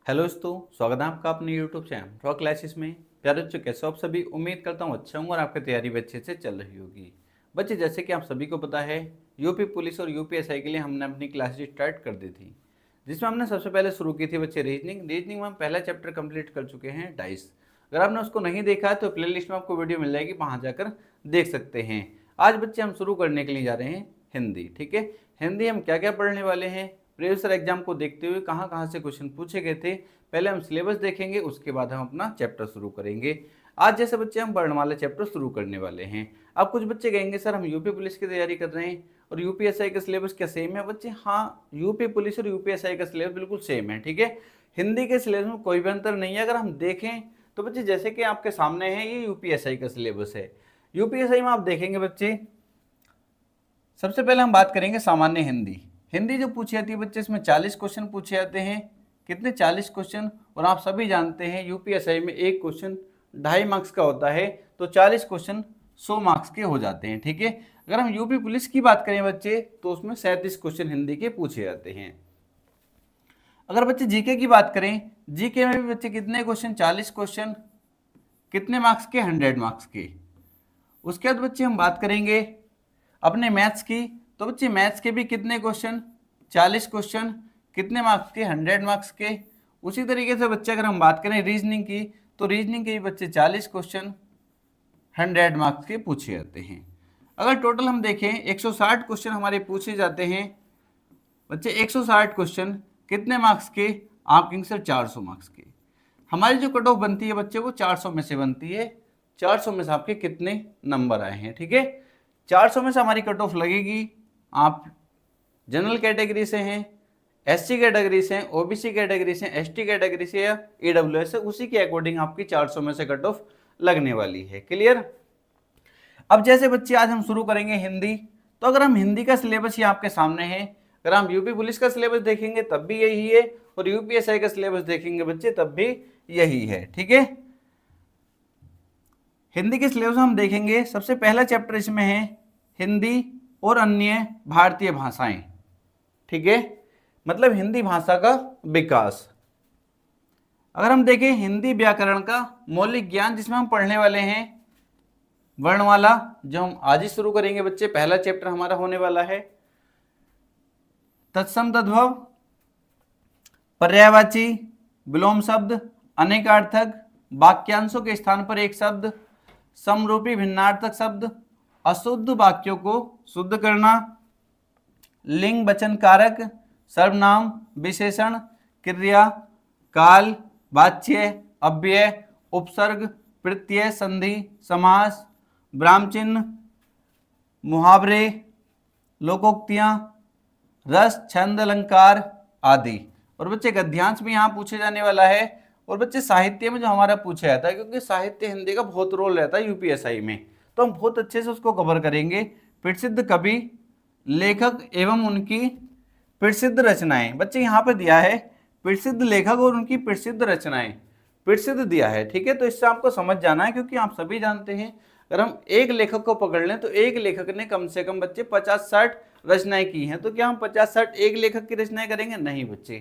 Hello दोस्तों, स्वागत है आपका अपने यूट्यूब चैनल रॉक क्लासेस में। प्यारे बच्चों, कैसे हो आप सभी? उम्मीद करता हूँ अच्छा हूँ और आपकी तैयारी भी अच्छे से चल रही होगी। बच्चे, जैसे कि आप सभी को पता है, यूपी पुलिस और यूपीएसआई के लिए हमने अपनी क्लासेस स्टार्ट कर दी थी, जिसमें हमने सबसे पहले शुरू की थी बच्चे रीजनिंग में हम पहला चैप्टर कंप्लीट कर चुके हैं डाइस। अगर आपने उसको नहीं देखा है तो प्ले लिस्ट में आपको वीडियो मिल जाएगी, वहाँ जाकर देख सकते हैं। आज बच्चे हम शुरू करने के लिए जा रहे हैं हिंदी। ठीक है, हिंदी हम क्या क्या पढ़ने वाले हैं, प्रीवियस ईयर एग्जाम को देखते हुए कहाँ कहाँ से क्वेश्चन पूछे गए थे, पहले हम सिलेबस देखेंगे, उसके बाद हम अपना चैप्टर शुरू करेंगे। आज जैसे बच्चे हम वर्णमाला चैप्टर शुरू करने वाले हैं। अब कुछ बच्चे कहेंगे सर हम यूपी पुलिस की तैयारी कर रहे हैं और यूपीएसआई का सिलेबस क्या सेम है? बच्चे हाँ, यूपी पुलिस और यूपीएसआई का सिलेबस बिल्कुल सेम है। ठीक है, हिंदी के सिलेबस में कोई भी अंतर नहीं है। अगर हम देखें तो बच्चे जैसे कि आपके सामने है, ये यूपीएसआई का सिलेबस है। यूपीएसआई में आप देखेंगे बच्चे, सबसे पहले हम बात करेंगे सामान्य हिंदी। हिंदी जो पूछी जाती है बच्चे, इसमें 40 क्वेश्चन पूछे जाते हैं। कितने? 40 क्वेश्चन। और आप सभी जानते हैं यूपीएसआई में एक क्वेश्चन 2.5 मार्क्स का होता है, तो 40 क्वेश्चन 100 मार्क्स के हो जाते हैं। ठीक है, अगर हम यूपी पुलिस की बात करें बच्चे, तो उसमें 37 क्वेश्चन हिंदी के पूछे जाते हैं। अगर बच्चे जीके की बात करें, जीके में भी बच्चे कितने क्वेश्चन? 40 क्वेश्चन। कितने मार्क्स के? 100 मार्क्स के। उसके बाद बच्चे हम बात करेंगे अपने मैथ्स की, तो बच्चे मैथ्स के भी कितने क्वेश्चन? 40 क्वेश्चन। कितने मार्क्स के? 100 मार्क्स के। उसी तरीके से बच्चे अगर हम बात करें रीजनिंग की, तो रीजनिंग के भी बच्चे 40 क्वेश्चन 100 मार्क्स के पूछे जाते हैं। अगर टोटल हम देखें 160 क्वेश्चन हमारे पूछे जाते हैं बच्चे। 160 क्वेश्चन कितने मार्क्स के? आप कहेंगे सर 400 मार्क्स के। हमारी जो कट ऑफ बनती है बच्चे, वो 400 में से बनती है। 400 में से आपके कितने नंबर आए हैं? ठीक है, 400 में से हमारी कट ऑफ लगेगी। आप जनरल कैटेगरी से हैं, एससी कैटेगरी से हैं, ओबीसी कैटेगरी से, एसटी कैटेगरी से या ईडब्ल्यूएस से, उसी के अकॉर्डिंग आपकी 400 में से कट ऑफ लगने वाली है। क्लियर? अब जैसे बच्चे आज हम शुरू करेंगे हिंदी, तो अगर हम हिंदी का सिलेबस ही आपके सामने है, अगर हम यूपी पुलिस का सिलेबस देखेंगे तब भी यही है, और यूपीएसआई का सिलेबस देखेंगे बच्चे तब भी यही है। ठीक है, हिंदी के सिलेबस हम देखेंगे, सबसे पहला चैप्टर इसमें है हिंदी और अन्य भारतीय भाषाएं। ठीक है, मतलब हिंदी भाषा का विकास। अगर हम देखें हिंदी व्याकरण का मौलिक ज्ञान, जिसमें हम पढ़ने वाले हैं वर्णमाला, जो हम आज ही शुरू करेंगे बच्चे, पहला चैप्टर हमारा होने वाला है। तत्सम तद्भव, पर्यायवाची, विलोम शब्द, अनेकार्थक, वाक्यांशों के स्थान पर एक शब्द, समरूपी भिन्नार्थक शब्द, अशुद्ध वाक्यों को शुद्ध करना, लिंग वचन कारक, सर्वनाम, विशेषण, क्रिया, काल, वाच्य, अव्यय, उपसर्ग, प्रत्यय, संधि, समास, ब्राह्मचिन्ह, मुहावरे, लोकोक्तियां, रस, छंद, अलंकार आदि। और बच्चे गद्यांश भी यहाँ पूछे जाने वाला है। और बच्चे साहित्य में जो हमारा पूछा जाता है, क्योंकि साहित्य हिंदी का बहुत रोल रहता है यूपीएसआई में, तो हम बहुत अच्छे से उसको कवर करेंगे। प्रसिद्ध कवि, लेखक एवं उनकी प्रसिद्ध रचनाएं। बच्चे यहाँ पे दिया है प्रसिद्ध लेखक और उनकी प्रसिद्ध रचनाएं, प्रसिद्ध दिया है। ठीक है, तो इससे आपको समझ जाना है, क्योंकि आप सभी जानते हैं अगर हम एक लेखक को पकड़ लें तो एक लेखक ने कम से कम बच्चे 50-60 रचनाएं की हैं। तो क्या हम 50-60 एक लेखक की रचनाएं करेंगे? नहीं बच्चे,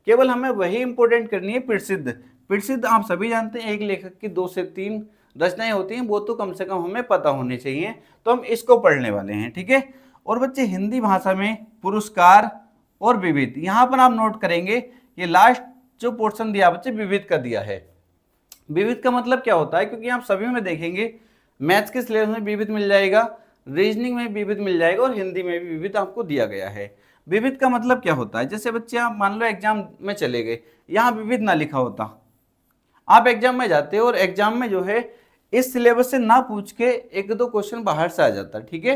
केवल हमें वही इंपॉर्टेंट करनी है प्रसिद्ध। प्रसिद्ध आप सभी जानते हैं एक लेखक की 2 से 3 रचनाएं होती हैं, वो तो कम से कम हमें पता होनी चाहिए, तो हम इसको पढ़ने वाले हैं। ठीक है, और बच्चे हिंदी भाषा में पुरस्कार और विविध, यहाँ पर आप नोट करेंगे ये लास्ट जो पोर्शन दिया बच्चे विविध का दिया है। विविध का मतलब क्या होता है? क्योंकि आप सभी में देखेंगे मैथ्स के सिलेबस में विविध मिल जाएगा, रीजनिंग में विविध मिल जाएगा, और हिंदी में भी विविध आपको दिया गया है। विविध का मतलब क्या होता है? जैसे बच्चे आप मान लो एग्जाम में चले गए, यहाँ विविध ना लिखा होता, आप एग्जाम में जाते हो और एग्जाम में जो है इस सिलेबस से ना पूछ के 1-2 क्वेश्चन बाहर से आ जाता। ठीक है,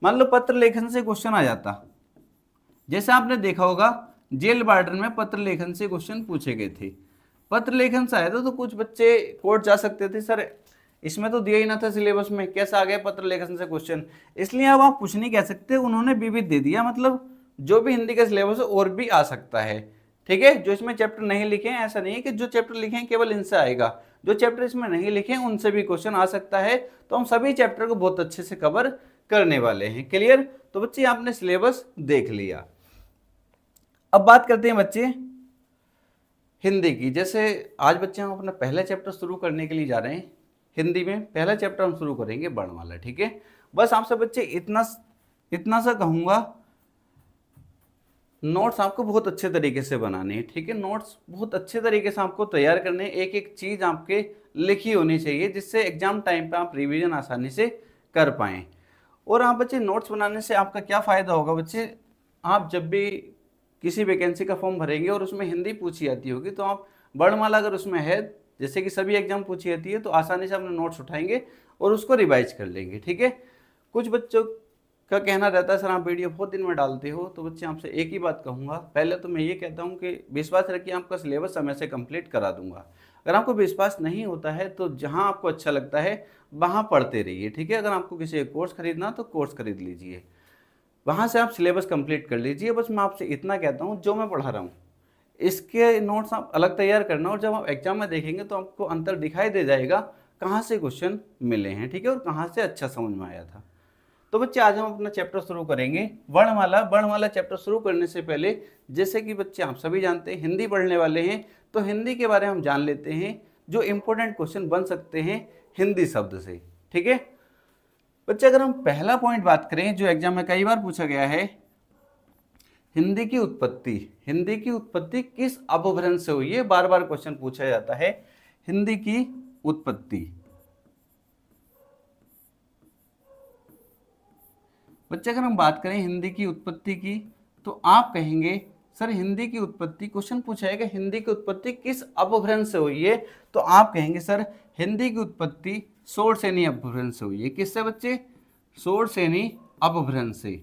मान लो पत्र लेखन से क्वेश्चन आ जाता, जैसे आपने देखा होगा जेल वार्डन में पत्र लेखन से क्वेश्चन पूछे गए थे। पत्र लेखन से आया था तो कुछ बच्चे कोर्ट जा सकते थे, सर इसमें तो दिया ही ना था सिलेबस में, कैसा आ गया पत्र लेखन से क्वेश्चन। इसलिए अब आप कुछ नहीं कह सकते, उन्होंने विविध दे दिया, मतलब जो भी हिंदी का सिलेबस है और भी आ सकता है। ठीक है, जो इसमें चैप्टर नहीं लिखे हैं, ऐसा नहीं है कि जो चैप्टर लिखे हैं केवल इनसे आएगा, जो चैप्टर इसमें नहीं लिखे हैं उनसे भी क्वेश्चन आ सकता है। तो हम सभी चैप्टर को बहुत अच्छे से कवर करने वाले हैं। क्लियर? तो बच्चे आपने सिलेबस देख लिया। अब बात करते हैं बच्चे हिंदी की, जैसे आज बच्चे हम अपना पहला चैप्टर शुरू करने के लिए जा रहे हैं। हिंदी में पहला चैप्टर हम शुरू करेंगे वर्णमाला, ठीक है। बस आपसे बच्चे इतना सा कहूँगा, नोट्स आपको बहुत अच्छे तरीके से बनाने हैं, ठीक है। नोट्स बहुत अच्छे तरीके से आपको तैयार करने हैं, एक एक चीज़ आपके लिखी होनी चाहिए, जिससे एग्जाम टाइम पे आप रिवीजन आसानी से कर पाएँ। और आप बच्चे नोट्स बनाने से आपका क्या फ़ायदा होगा बच्चे, आप जब भी किसी वैकेंसी का फॉर्म भरेंगे और उसमें हिंदी पूछी जाती होगी, तो आप वर्णमाला अगर उसमें है, जैसे कि सभी एग्जाम पूछी जाती है, तो आसानी से अपने नोट्स उठाएंगे और उसको रिवाइज कर लेंगे, ठीक है। कुछ बच्चों का कहना रहता है सर आप वीडियो बहुत दिन में डालते हो, तो बच्चे आपसे एक ही बात कहूँगा, पहले तो मैं ये कहता हूँ कि विश्वास रखिए, आपका सिलेबस समय से कंप्लीट करा दूंगा। अगर आपको विश्वास नहीं होता है तो जहाँ आपको अच्छा लगता है वहाँ पढ़ते रहिए, ठीक है। अगर आपको किसी कोर्स खरीदना तो कोर्स खरीद लीजिए, वहाँ से आप सिलेबस कंप्लीट कर लीजिए। बस मैं आपसे इतना कहता हूँ, जो मैं पढ़ा रहा हूँ इसके नोट्स आप अलग तैयार करना, और जब आप एग्जाम में देखेंगे तो आपको अंतर दिखाई दे जाएगा कहाँ से क्वेश्चन मिले हैं, ठीक है, और कहाँ से अच्छा समझ में आया था। तो बच्चे आज हम अपना चैप्टर शुरू करेंगे वर्णमाला। वर्णमाला चैप्टर शुरू करने से पहले, जैसे कि बच्चे आप सभी जानते हैं हिंदी पढ़ने वाले हैं, तो हिंदी के बारे में हम जान लेते हैं, जो इम्पोर्टेंट क्वेश्चन बन सकते हैं हिंदी शब्द से, ठीक है। बच्चे अगर हम पहला पॉइंट बात करें, जो एग्जाम में कई बार पूछा गया है, हिंदी की उत्पत्ति। हिंदी की उत्पत्ति किस अपभ्रंश से हुई है, बार बार क्वेश्चन पूछा जाता है। हिंदी की उत्पत्ति, बच्चे अगर हम बात करें हिंदी की उत्पत्ति की, तो आप कहेंगे सर हिंदी की उत्पत्ति, क्वेश्चन पूछा है कि हिंदी की उत्पत्ति किस अपभ्रंश से हुई है, तो आप कहेंगे सर हिंदी की उत्पत्ति शोरसेनी अपभ्रंश से हुई है। किससे बच्चे, शोरसेनी अपभ्रंश से,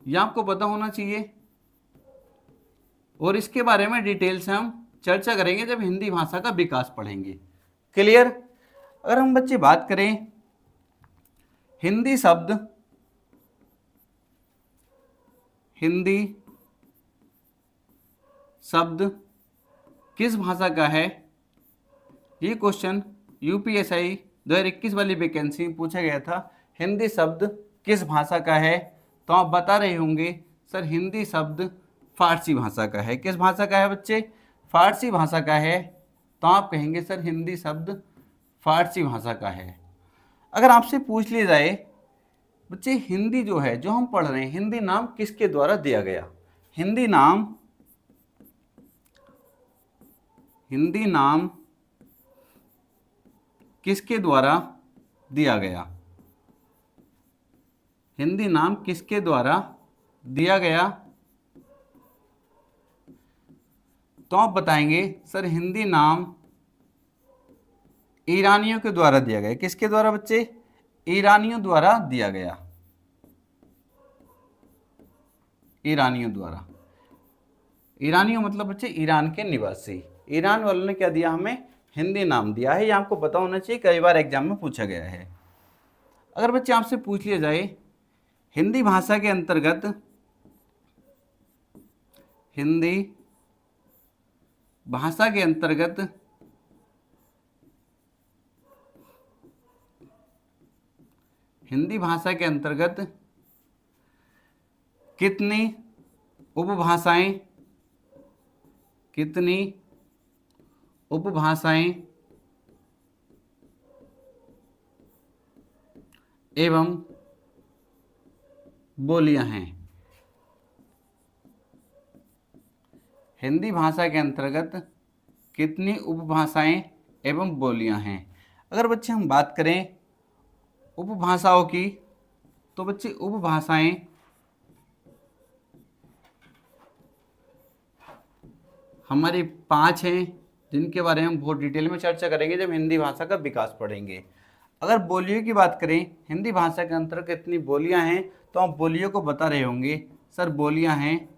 यह आपको पता होना चाहिए। और इसके बारे में डिटेल से हम चर्चा करेंगे जब हिंदी भाषा का विकास पढ़ेंगे, क्लियर। अगर हम बच्चे बात करें हिंदी शब्द, हिंदी शब्द किस भाषा का है, ये क्वेश्चन यूपीएससी 2021 वाली वैकेंसी में पूछा गया था। हिंदी शब्द किस भाषा का है, तो आप बता रहे होंगे सर हिंदी शब्द फारसी भाषा का है। किस भाषा का है बच्चे, फारसी भाषा का है, तो आप कहेंगे सर हिंदी शब्द फारसी भाषा का है। अगर आपसे पूछ लिया जाए बच्चे हिंदी जो है, जो हम पढ़ रहे हैं, हिंदी नाम किसके द्वारा दिया गया, हिंदी नाम किसके द्वारा दिया गया, हिंदी नाम किसके द्वारा दिया गया, तो आप बताएंगे सर हिंदी नाम ईरानियों के द्वारा दिया गया। किसके द्वारा बच्चे, ईरानियों द्वारा दिया गया, ईरानियों द्वारा। ईरानियों मतलब बच्चे ईरान के निवासी, ईरान वालों ने क्या दिया, हमें हिंदी नाम दिया है। ये आपको पता होना चाहिए, कई बार एग्जाम में पूछा गया है। अगर बच्चे आपसे पूछ लिया जाए हिंदी भाषा के अंतर्गत, हिंदी भाषा के अंतर्गत हिंदी भाषा के अंतर्गत कितनी उपभाषाएं, कितनी उपभाषाएं एवं बोलियां हैं, हिंदी भाषा के अंतर्गत कितनी उपभाषाएं एवं बोलियां हैं। अगर बच्चे हम बात करें उपभाषाओं की, तो बच्चे उपभाषाएं हमारी 5 हैं, जिनके बारे में हम बहुत डिटेल में चर्चा करेंगे जब हिंदी भाषा का विकास पढ़ेंगे। अगर बोलियों की बात करें, हिंदी भाषा के अंतर्गत कितनी बोलियां हैं, तो आप बोलियों को बता रहे होंगे सर बोलियां हैं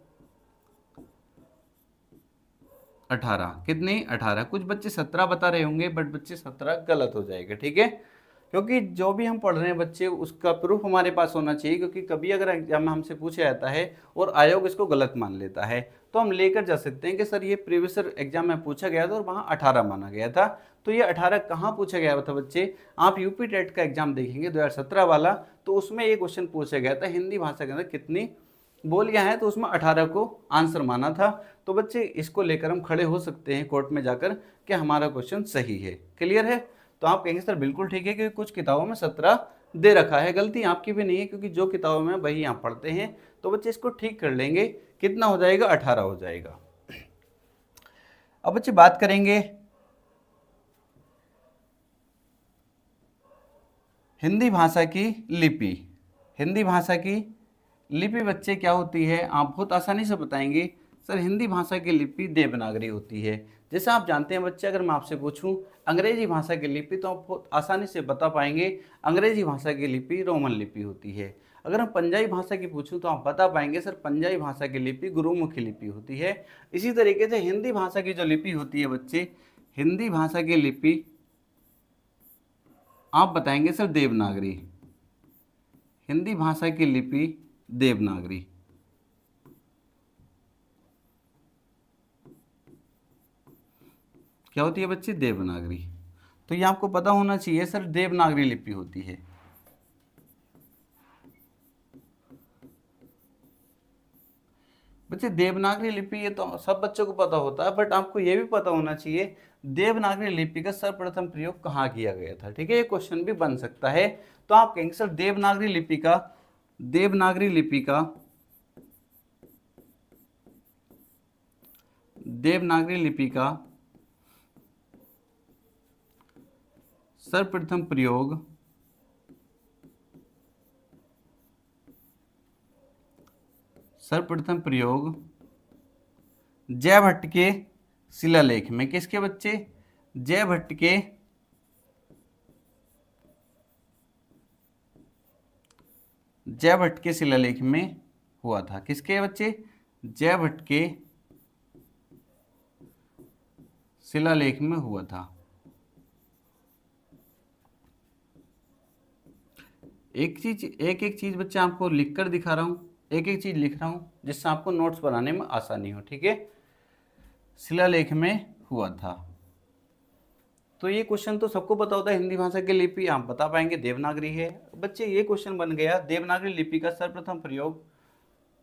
18। कितनी, 18। कुछ बच्चे 17 बता रहे होंगे, बट बच्चे 17 गलत हो जाएगा, ठीक है, क्योंकि जो भी हम पढ़ रहे हैं बच्चे उसका प्रूफ हमारे पास होना चाहिए। क्योंकि कभी अगर एग्जाम में हमसे पूछा जाता है और आयोग इसको गलत मान लेता है, तो हम लेकर जा सकते हैं कि सर ये प्रीवियस एग्जाम में पूछा गया था और वहाँ 18 माना गया था। तो ये 18 कहाँ पूछा गया था बच्चे, आप यूपी टेट का एग्जाम देखेंगे 2017 वाला, तो उसमें ये क्वेश्चन पूछा गया था हिंदी भाषा के अंदर कितनी बोल गया है तो उसमें 18 को आंसर माना था। तो बच्चे इसको लेकर हम खड़े हो सकते हैं कोर्ट में जाकर कि हमारा क्वेश्चन सही है। क्लियर है? तो आप कहेंगे सर बिल्कुल ठीक है, क्योंकि कुछ किताबों में 17 दे रखा है। गलती आपकी भी नहीं है, क्योंकि जो किताबों में वही आप पढ़ते हैं। तो बच्चे इसको ठीक कर लेंगे। कितना हो जाएगा? 18 हो जाएगा। अब बच्चे बात करेंगे हिंदी भाषा की लिपि। हिंदी भाषा की लिपि बच्चे क्या होती है? आप बहुत आसानी से बताएंगे सर हिंदी भाषा की लिपि देवनागरी होती है। जैसे आप जानते हैं बच्चे, अगर मैं आपसे पूछूं अंग्रेजी भाषा की लिपि, तो आप बहुत आसानी से बता पाएंगे अंग्रेजी भाषा की लिपि रोमन लिपि होती है। अगर हम पंजाबी भाषा की पूछूं तो आप बता पाएंगे सर पंजाबी भाषा की लिपि गुरुमुखी लिपि होती है। इसी तरीके से हिंदी भाषा की जो लिपि होती है बच्चे, हिंदी भाषा की लिपि आप बताएंगे सर देवनागरी। हिंदी भाषा की लिपि देवनागरी। क्या होती है बच्चे? देवनागरी। तो ये आपको पता होना चाहिए सर देवनागरी लिपि होती है। बच्चे देवनागरी लिपि ये तो सब बच्चों को पता होता है, बट आपको ये भी पता होना चाहिए देवनागरी लिपि का सर्वप्रथम प्रयोग कहाँ किया गया था। ठीक है, ये क्वेश्चन भी बन सकता है। तो आप कहेंगे सर देवनागरी लिपि का देवनागरी लिपि का सर्वप्रथम प्रयोग जयभट्ट के शिलालेख में। किसके बच्चे? जयभट्ट के शिलालेख में हुआ था। किसके बच्चे? जयभट्ट के शिलालेख में हुआ था। एक चीज बच्चे आपको लिखकर दिखा रहा हूं, एक चीज लिख रहा हूं जिससे आपको नोट्स बनाने में आसानी हो। ठीक है, शिलालेख में हुआ था। तो ये क्वेश्चन तो सबको पता होता है, हिंदी भाषा की लिपि आप बता पाएंगे देवनागरी है। बच्चे ये क्वेश्चन बन गया देवनागरी लिपि का सर्वप्रथम प्रयोग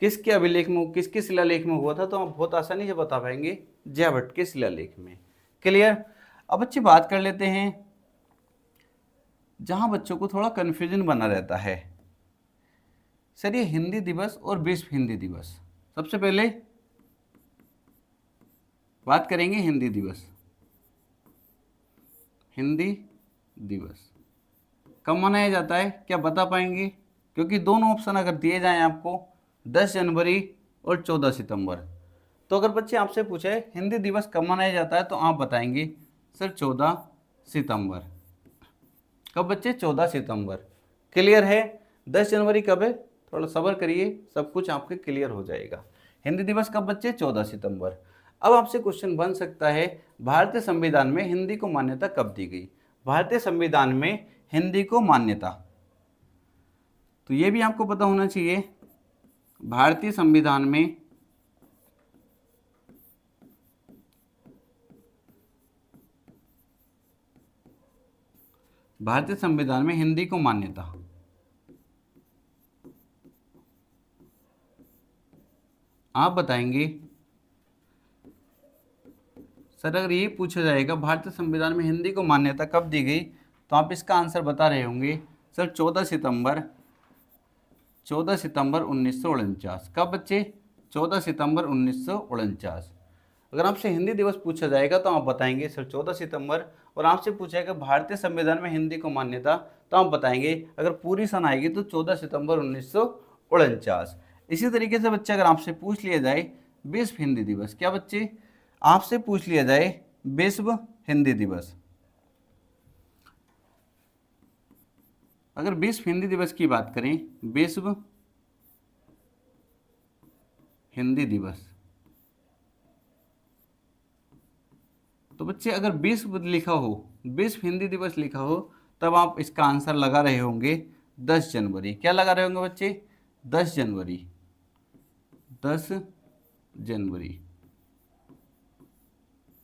किसके अभिलेख में, किसके शिलालेख में हुआ था, तो आप बहुत आसानी से बता पाएंगे जयभट्ट के शिलालेख में। क्लियर? अब बच्चे बात कर लेते हैं जहां बच्चों को थोड़ा कंफ्यूजन बना रहता है, सर ये हिंदी दिवस और विश्व हिंदी दिवस। सबसे पहले बात करेंगे हिंदी दिवस। हिंदी दिवस कब मनाया जाता है, क्या बता पाएंगे? क्योंकि दोनों ऑप्शन अगर दिए जाएं आपको 10 जनवरी और 14 सितंबर, तो अगर बच्चे आपसे पूछे हिंदी दिवस कब मनाया जाता है, तो आप बताएंगे सर 14 सितंबर। कब बच्चे? 14 सितंबर। क्लियर है? 10 जनवरी कब है? थोड़ा सब्र करिए, सब कुछ आपके क्लियर हो जाएगा। हिंदी दिवस कब बच्चे? 14 सितंबर। अब आपसे क्वेश्चन बन सकता है भारतीय संविधान में हिंदी को मान्यता कब दी गई? भारतीय संविधान में हिंदी को मान्यता, तो ये भी आपको पता होना चाहिए भारतीय संविधान में हिंदी को मान्यता आप बताएंगे सर अगर ये पूछा जाएगा भारतीय संविधान में हिंदी को मान्यता कब दी गई, तो आप इसका आंसर बता रहे होंगे सर 14 सितंबर 1949। कब बच्चे? 14 सितंबर 1949। अगर आपसे हिंदी दिवस पूछा जाएगा तो आप बताएंगे सर 14 सितंबर, और आपसे पूछेगा भारतीय संविधान में हिंदी को मान्यता, तो आप बताएंगे अगर पूरी सन आएगी तो 14 सितंबर 1949। इसी तरीके से बच्चे अगर आपसे पूछ लिया जाए विश्व हिंदी दिवस, क्या बच्चे आपसे पूछ लिया जाए विश्व हिंदी दिवस, अगर विश्व हिंदी दिवस की बात करें, विश्व हिंदी दिवस, तो बच्चे अगर विश्व लिखा हो, विश्व हिंदी दिवस लिखा हो, तब आप इसका आंसर लगा रहे होंगे 10 जनवरी। क्या लगा रहे होंगे बच्चे? 10 जनवरी। 10 जनवरी।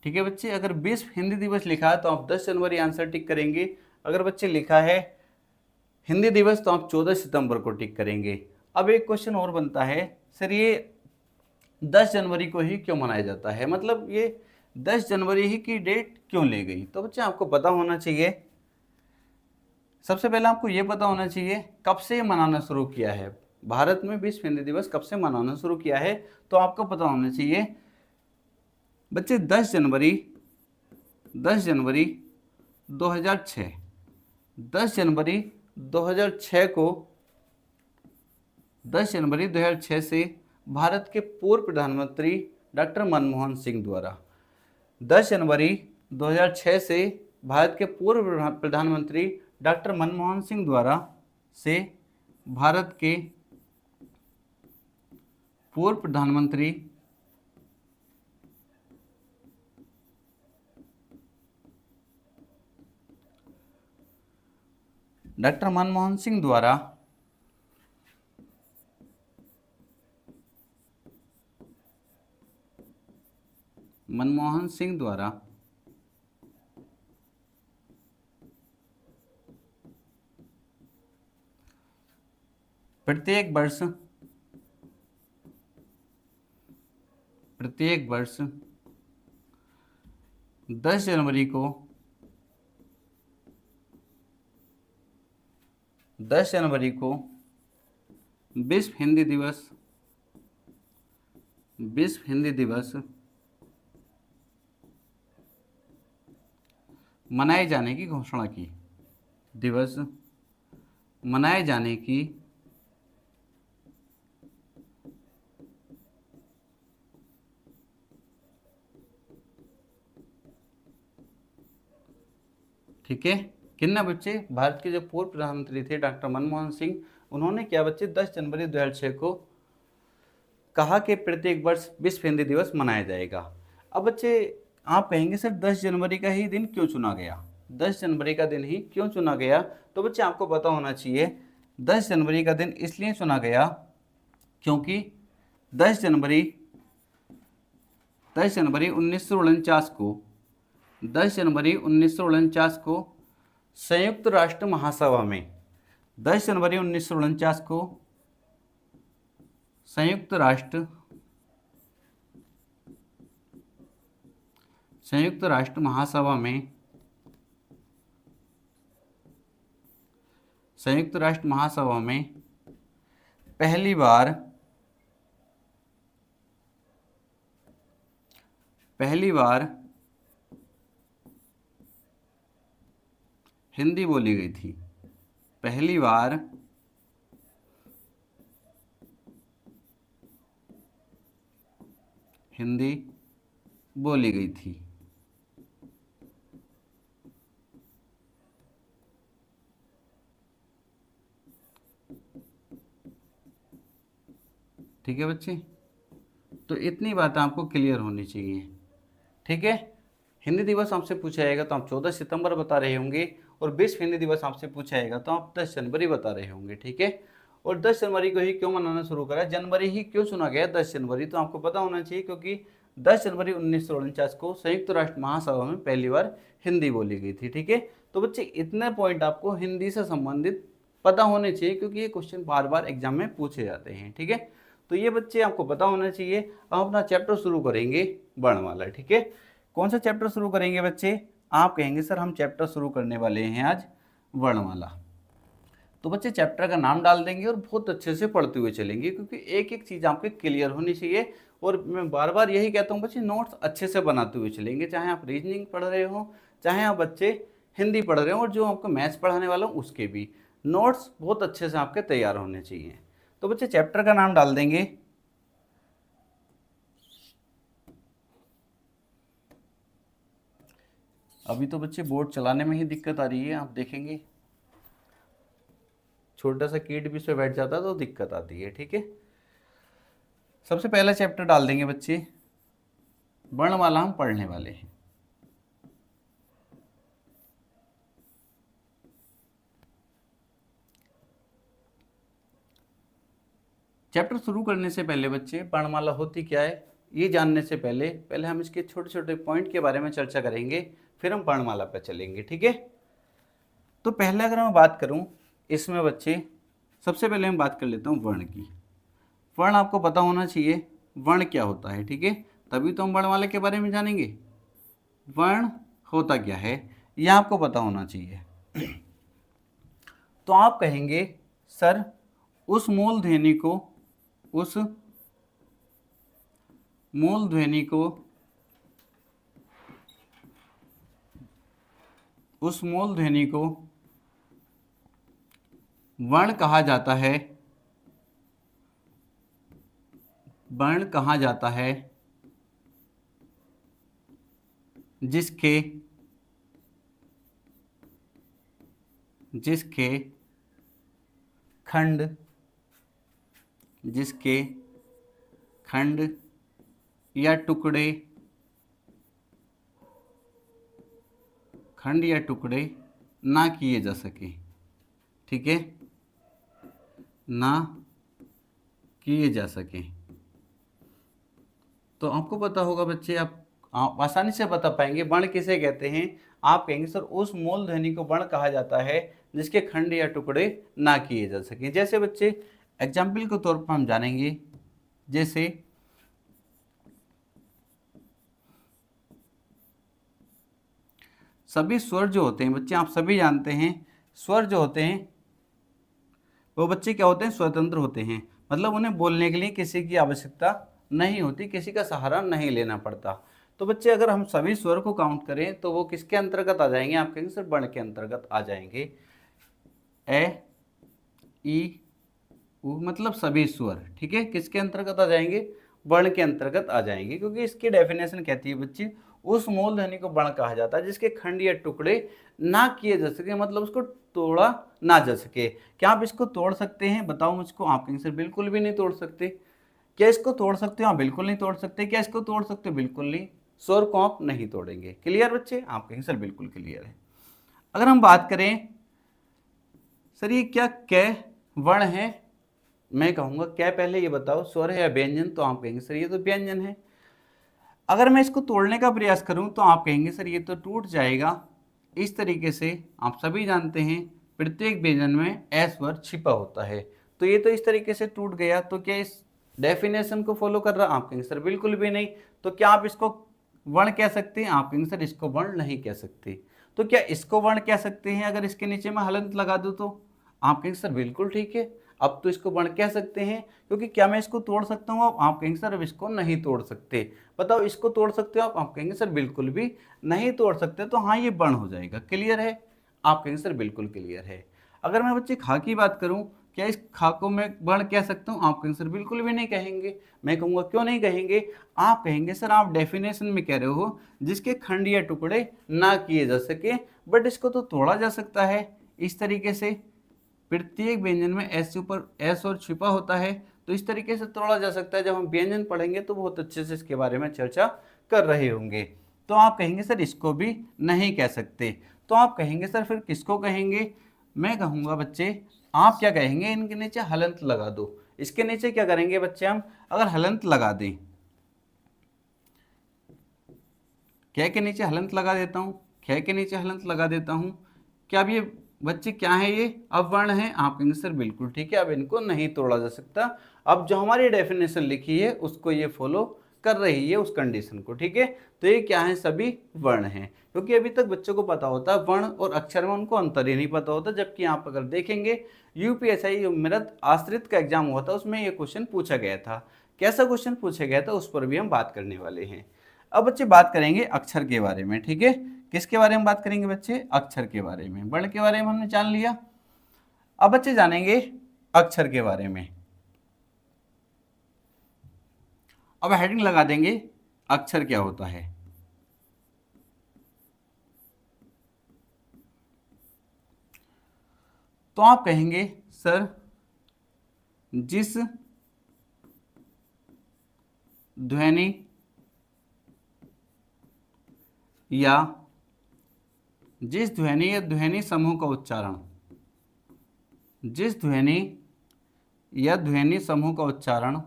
ठीक है बच्चे, अगर विश्व हिंदी दिवस लिखा है तो आप 10 जनवरी आंसर टिक करेंगे। अगर बच्चे लिखा है हिंदी दिवस तो आप 14 सितंबर को टिक करेंगे। अब एक क्वेश्चन और बनता है सर ये 10 जनवरी को ही क्यों मनाया जाता है, मतलब ये 10 जनवरी ही की डेट क्यों ली गई। तो बच्चे आपको पता होना चाहिए, सबसे पहले आपको ये पता होना चाहिए कब से मनाना शुरू किया है, भारत में विश्व हिंदी दिवस कब से मनाना शुरू किया है। तो आपको पता होना चाहिए बच्चे 10 जनवरी 2006, 10 जनवरी 2006 को 10 जनवरी 2006 से भारत के पूर्व प्रधानमंत्री डॉक्टर मनमोहन सिंह द्वारा, 10 जनवरी 2006 से भारत के पूर्व प्रधानमंत्री डॉक्टर मनमोहन सिंह द्वारा से भारत के पूर्व प्रधानमंत्री डॉक्टर मनमोहन सिंह द्वारा प्रत्येक वर्ष 10 जनवरी को 10 जनवरी को विश्व हिंदी दिवस मनाए जाने की घोषणा की, दिवस मनाए जाने की ठीक है। किन्ना बच्चे, भारत के जो पूर्व प्रधानमंत्री थे डॉक्टर मनमोहन सिंह, उन्होंने क्या बच्चे 10 जनवरी 2006 को कहा कि प्रत्येक वर्ष विश्व हिंदी दिवस मनाया जाएगा। अब बच्चे आप कहेंगे सर 10 जनवरी का ही दिन क्यों चुना गया, 10 जनवरी का दिन ही क्यों चुना गया। तो बच्चे आपको पता होना चाहिए 10 जनवरी का दिन इसलिए चुना गया क्योंकि 10 जनवरी 1949 को 10 जनवरी 1949 को संयुक्त राष्ट्र महासभा में 10 जनवरी 1949 को संयुक्त राष्ट्र महासभा में पहली बार हिंदी बोली गई थी, पहली बार हिंदी बोली गई थी। ठीक है बच्चे, तो इतनी बात आपको क्लियर होनी चाहिए। ठीक है, हिंदी दिवस आपसे पूछा जाएगा तो आप 14 सितंबर बता रहे होंगे, और विश्व हिंदी दिवस आपसे पूछा जाएगा तो आप 10 जनवरी बता रहे होंगे। ठीक है, और 10 जनवरी को ही क्यों मनाना शुरू करा, जनवरी ही क्यों चुना गया 10 जनवरी, तो आपको पता होना चाहिए क्योंकि 10 जनवरी 1949 को संयुक्त राष्ट्र महासभा में पहली बार हिंदी बोली गई थी। ठीक है, तो बच्चे इतने पॉइंट आपको हिंदी से संबंधित पता होने चाहिए क्योंकि ये क्वेश्चन बार बार एग्जाम में पूछे जाते हैं। ठीक है, तो ये बच्चे आपको पता होना चाहिए। अब अपना चैप्टर शुरू करेंगे वर्णमाला। ठीक है, कौन सा चैप्टर शुरू करेंगे बच्चे, आप कहेंगे सर हम चैप्टर शुरू करने वाले हैं आज वर्णमाला। तो बच्चे चैप्टर का नाम डाल देंगे और बहुत अच्छे से पढ़ते हुए चलेंगे क्योंकि एक एक चीज़ आपके क्लियर होनी चाहिए। और मैं बार बार यही कहता हूँ बच्चे नोट्स अच्छे से बनाते हुए चलेंगे, चाहे आप रीजनिंग पढ़ रहे हो, चाहे आप बच्चे हिंदी पढ़ रहे हो, और जो आपको मैथ्स पढ़ाने वाला हूँ उसके भी नोट्स बहुत अच्छे से आपके तैयार होने चाहिए। तो बच्चे चैप्टर का नाम डाल देंगे अभी तो बच्चे बोर्ड चलाने में ही दिक्कत आ रही है, आप देखेंगे छोटा सा कीट भी इस पे बैठ जाता है तो दिक्कत आती है। ठीक है, सबसे पहला चैप्टर डाल देंगे बच्चे वर्णमाला, हम पढ़ने वाले हैं। चैप्टर शुरू करने से पहले बच्चे वर्णमाला होती क्या है ये जानने से पहले हम इसके छोटे छोटे पॉइंट के बारे में चर्चा करेंगे, फिर हम वर्णमाला पर चलेंगे। ठीक है, तो पहले अगर मैं बात करूं इसमें बच्चे सबसे पहले मैं बात कर लेता हूं वर्ण की। वर्ण आपको पता होना चाहिए वर्ण क्या होता है, ठीक है, तभी तो हम वर्णमाला के बारे में जानेंगे। वर्ण होता क्या है यह आपको पता होना चाहिए। तो आप कहेंगे सर उस मूल ध्वनि को, उस मूल ध्वनि को, उस मूल ध्वनि को वर्ण कहा जाता है, वर्ण कहा जाता है जिसके जिसके खंड, जिसके खंड या टुकड़े, खंड या टुकड़े ना किए जा सके, ठीक है, ना किए जा सके। तो आपको पता होगा बच्चे, आप आसानी से बता पाएंगे वर्ण किसे कहते हैं। आप कहेंगे सर उस मूल ध्वनि को वर्ण कहा जाता है जिसके खंड या टुकड़े ना किए जा सके। जैसे बच्चे एग्जाम्पल के तौर पर हम जानेंगे, जैसे सभी स्वर जो होते हैं बच्चे, आप सभी जानते हैं स्वर जो होते हैं वो बच्चे क्या होते हैं, स्वतंत्र होते हैं, मतलब उन्हें बोलने के लिए किसी की आवश्यकता नहीं होती, किसी का सहारा नहीं लेना पड़ता। तो बच्चे अगर हम सभी स्वर को काउंट करें तो वो किसके अंतर्गत आ जाएंगे, आप कहेंगे सर वर्ण के अंतर्गत आ जाएंगे। ए ई उ मतलब सभी स्वर, ठीक है, किसके अंतर्गत आ जाएंगे, वर्ण के अंतर्गत आ जाएंगे, क्योंकि इसकी डेफिनेशन कहती है बच्चे उस मूल ध्वनि को वर्ण कहा जाता है जिसके खंड या टुकड़े ना किए जा सके, मतलब उसको तोड़ा ना जा सके। क्या आप इसको तोड़ सकते हैं, बताओ मुझको। आप कहेंगे सर बिल्कुल भी नहीं तोड़ सकते। क्या इसको तोड़ सकते हो, आप बिल्कुल नहीं तोड़ सकते। क्या इसको तोड़ सकते हो, बिल्कुल नहीं। स्वर को आप नहीं तोड़ेंगे। क्लियर बच्चे, आप कहेंगे सर बिल्कुल क्लियर है। अगर हम बात करें सर ये क्या कै वर्ण है, मैं कहूँगा क्या, पहले ये बताओ स्वर है या व्यंजन, तो आप कहेंगे सर ये तो व्यंजन है। अगर मैं इसको तोड़ने का प्रयास करूं तो आप कहेंगे सर ये तो टूट जाएगा। इस तरीके से आप सभी जानते हैं प्रत्येक व्यंजन में ए स्वर छिपा होता है, तो ये तो इस तरीके से टूट गया। तो क्या इस डेफिनेशन को फॉलो कर रहा, आप कहेंगे सर बिल्कुल भी नहीं। तो क्या आप इसको वर्ण कह सकते हैं, आप कहेंगे सर इसको वर्ण नहीं कह सकते। तो क्या इसको वर्ण कह सकते हैं अगर इसके नीचे में हलंत लगा दूं तो, आप कहेंगे सर बिल्कुल ठीक है, अब तो इसको वर्ण कह सकते हैं। क्योंकि क्या मैं इसको तोड़ सकता हूँ, आप कहेंगे सर अब इसको नहीं तोड़ सकते। बताओ इसको तोड़ सकते हो आप कहेंगे सर बिल्कुल भी नहीं तोड़ सकते। तो हाँ ये वर्ण हो जाएगा। क्लियर है, आप कहेंगे सर बिल्कुल क्लियर है। अगर मैं बच्चे खा की बात करूं, क्या इस खा को मैं वर्ण कह सकता हूं, आप कहेंगे सर बिल्कुल भी नहीं कहेंगे। मैं कहूंगा क्यों नहीं कहेंगे, आप कहेंगे सर आप डेफिनेशन में कह रहे हो जिसके खंड या टुकड़े ना किए जा सके, बट इसको तो तोड़ा जा सकता है। इस तरीके से प्रत्येक व्यंजन में एस ऊपर एस और छिपा होता है, तो इस तरीके से तोड़ा जा सकता है। जब हम व्यंजन पढ़ेंगे तो बहुत अच्छे से इसके बारे में चर्चा कर रहे होंगे। तो आप कहेंगे सर इसको भी नहीं कह सकते। तो आप कहेंगे सर फिर किसको कहेंगे, मैं कहूँगा बच्चे आप क्या कहेंगे, इनके नीचे हलंत लगा दो। इसके नीचे क्या करेंगे बच्चे हम, अगर हलंत लगा दें, कै के नीचे हलंत लगा देता हूँ, कै के नीचे हलंत लगा देता हूँ, क्या अब ये बच्चे क्या है, ये अवर्ण है, आप कहेंगे सर बिल्कुल ठीक है, अब इनको नहीं तोड़ा जा सकता। अब जो हमारी डेफिनेशन लिखी है उसको ये फॉलो कर रही है, उस कंडीशन को, ठीक है। तो ये क्या है, सभी वर्ण हैं। क्योंकि अभी तक बच्चों को पता होता है वर्ण और अक्षर में उनको अंतर ही नहीं पता होता। जबकि आप अगर देखेंगे यूपीएससी मेरठ आश्रित का एग्जाम हुआ था, उसमें ये क्वेश्चन पूछा गया था। कैसा क्वेश्चन पूछा गया था उस पर भी हम बात करने वाले हैं। अब बच्चे बात करेंगे अक्षर के बारे में, ठीक है। किसके बारे में बात करेंगे बच्चे, अक्षर के बारे में। वर्ण के बारे में हमने जान लिया, अब बच्चे जानेंगे अक्षर के बारे में। अब हेडिंग लगा देंगे अक्षर क्या होता है। तो आप कहेंगे सर जिस ध्वनि या ध्वनि समूह का उच्चारण, जिस ध्वनि या ध्वनि समूह का उच्चारण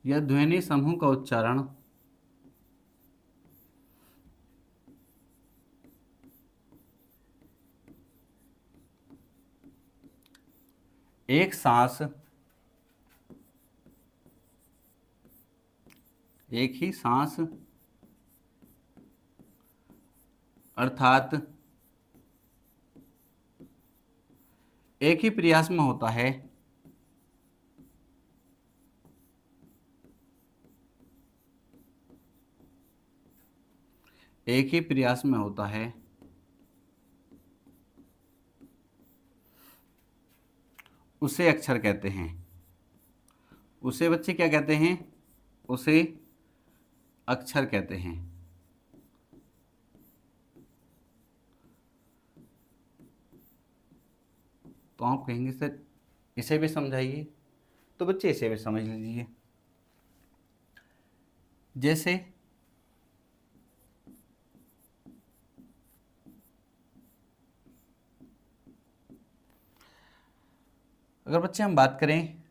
या ध्वनि समूह का उच्चारण एक सांस, एक ही सांस अर्थात एक ही प्रयास में होता है, एक ही प्रयास में होता है, उसे अक्षर कहते हैं। उसे बच्चे क्या कहते हैं? उसे अक्षर कहते हैं। तो आप कहेंगे सर इसे भी समझाइए, तो बच्चे इसे भी समझ लीजिए। जैसे अगर बच्चे हम बात करें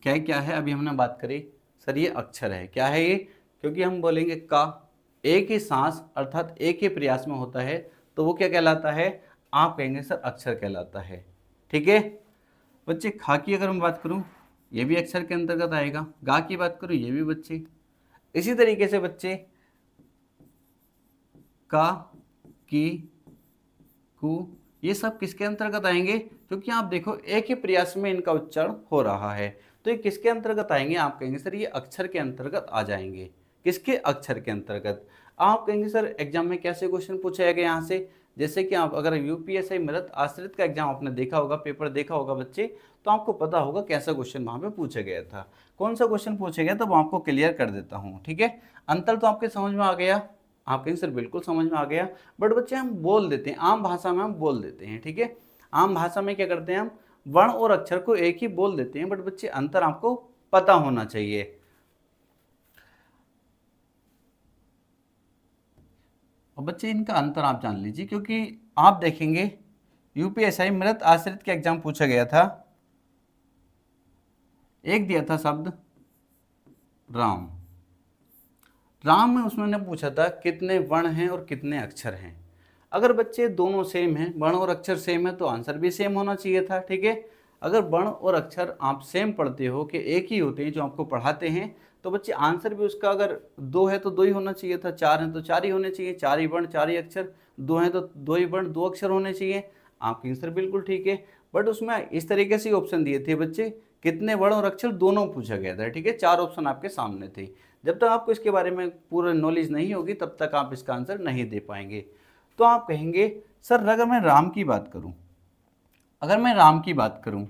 क्या क्या है, अभी हमने बात करी सर ये अक्षर है। क्या है ये? क्योंकि हम बोलेंगे का एक ही सांस अर्थात एक ही प्रयास में होता है, तो वो क्या कहलाता है? आप कहेंगे सर अक्षर कहलाता है। ठीक है बच्चे। खा की अगर मैं बात करूं ये भी अक्षर के अंतर्गत आएगा। गा की बात करूं ये भी बच्चे। इसी तरीके से बच्चे का, की, कु ये सब किसके अंतर्गत आएंगे? क्योंकि आप देखो एक ही प्रयास में इनका उच्चारण हो रहा है, तो ये किसके अंतर्गत आएंगे? आप कहेंगे सर ये अक्षर के अंतर्गत आ जाएंगे। किसके? अक्षर के अंतर्गत। आप कहेंगे सर एग्जाम में कैसे क्वेश्चन पूछा जाएगा यहाँ से? जैसे कि आप अगर यूपीएससी मृत आश्रित का एग्जाम आपने देखा होगा, पेपर देखा होगा बच्चे, तो आपको पता होगा कैसा क्वेश्चन वहाँ पे पूछा गया था। कौन सा क्वेश्चन पूछा गया तो वो आपको क्लियर कर देता हूँ। ठीक है, अंतर तो आपके समझ में आ गया? आप कहेंगे सर बिल्कुल समझ में आ गया, बट बच्चे हम बोल देते हैं, आम भाषा में हम बोल देते हैं। ठीक है, आम भाषा में क्या करते हैं हम? वर्ण और अक्षर को एक ही बोल देते हैं, बट बच्चे अंतर आपको पता होना चाहिए। और बच्चे इनका अंतर आप जान लीजिए, क्योंकि आप देखेंगे यूपीएससी मृत आश्रित के एग्जाम पूछा गया था, एक दिया था शब्द राम। राम में उसने पूछा था कितने वर्ण हैं और कितने अक्षर हैं। अगर बच्चे दोनों सेम हैं, वर्ण और अक्षर सेम है, तो आंसर भी सेम होना चाहिए था। ठीक है, अगर वर्ण और अक्षर आप सेम पढ़ते हो कि एक ही होते हैं जो आपको पढ़ाते हैं, तो बच्चे आंसर भी उसका अगर दो है तो दो ही होना चाहिए था, चार है तो चार ही होने चाहिए, चार ही वर्ण चार ही अक्षर, दो है तो दो ही वर्ण दो अक्षर होने चाहिए। आपका आंसर बिल्कुल ठीक है, बट उसमें इस तरीके से ऑप्शन दिए थे बच्चे, कितने वर्ण और अक्षर दोनों पूछा गया था। ठीक है, चार ऑप्शन आपके सामने थे। जब तक आपको इसके बारे में पूरा नॉलेज नहीं होगी तब तक आप इसका आंसर नहीं दे पाएंगे। तो आप कहेंगे सर अगर मैं राम की बात करूं, अगर मैं राम की बात करूं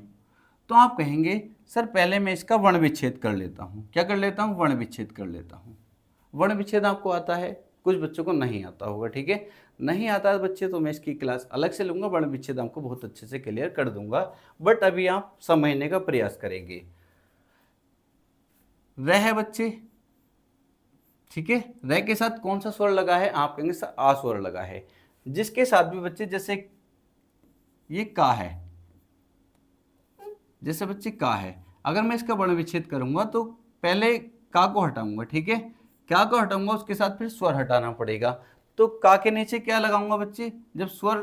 तो आप कहेंगे सर पहले मैं इसका वर्ण विच्छेद कर लेता हूं। क्या कर लेता हूं? वर्ण विच्छेद कर लेता हूं। वर्ण विच्छेद आपको आता है? कुछ बच्चों को नहीं आता होगा। ठीक है, नहीं आता है बच्चे तो मैं इसकी क्लास अलग से लूंगा, वर्ण विच्छेद आपको बहुत अच्छे से क्लियर कर दूंगा, बट अभी आप समझने का प्रयास करेंगे। वह है बच्चे, ठीक है, रह के साथ कौन सा स्वर लगा है? आप कहेंगे सर आ स्वर लगा है। जिसके साथ भी बच्चे जैसे ये का है, जैसे बच्चे का है, अगर मैं इसका वर्ण विच्छेद करूंगा तो पहले का को हटाऊंगा। ठीक है, क्या को हटाऊंगा उसके साथ फिर स्वर हटाना पड़ेगा। तो का के नीचे क्या लगाऊंगा बच्चे? जब स्वर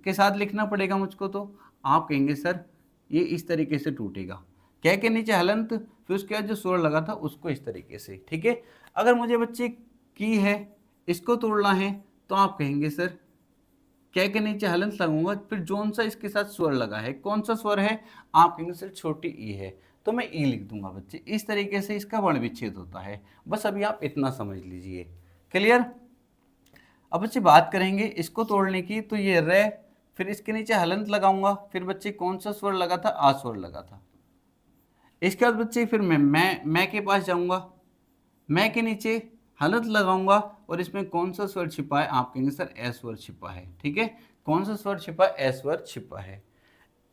के साथ लिखना पड़ेगा मुझको, तो आप कहेंगे सर ये इस तरीके से टूटेगा। क्या के नीचे हलंत, फिर उसके बाद जो स्वर लगा था उसको इस तरीके से। ठीक है, अगर मुझे बच्चे की है इसको तोड़ना है तो आप कहेंगे सर क्या के नीचे हलंत लगाऊंगा, फिर जोन सा इसके साथ स्वर लगा है, कौन सा स्वर है? आप कहेंगे सर छोटी ई है, तो मैं ई लिख दूंगा बच्चे। इस तरीके से इसका वर्ण विच्छेद होता है। बस अभी आप इतना समझ लीजिए। क्लियर? अब बच्चे बात करेंगे इसको तोड़ने की, तो ये रे, फिर इसके नीचे हलंत लगाऊंगा, फिर बच्चे कौन सा स्वर लगा था? आ स्वर लगा था। इसके बाद बच्चे फिर मैं के पास जाऊंगा, मैं के नीचे हलंत लगाऊंगा और इसमें कौन सा स्वर छिपा है? आप कहेंगे सर ए स्वर छिपा है। ठीक है, कौन सा स्वर छिपा है? ए स्वर छिपा है।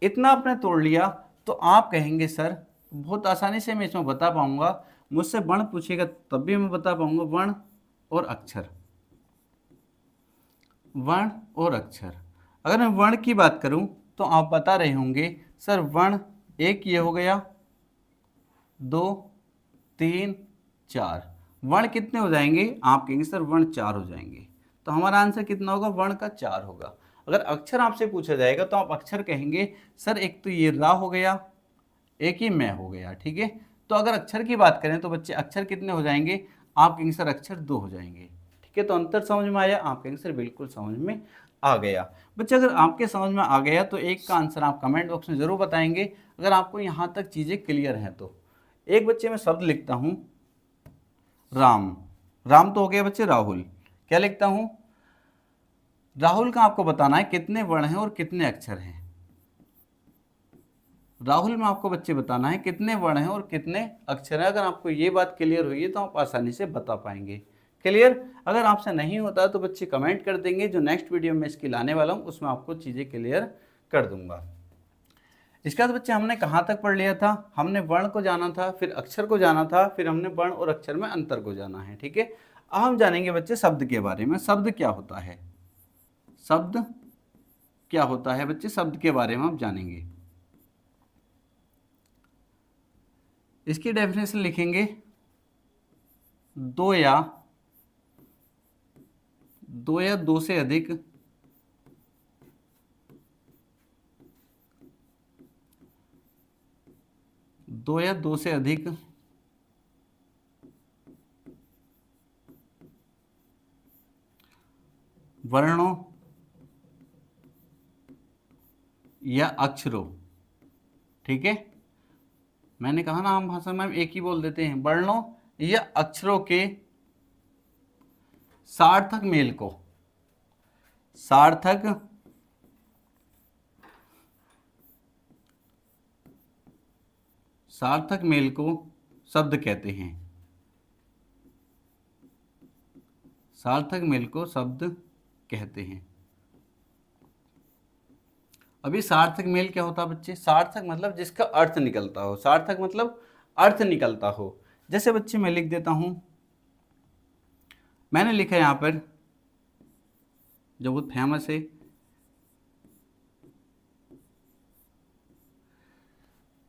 इतना आपने तोड़ लिया तो आप कहेंगे सर बहुत आसानी से मैं इसमें बता पाऊंगा। मुझसे वर्ण पूछेगा तब भी मैं बता पाऊंगा, वर्ण और अक्षर, वर्ण और अक्षर। अगर मैं वर्ण की बात करूं तो आप बता रहे होंगे सर वर्ण एक ये हो गया, दो, तीन, चार। वर्ण कितने हो जाएंगे? आप कहेंगे सर वर्ण चार हो जाएंगे। तो हमारा आंसर कितना होगा? वर्ण का चार होगा। अगर अक्षर आपसे पूछा जाएगा तो आप अक्षर कहेंगे सर एक तो ये रा हो गया, एक ही मैं हो गया, ठीक है। तो अगर अक्षर की बात करें तो बच्चे अक्षर कितने हो जाएंगे, आप कहेंगे सर अक्षर 2 हो जाएंगे, ठीक है। तो अंतर समझ में आया, आप कहेंगे सर बिल्कुल समझ में आ गया। बच्चे अगर आपके समझ में आ गया तो एक का आंसर आप कमेंट बॉक्स में जरूर बताएंगे, अगर आपको यहाँ तक चीज़ें क्लियर हैं तो। एक बच्चे में शब्द लिखता हूँ राम, राम तो हो गया बच्चे राहुल, क्या लिखता हूँ राहुल का आपको बताना है कितने वर्ण हैं और कितने अक्षर हैं। राहुल में आपको बच्चे बताना है कितने वर्ण हैं और कितने अक्षर हैं। अगर आपको ये बात क्लियर हुई है तो आप आसानी से बता पाएंगे। क्लियर? अगर आपसे नहीं होता तो बच्चे कमेंट कर देंगे, जो नेक्स्ट वीडियो में इसकी लाने वाला हूँ उसमें आपको चीज़ें क्लियर कर दूंगा। इसके बाद बच्चे हमने कहाँ तक पढ़ लिया था, हमने वर्ण को जाना था, फिर अक्षर को जाना था, फिर हमने वर्ण और अक्षर में अंतर को जाना है, ठीक है। अब हम जानेंगे बच्चे शब्द के बारे में। शब्द क्या होता है, शब्द क्या होता है बच्चे, शब्द के बारे में आप जानेंगे। इसकी डेफिनेशन लिखेंगे दो या दो से अधिक वर्णों या अक्षरों, ठीक है। मैंने कहा ना आम भाषा में हम एक ही बोल देते हैं, वर्णों या अक्षरों के सार्थक मेल को, सार्थक मेल को शब्द कहते हैं, सार्थक मेल को शब्द कहते हैं। अभी सार्थक मेल क्या होता है बच्चे, सार्थक मतलब जिसका अर्थ निकलता हो, सार्थक मतलब अर्थ निकलता हो। जैसे बच्चे मैं लिख देता हूं, मैंने लिखा यहां पर जो बहुत फेमस है,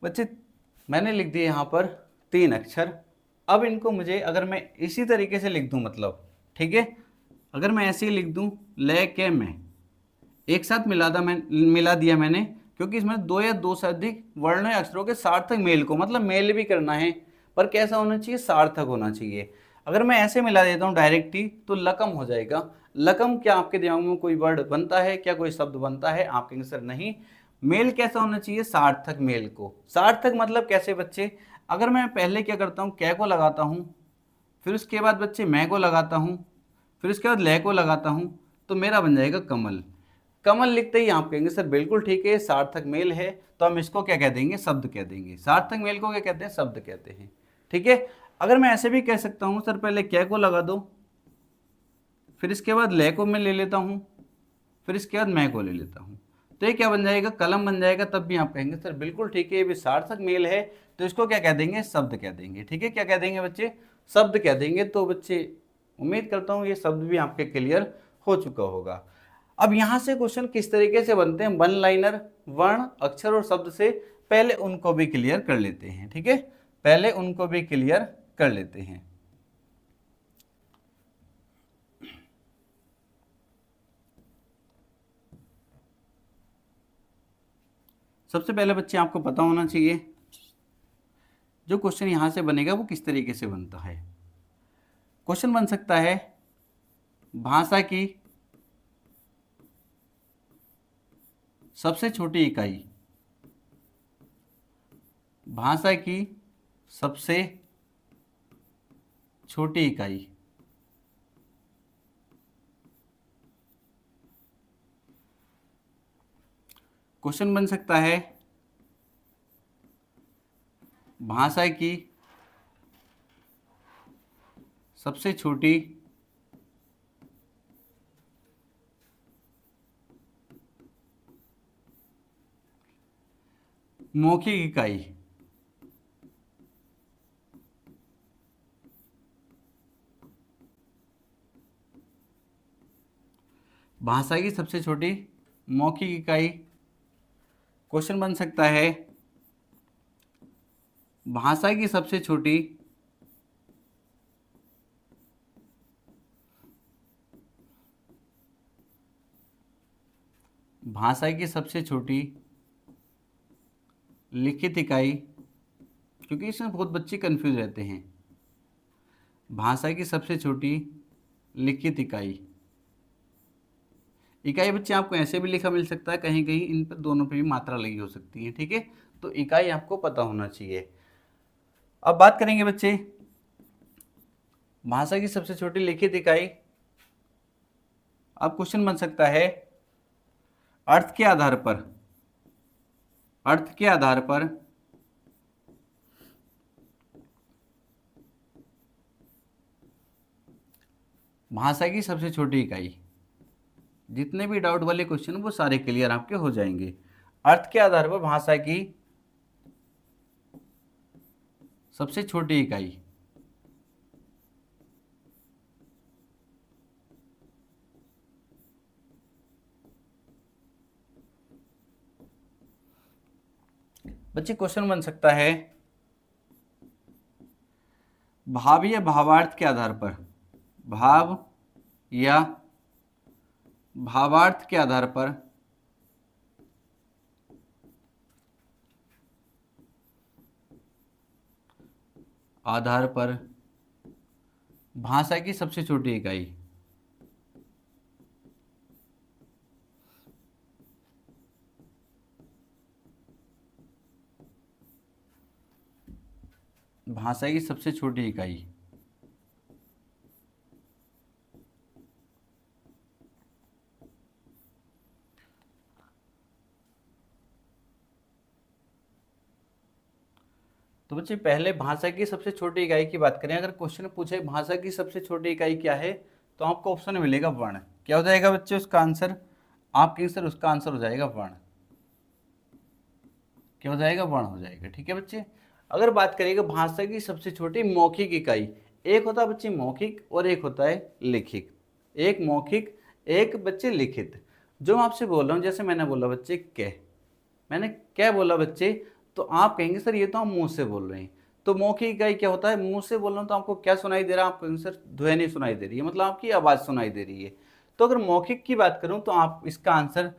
बच्चे मैंने लिख दिए यहां पर 3 अक्षर। अब इनको मुझे अगर मैं इसी तरीके से लिख दूं, मतलब ठीक है, अगर मैं ऐसे ही लिख दूं ले के मैं, एक साथ मिला दिया मैंने, क्योंकि इसमें 2 या 2 से अधिक वर्ण या अक्षरों के सार्थक मेल को, मतलब मेल भी करना है, पर कैसा होना चाहिए, सार्थक होना चाहिए। अगर मैं ऐसे मिला देता हूँ डायरेक्ट ही तो लकम हो जाएगा। लकम क्या आपके दिमाग में कोई वर्ड बनता है, क्या कोई शब्द बनता है, आप कहेंगे सर नहीं। मेल कैसा होना चाहिए, सार्थक मेल को। सार्थक मतलब कैसे बच्चे, अगर मैं पहले क्या करता हूँ, कै को लगाता हूँ, फिर उसके बाद बच्चे मैं को लगाता हूँ, फिर उसके बाद ले को लगाता हूँ, तो मेरा बन जाएगा कमल। कमल लिखते ही आप कहेंगे सर बिल्कुल ठीक है, सार्थक मेल है, तो हम इसको क्या कह देंगे, शब्द कह देंगे। सार्थक मेल को क्या कहते हैं, शब्द कहते हैं, ठीक है। अगर मैं ऐसे भी कह सकता हूँ सर पहले कै को लगा दो, फिर इसके बाद ले को मैं ले लेता हूँ, फिर इसके बाद मैं को ले लेता हूँ, तो ये क्या बन जाएगा, कलम बन जाएगा। तब भी आप कहेंगे सर बिल्कुल ठीक है, ये भी सार्थक मेल है, तो इसको क्या कह देंगे, शब्द कह देंगे, ठीक है। क्या कह देंगे बच्चे, शब्द कह देंगे। तो बच्चे उम्मीद करता हूँ ये शब्द भी आपके क्लियर हो चुका होगा। अब यहाँ से क्वेश्चन किस तरीके से बनते हैं, वन लाइनर, वर्ण अक्षर और शब्द से, पहले उनको भी क्लियर कर लेते हैं, ठीक है, पहले उनको भी क्लियर कर लेते हैं। सबसे पहले बच्चे आपको पता होना चाहिए जो क्वेश्चन यहां से बनेगा वो किस तरीके से बनता है। क्वेश्चन बन सकता है भाषा की सबसे छोटी इकाई, भाषा की सबसे छोटी इकाई, क्वेश्चन बन सकता है भाषा की सबसे छोटी मौखिक इकाई, भाषा की सबसे छोटी मौखिक इकाई। क्वेश्चन बन सकता है भाषा की सबसे छोटी भाषा की सबसे छोटी लिखित इकाई, क्योंकि इसमें बहुत बच्चे कंफ्यूज रहते हैं। भाषा की सबसे छोटी लिखित इकाई, इकाई बच्चे आपको ऐसे भी लिखा मिल सकता है, कहीं कहीं इन पर दोनों पे भी मात्रा लगी हो सकती है, ठीक है। तो इकाई आपको पता होना चाहिए। अब बात करेंगे बच्चे भाषा की सबसे छोटी लिखित इकाई। अब क्वेश्चन बन सकता है अर्थ के आधार पर, अर्थ के आधार पर भाषा की सबसे छोटी इकाई। जितने भी डाउट वाले क्वेश्चन वो सारे क्लियर आपके हो जाएंगे। अर्थ के आधार पर भाषा की सबसे छोटी इकाई, बच्चे क्वेश्चन बन सकता है भाव या भावार्थ के आधार पर, भाव या भावार्थ के आधार पर भाषा की सबसे छोटी इकाई। भाषा की सबसे छोटी इकाई, तो बच्चे पहले भाषा की सबसे छोटी इकाई की बात करें। अगर क्वेश्चन पूछे भाषा की सबसे छोटी इकाई क्या है, तो आपको ऑप्शन मिलेगा वर्ण। क्या हो जाएगा बच्चे उसका आंसर? आपके आंसर उसका आंसर हो जाएगा वर्ण। क्या हो जाएगा? वर्ण हो जाएगा, ठीक है बच्चे। अगर बात करिएगा भाषा की सबसे छोटी मौखिक इकाई, एक होता है बच्चे मौखिक और एक होता है लिखित। एक मौखिक, एक बच्चे लिखित। जो मैं आपसे बोल रहा हूँ, जैसे मैंने बोला बच्चे कह, मैंने क्या बोला बच्चे, तो आप कहेंगे सर ये तो हम मुंह से बोल रहे हैं। तो मौखिक इकाई क्या होता है? मुंह से बोल रहा हूँ तो आपको क्या सुनाई दे रहा है? आपको आंसर ध्वनि सुनाई दे रही है, मतलब आपकी आवाज़ सुनाई दे रही है। तो अगर मौखिक की बात करूँ तो आप इसका आंसर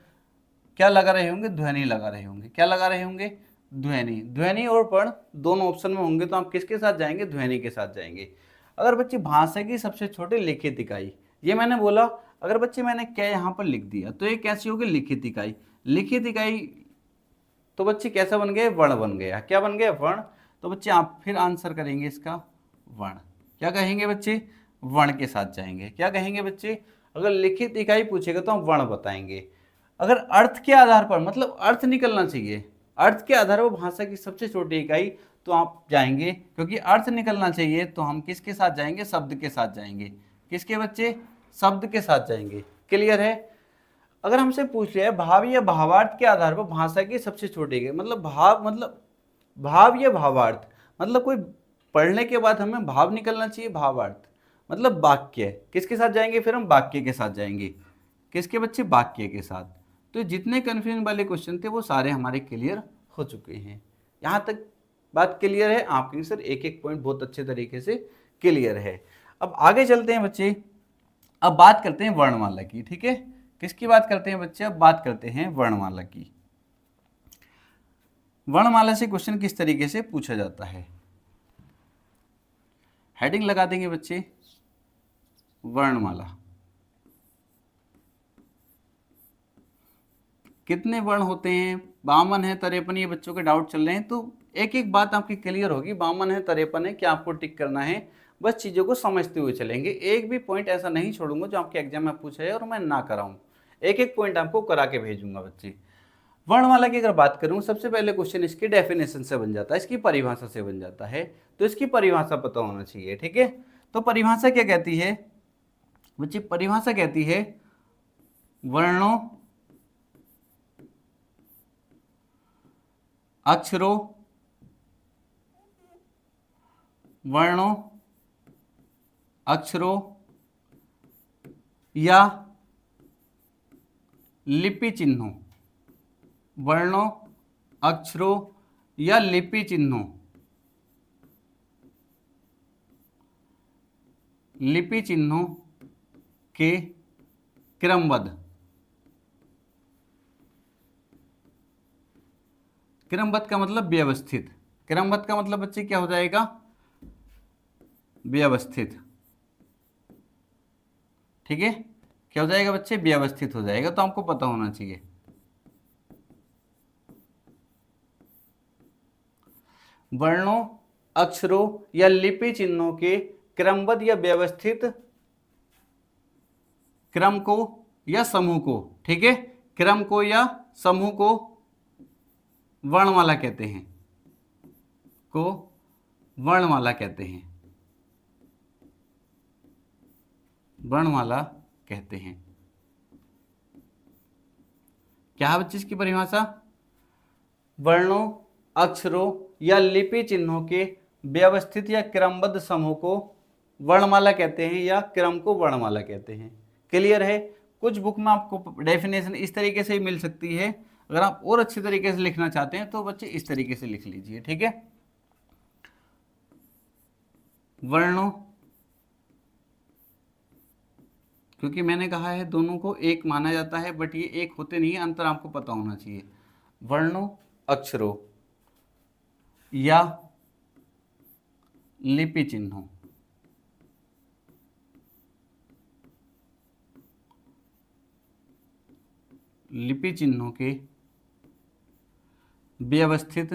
क्या लगा रहे होंगे? ध्वनि लगा रहे होंगे। क्या लगा रहे होंगे? ध्वनि। ध्वनि और वर्ण दोनों ऑप्शन में होंगे, तो आप किसके साथ जाएंगे? ध्वनि के साथ जाएंगे। अगर बच्चे भाषा की सबसे छोटी लिखित इकाई, ये मैंने बोला, अगर बच्चे मैंने क्या यहाँ पर लिख दिया तो ये कैसी होगी? लिखित इकाई। लिखित इकाई तो बच्चे कैसा बन गए? वर्ण बन गया। क्या बन गया? वर्ण। तो बच्चे आप फिर आंसर करेंगे इसका वर्ण। क्या कहेंगे बच्चे? वर्ण के साथ जाएंगे। क्या कहेंगे बच्चे? अगर लिखित इकाई पूछेगा तो हम वर्ण बताएंगे। अगर अर्थ के आधार पर, मतलब अर्थ निकलना चाहिए, अर्थ के आधार पर भाषा की सबसे छोटी इकाई, तो आप जाएंगे, क्योंकि अर्थ निकलना चाहिए तो हम किसके साथ जाएंगे? शब्द के साथ जाएंगे। किसके बच्चे? शब्द के साथ जाएंगे। क्लियर है? अगर हमसे पूछ लिया है भाव या भावार्थ के आधार पर भाषा की सबसे छोटी इकाई, मतलब भाव या भावार्थ, मतलब कोई पढ़ने के बाद हमें भाव निकलना चाहिए, भावार्थ मतलब वाक्य। किसके साथ जाएंगे? फिर हम वाक्य के साथ जाएंगे। किसके बच्चे? वाक्य के साथ। तो जितने कन्फ्यूजन वाले क्वेश्चन थे वो सारे हमारे क्लियर हो चुके हैं। यहाँ तक बात क्लियर है? आपके सर एक एक पॉइंट बहुत अच्छे तरीके से क्लियर है। अब आगे चलते हैं बच्चे, अब बात करते हैं वर्णमाला की, ठीक है। किसकी बात करते हैं बच्चे? अब बात करते हैं वर्णमाला की। वर्णमाला से क्वेश्चन किस तरीके से पूछा जाता है? हेडिंग लगा देंगे बच्चे, वर्णमाला। कितने वर्ण होते हैं? 52 है, 53, ये बच्चों के डाउट चल रहे हैं। तो एक एक बात आपकी क्लियर होगी, 52 है, 53 है, क्या आपको टिक करना है? बस चीज़ों को समझते हुए चलेंगे। एक भी पॉइंट ऐसा नहीं छोड़ूंगा जो आपके एग्जाम में पूछा है और मैं ना कराऊं। एक एक पॉइंट आपको करा के भेजूंगा बच्चे। वर्णमाला की अगर बात करूं, सबसे पहले क्वेश्चन इसकी डेफिनेशन से बन जाता है, इसकी परिभाषा से बन जाता है। तो इसकी परिभाषा पता होना चाहिए, ठीक है। तो परिभाषा क्या कहती है बच्चे? परिभाषा कहती है वर्णों, अक्षरों, वर्णों, अक्षरों या लिपि चिन्हों, वर्णों, अक्षरों या लिपि चिन्हों, लिपि चिन्हों के क्रमबद्ध, क्रमबद्ध का मतलब व्यवस्थित, क्रमबद्ध का मतलब बच्चे क्या हो जाएगा, व्यवस्थित। ठीक है, क्या हो जाएगा बच्चे, व्यवस्थित हो जाएगा, तो आपको पता होना चाहिए। वर्णों, अक्षरों या लिपि चिन्हों के क्रमबद्ध या व्यवस्थित क्रम को या समूह को, ठीक है, क्रम को या समूह को वर्णमाला कहते हैं, को वर्णमाला कहते हैं, वर्णमाला कहते हैं। क्या है बच्चे इसकी परिभाषा, वर्णों, अक्षरों या लिपि चिन्हों के व्यवस्थित या क्रमबद्ध समूह को वर्णमाला कहते हैं या क्रम को वर्णमाला कहते हैं। क्लियर है। कुछ बुक में आपको डेफिनेशन इस तरीके से ही मिल सकती है, अगर आप और अच्छे तरीके से लिखना चाहते हैं तो बच्चे इस तरीके से लिख लीजिए। ठीक है, वर्णों, क्योंकि मैंने कहा है दोनों को एक माना जाता है, बट ये एक होते नहीं है, अंतर आपको पता होना चाहिए। वर्णों, अक्षरों या लिपि चिन्हों, लिपि चिन्हों के व्यवस्थित,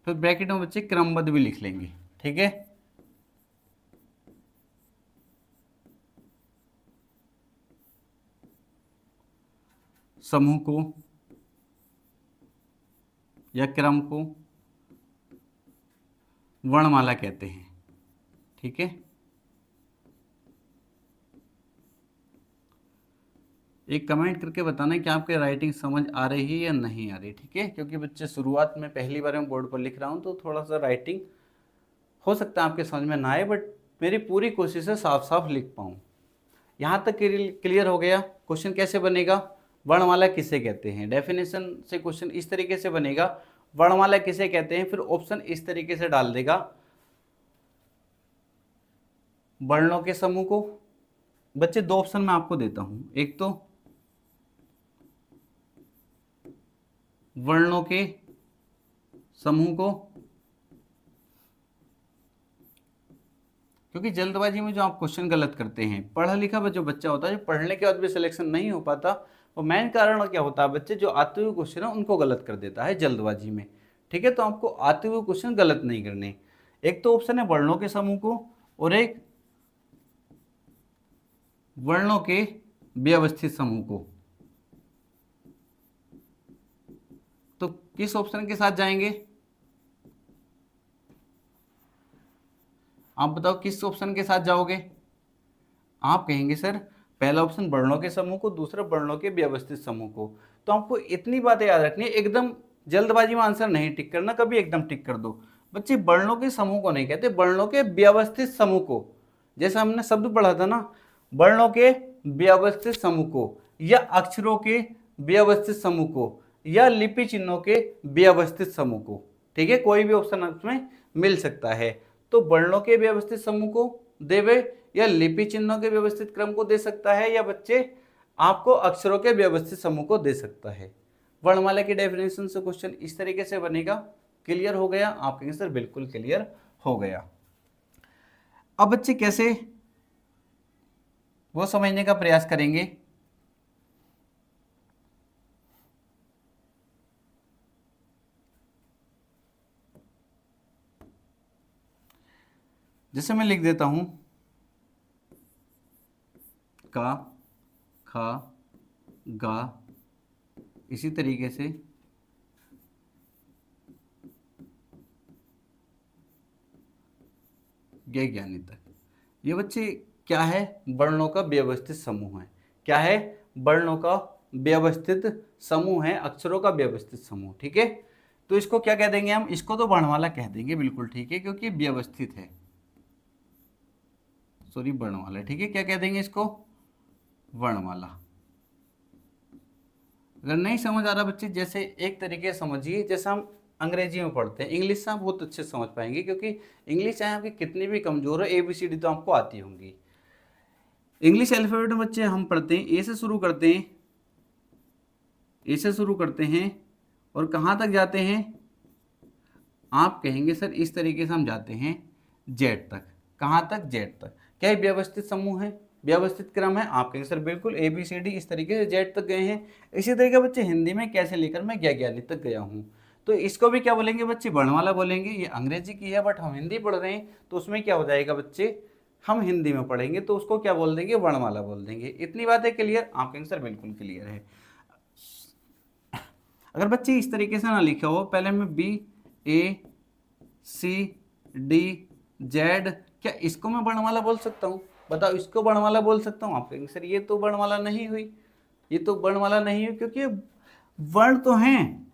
फिर ब्रैकेट में बच्चे क्रमबद्ध भी लिख लेंगे। ठीक है, समूह को या क्रम को वर्णमाला कहते हैं। ठीक है, एक कमेंट करके बताना कि आपके राइटिंग समझ आ रही है या नहीं आ रही। ठीक है, क्योंकि बच्चे शुरुआत में पहली बार मैं बोर्ड पर लिख रहा हूँ तो थोड़ा सा राइटिंग हो सकता है आपके समझ में ना आए, बट मेरी पूरी कोशिश है साफ साफ लिख पाऊँ। यहाँ तक क्लियर हो गया। क्वेश्चन कैसे बनेगा, वर्णमाला किसे कहते हैं, डेफिनेशन से क्वेश्चन इस तरीके से बनेगा, वर्णमाला किसे कहते हैं, फिर ऑप्शन इस तरीके से डाल देगा, वर्णों के समूह को। बच्चे दो ऑप्शन मैं आपको देता हूं, एक तो वर्णों के समूह को, क्योंकि जल्दबाजी में जो आप क्वेश्चन गलत करते हैं, पढ़ा लिखा जो बच्चा होता है, जो पढ़ने के बाद भी सिलेक्शन नहीं हो पाता, वो मेन कारण क्या होता है, बच्चे जो आते हुए क्वेश्चन है उनको गलत कर देता है जल्दबाजी में। ठीक है, तो आपको आते हुए क्वेश्चन गलत नहीं करने। एक तो ऑप्शन है वर्णों के समूह को और एक वर्णों के व्यवस्थित समूह को। तो किस ऑप्शन के साथ जाएंगे, आप बताओ किस ऑप्शन के साथ जाओगे। आप कहेंगे सर पहला ऑप्शन वर्णों के समूह को, दूसरा वर्णों के व्यवस्थित समूह को। तो आपको इतनी बातें याद रखनी है, एकदम जल्दबाजी में आंसर नहीं टिक करना, कभी एकदम टिक कर दो। बच्चे वर्णों के समूह को नहीं कहते, वर्णों के व्यवस्थित समूह को। जैसा हमने शब्द पढ़ा था ना, वर्णों के व्यवस्थित समूह को, या अक्षरों के व्यवस्थित समूह को, या लिपि चिन्हों के व्यवस्थित समूह को। ठीक है, कोई भी ऑप्शन उसमें मिल सकता है। तो वर्णों के व्यवस्थित समूह को देवे, या लिपि चिन्हों के व्यवस्थित क्रम को दे सकता है, या बच्चे आपको अक्षरों के व्यवस्थित समूह को दे सकता है। वर्णमाला की डेफिनेशन से क्वेश्चन इस तरीके से बनेगा। क्लियर हो गया, आप कहेंगे सर बिल्कुल क्लियर हो गया। अब बच्चे कैसे वो समझने का प्रयास करेंगे। जैसे मैं लिख देता हूं का, खा, गा, इसी तरीके से ज्ञानी तक। ये बच्चे क्या है, वर्णों का व्यवस्थित समूह है। क्या है, वर्णों का व्यवस्थित समूह है, अक्षरों का व्यवस्थित समूह। ठीक है, तो इसको क्या कह देंगे हम, इसको तो वर्णमाला कह देंगे, बिल्कुल ठीक है, क्योंकि व्यवस्थित है, सॉरी वर्णमाला। ठीक है, क्या कह देंगे इसको, वर्णमाला। अगर नहीं समझ आ रहा बच्चे, जैसे एक तरीके से समझिए, जैसे हम अंग्रेजी में पढ़ते हैं, इंग्लिश से आप बहुत अच्छे से समझ पाएंगे, क्योंकि इंग्लिश चाहे आपकी कितनी भी कमजोर है, ABCD तो आपको आती होंगी। इंग्लिश अल्फाबेट में बच्चे हम पढ़ते हैं, ए से शुरू करते हैं, ए से शुरू करते हैं और कहाँ तक जाते हैं, आप कहेंगे सर इस तरीके से हम जाते हैं जेड तक। कहाँ तक, जेड तक। क्या ये व्यवस्थित समूह है, व्यवस्थित क्रम है, आप कहेंगे सर बिल्कुल ए बी सी डी इस तरीके से जेड तक गए हैं। इसी तरीके बच्चे हिंदी में कैसे लेकर मैं ज्ञानी तक गया हूँ, तो इसको भी क्या बोलेंगे बच्चे, वर्णमाला बोलेंगे। ये अंग्रेजी की है बट हम हिंदी पढ़ रहे हैं, तो उसमें क्या हो जाएगा बच्चे, हम हिंदी में पढ़ेंगे तो उसको क्या बोल देंगे, वर्णमाला बोल देंगे। इतनी बात है क्लियर, आप कहेंगे सर बिल्कुल क्लियर है। अगर बच्चे इस तरीके से ना लिखा हो, पहले मैं बी ए सी डी जेड, क्या इसको मैं वर्णमाला बोल सकता हूँ, बताओ इसको वर्णमाला बोल सकता हूँ? आप कहेंगे सर ये तो वर्णमाला नहीं हुई, ये तो वर्णमाला नहीं हुई, क्योंकि वर्ण तो हैं,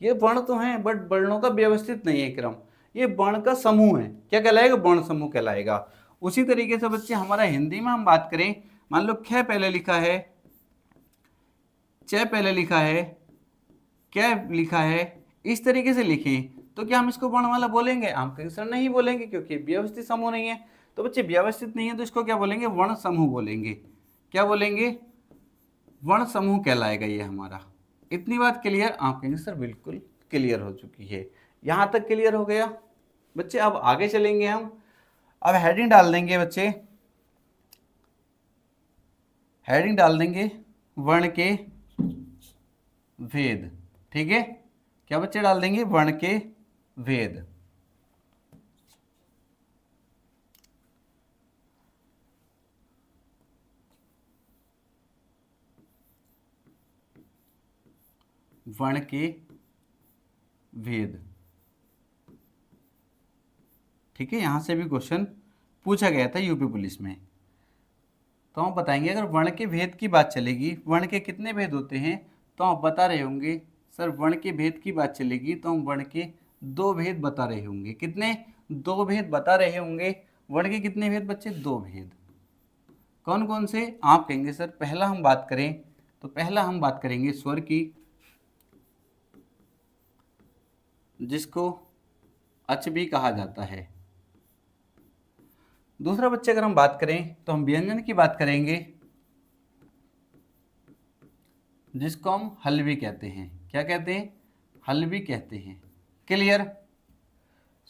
ये वर्ण तो हैं बट वर्णों का व्यवस्थित नहीं है क्रम, ये वर्ण का समूह है। क्या कहलाएगा, वर्ण समूह कहलाएगा। उसी तरीके से बच्चे हमारा हिंदी में हम बात करें, मान लो ख पहले लिखा है, च पहले लिखा है, क्या लिखा है, इस तरीके से लिखें तो क्या हम इसको वर्णमाला बोलेंगे? आप कहेंगे सर नहीं बोलेंगे, क्योंकि व्यवस्थित समूह नहीं है। तो बच्चे व्यवस्थित नहीं है तो इसको क्या बोलेंगे, वर्ण समूह बोलेंगे। क्या बोलेंगे, वर्ण समूह कहलाएगा ये हमारा। इतनी बात क्लियर? आप कहेंगे सर बिल्कुल क्लियर हो चुकी है। यहाँ तक क्लियर हो गया बच्चे। अब आगे चलेंगे हम, अब हेडिंग डाल देंगे बच्चे, हेडिंग डाल देंगे वर्ण के भेद। ठीक है, क्या बच्चे डाल देंगे, वर्ण के भेद। वर्ण के भेद। ठीक है, यहां से भी क्वेश्चन पूछा गया था यूपी पुलिस में। तो हम बताएंगे, अगर वर्ण के भेद की बात चलेगी, वर्ण के कितने भेद होते हैं, तो आप बता रहे होंगे सर वर्ण के भेद की बात चलेगी तो हम वर्ण के 2 भेद बता रहे होंगे। कितने, 2 भेद बता रहे होंगे। वर्ण के कितने भेद बच्चे, 2 भेद। कौन कौन से? आप कहेंगे सर पहला हम बात करें तो पहला हम बात करेंगे स्वर की, जिसको अच भी कहा जाता है। दूसरा बच्चे अगर हम बात करें तो हम व्यंजन की बात करेंगे, जिसको हम हल्वी कहते हैं। क्या कहते हैं, हल्वी कहते हैं। क्लियर?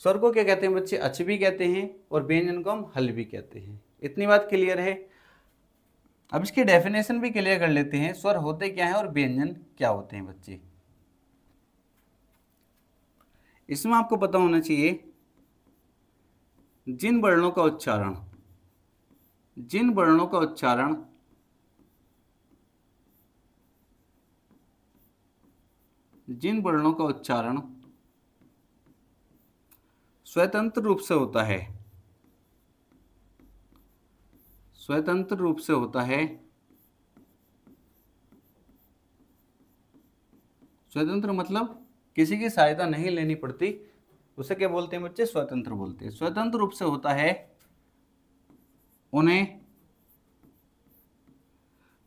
स्वर को क्या कहते हैं बच्चे, अच भी कहते हैं, और व्यंजन को हम हल्वी कहते हैं। इतनी बात क्लियर है। अब इसकी डेफिनेशन भी क्लियर कर लेते हैं, स्वर होते क्या है और व्यंजन क्या होते हैं बच्चे। इसमें आपको पता होना चाहिए, जिन वर्णों का उच्चारण, जिन वर्णों का उच्चारण जिन वर्णों का उच्चारण स्वतंत्र रूप से होता है, स्वतंत्र रूप से होता है, स्वतंत्र मतलब किसी की सहायता नहीं लेनी पड़ती, उसे क्या बोलते हैं बच्चे, स्वतंत्र बोलते हैं। स्वतंत्र रूप से होता है, उन्हें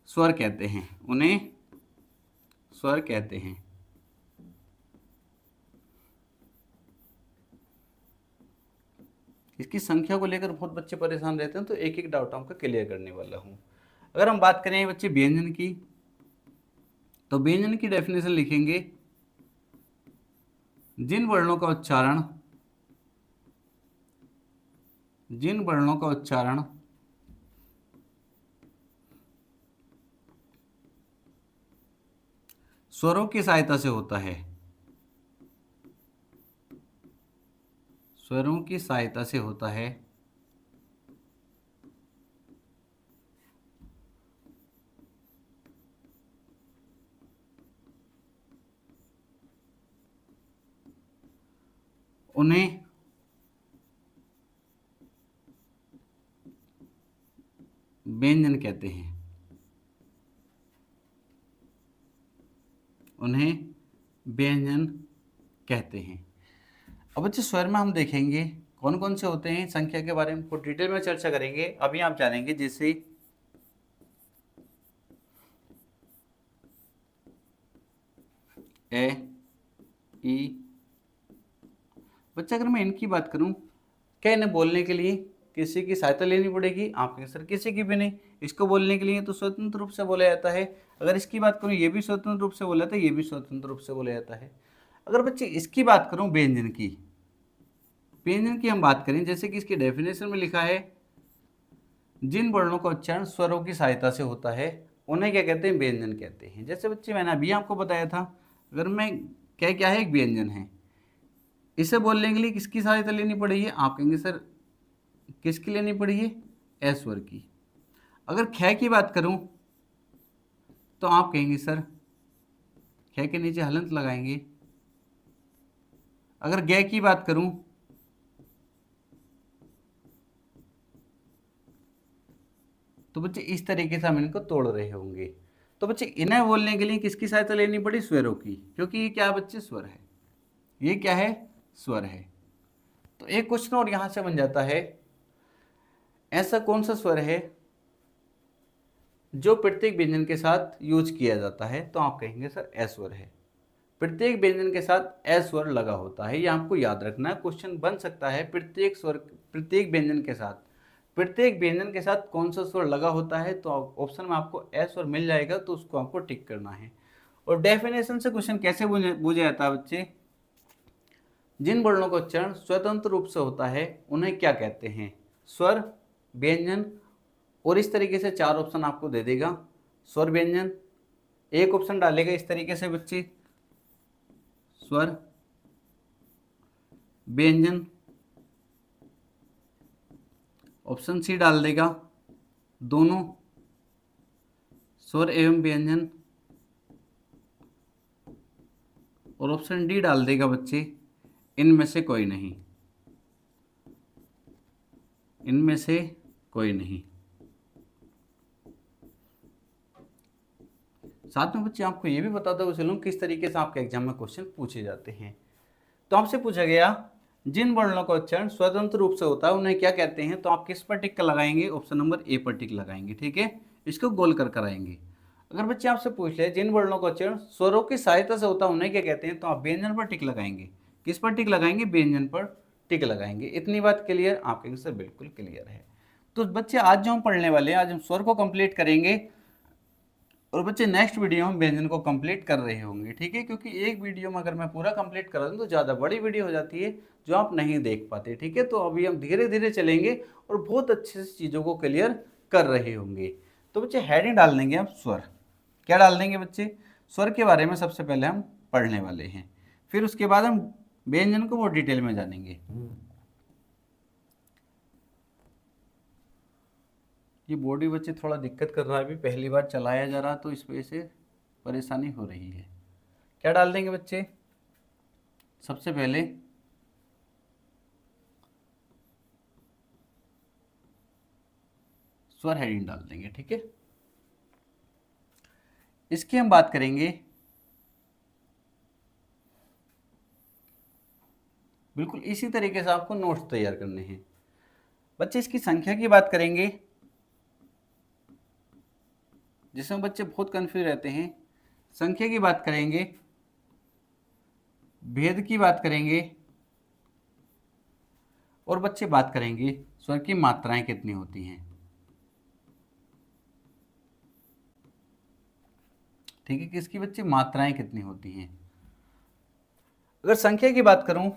स्वर कहते हैं, उन्हें स्वर कहते हैं। इसकी संख्या को लेकर बहुत बच्चे परेशान रहते हैं, तो एक एक डाउट आपका क्लियर करने वाला हूं। अगर हम बात करें बच्चे व्यंजन की, तो व्यंजन की डेफिनेशन लिखेंगे, जिन वर्णों का उच्चारण, जिन वर्णों का उच्चारण स्वरों की सहायता से होता है, स्वरों की सहायता से होता है, उन्हें व्यंजन कहते हैं, उन्हें व्यंजन कहते हैं। अब बच्चे स्वर में हम देखेंगे कौन कौन से होते हैं, संख्या के बारे में कुछ डिटेल में चर्चा करेंगे। अभी आप जानेंगे जैसे ए ई। बच्चा अगर मैं इनकी बात करूं, क्या इन्हें बोलने के लिए किसी की सहायता लेनी पड़ेगी? आप कहेंगे सर किसी की भी नहीं, इसको बोलने के लिए तो स्वतंत्र रूप से बोला जाता है। अगर इसकी बात करूँ ये भी स्वतंत्र रूप से बोला जाता है, ये भी स्वतंत्र रूप से बोला जाता है। अगर बच्चे इसकी बात करूँ व्यंजन की, व्यंजन की हम बात करें, जैसे कि इसकी डेफिनेशन में लिखा है जिन वर्णों का उच्चारण स्वरों की सहायता से होता है उन्हें क्या कहते हैं, व्यंजन कहते हैं। जैसे बच्चे मैंने अभी आपको बताया था, अगर मैं क्या क्या है, एक व्यंजन है, इसे बोलने के लिए किसकी सहायता लेनी पड़ेगी, आप कहेंगे सर किसकी लेनी पड़ेगी, ए स्वर की। अगर ख की बात करूं तो आप कहेंगे सर ख के नीचे हलंत लगाएंगे। अगर ग की बात करूं तो बच्चे इस तरीके से हम इनको तोड़ रहे होंगे। तो बच्चे इन्हें बोलने के लिए किसकी सहायता लेनी पड़ी, स्वरों की, क्योंकि ये क्या है बच्चे, स्वर है। ये क्या है, स्वर है। तो एक क्वेश्चन और यहां से बन जाता है, ऐसा कौन सा स्वर है जो प्रत्येक व्यंजन के साथ यूज किया जाता है, तो आप कहेंगे सर ए स्वर है। प्रत्येक व्यंजन के साथ ए स्वर लगा होता है, ये आपको याद रखना है। क्वेश्चन बन सकता है प्रत्येक स्वर, प्रत्येक व्यंजन के साथ, प्रत्येक व्यंजन के साथ कौन सा स्वर लगा होता है, तो ऑप्शन में आपको ए स्वर मिल जाएगा, तो उसको आपको टिक करना है। और डेफिनेशन से क्वेश्चन कैसे पूछा जाता है बच्चे, जिन वर्णों का उच्चारण स्वतंत्र रूप से होता है उन्हें क्या कहते हैं, स्वर, व्यंजन, और इस तरीके से 4 ऑप्शन आपको दे देगा। स्वर, व्यंजन, एक ऑप्शन डालेगा इस तरीके से बच्चे, स्वर, व्यंजन, ऑप्शन सी डाल देगा दोनों, स्वर एवं व्यंजन, और ऑप्शन डी डाल देगा बच्चे इनमें से कोई नहीं, इनमें से कोई नहीं। साथ में बच्चे आपको ये भी बताता हुआ चलूं किस तरीके से आपके एग्जाम में क्वेश्चन पूछे जाते हैं। तो आपसे पूछा गया जिन वर्णों का उच्चारण स्वतंत्र रूप से होता है उन्हें क्या कहते हैं, तो आप किस पर टिक लगाएंगे, ऑप्शन नंबर ए पर टिक लगाएंगे। ठीक है, इसको गोल कर कराएंगे। अगर बच्चे आपसे पूछ ले जिन वर्णों का उच्चारण स्वरों की सहायता से होता है उन्हें क्या कहते हैं, तो आप व्यंजन पर टिक लगाएंगे। किस पर टिक लगाएंगे, व्यंजन पर टिक लगाएंगे। इतनी बात क्लियर, आप कहेंगे सर बिल्कुल क्लियर है। तो बच्चे आज जो हम पढ़ने वाले हैं, आज हम स्वर को कंप्लीट करेंगे, और बच्चे नेक्स्ट वीडियो में व्यंजन को कंप्लीट कर रहे होंगे। ठीक है, क्योंकि एक वीडियो में अगर मैं पूरा कंप्लीट करा दूँ तो ज़्यादा बड़ी वीडियो हो जाती है जो आप नहीं देख पाते। ठीक है, तो अभी हम धीरे धीरे चलेंगे और बहुत अच्छे से चीज़ों को क्लियर कर रहे होंगे। तो बच्चे हेडिंग डाल देंगे हम स्वर। क्या डाल देंगे बच्चे, स्वर के बारे में सबसे पहले हम पढ़ने वाले हैं, फिर उसके बाद हम व्यंजन को बहुत डिटेल में जानेंगे। ये बॉडी बच्चे थोड़ा दिक्कत कर रहा है, अभी पहली बार चलाया जा रहा, तो इस वजह से परेशानी हो रही है। क्या डाल देंगे बच्चे, सबसे पहले स्वर हेडिंग डाल देंगे। ठीक है, इसकी हम बात करेंगे, बिल्कुल इसी तरीके से आपको नोट्स तैयार करने हैं बच्चे। इसकी संख्या की बात करेंगे, जिसमें बच्चे बहुत कंफ्यूज रहते हैं। संख्या की बात करेंगे, भेद की बात करेंगे, और बच्चे बात करेंगे स्वर की मात्राएं कितनी होती हैं। ठीक है, किसकी बच्चे मात्राएं कितनी होती हैं। अगर संख्या की बात करूं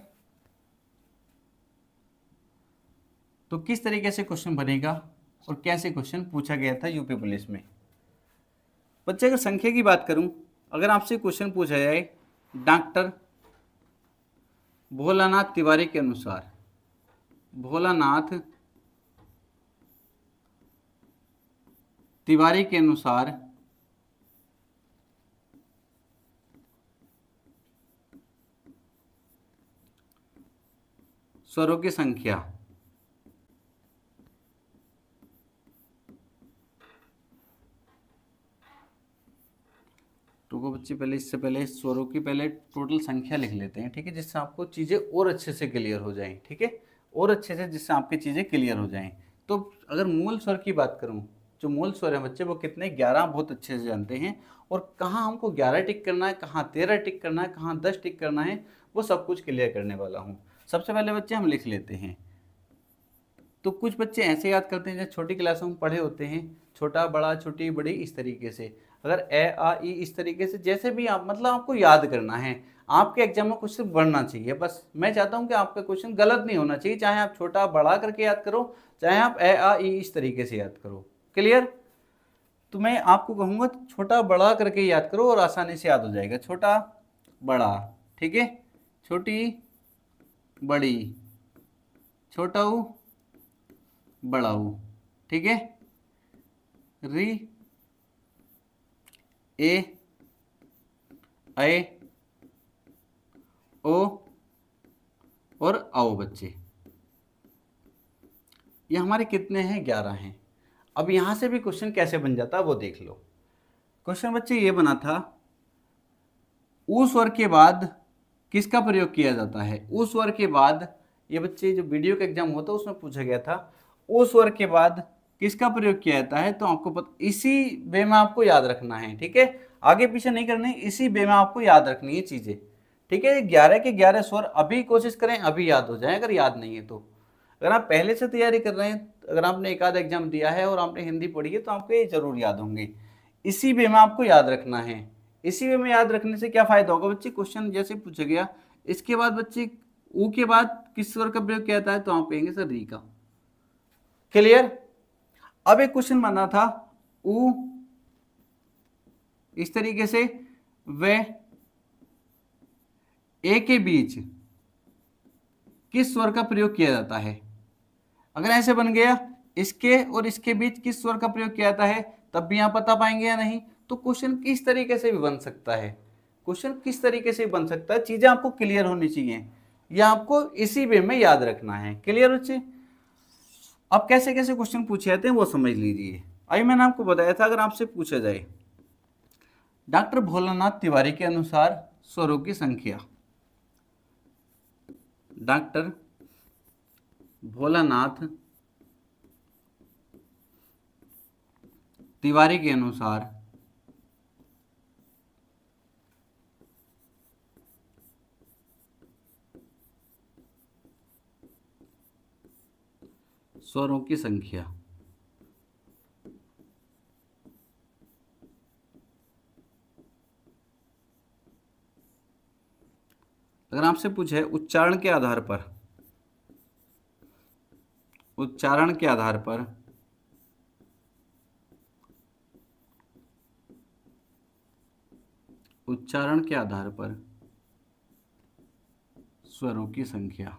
तो किस तरीके से क्वेश्चन बनेगा और कैसे क्वेश्चन पूछा गया था यूपी पुलिस में। बच्चे अगर संख्या की बात करूं, अगर आपसे क्वेश्चन पूछा जाए डॉक्टर भोलानाथ तिवारी के अनुसार, भोलानाथ तिवारी के अनुसार स्वरों की संख्या, तो बच्चे पहले इससे पहले स्वरों की पहले टोटल संख्या लिख लेते हैं। ठीक है, जिससे आपको चीज़ें और अच्छे से क्लियर हो जाएं। ठीक है, और अच्छे से जिससे आपकी चीज़ें क्लियर हो जाएं। तो अगर मूल स्वर की बात करूं, जो मूल स्वर है बच्चे वो कितने, 11 बहुत अच्छे से जानते हैं। और कहाँ हमको 11 टिक करना है, कहाँ 13 टिक करना है, कहाँ 10 टिक करना है, वो सब कुछ क्लियर करने वाला हूँ। सबसे पहले बच्चे हम लिख लेते हैं, तो कुछ बच्चे ऐसे याद करते हैं जैसे छोटी क्लासों में पढ़े होते हैं, छोटा बड़ा छोटी बड़ी इस तरीके से। अगर ए आ ई इस तरीके से जैसे भी आप मतलब आपको याद करना है, आपके एग्जाम में क्वेश्चन बढ़ना चाहिए। बस मैं चाहता हूं कि आपका क्वेश्चन गलत नहीं होना चाहिए, चाहे आप छोटा बड़ा करके याद करो, चाहे आप ए आ ई इस तरीके से याद करो। क्लियर? तो मैं आपको कहूंगा छोटा बड़ा करके याद करो और आसानी से याद हो जाएगा। छोटा बड़ा, ठीक है, छोटी बड़ी, छोटा ऊ बड़ा ऊ, ठीक है, री ए ए ओ और आओ बच्चे। ये हमारे कितने हैं? 11 हैं। अब यहां से भी क्वेश्चन कैसे बन जाता है वो देख लो। क्वेश्चन बच्चे ये बना था, ऊ स्वर के बाद किसका प्रयोग किया जाता है? ऊ स्वर के बाद, ये बच्चे जो वीडियो का एग्जाम होता है उसमें पूछा गया था, ऊ स्वर के बाद किसका प्रयोग किया जाता है? तो आपको पता, इसी वे में आपको याद रखना है, ठीक है, आगे पीछे नहीं करनी, इसी वे में आपको याद रखनी है चीजें, ठीक है। 11 के 11 स्वर अभी कोशिश करें अभी याद हो जाए, अगर याद नहीं है तो। अगर आप पहले से तैयारी कर रहे हैं, अगर आपने एक आध एग्जाम दिया है और आपने हिंदी पढ़ी है तो आपको ये जरूर याद होंगे। इसी वे में आपको याद रखना है। इसी वे में याद रखने से क्या फायदा होगा बच्चे? क्वेश्चन जैसे पूछा गया, इसके बाद बच्चे ऊ के बाद किस स्वर का प्रयोग किया जाता है? तो आप कहेंगे सर री का। क्लियर? अब एक क्वेश्चन बना था, ऊ इस तरीके से, व ए के बीच किस स्वर का प्रयोग किया जाता है? अगर ऐसे बन गया, इसके और इसके बीच किस स्वर का प्रयोग किया जाता है, तब भी यहां बता पाएंगे या नहीं? तो क्वेश्चन किस तरीके से भी बन सकता है, क्वेश्चन किस तरीके से बन सकता है, चीजें आपको क्लियर होनी चाहिए, यह आपको इसी वे में याद रखना है। क्लियर बच्चे? अब कैसे कैसे क्वेश्चन पूछे जाते हैं वो समझ लीजिए। अभी मैंने आपको बताया था, अगर आपसे पूछा जाए डॉक्टर भोलानाथ तिवारी के अनुसार स्वरों की संख्या, डॉक्टर भोलानाथ तिवारी के अनुसार स्वरों की संख्या, अगर आपसे पूछे उच्चारण के आधार पर, उच्चारण के आधार पर उच्चारण के आधार पर स्वरों की संख्या,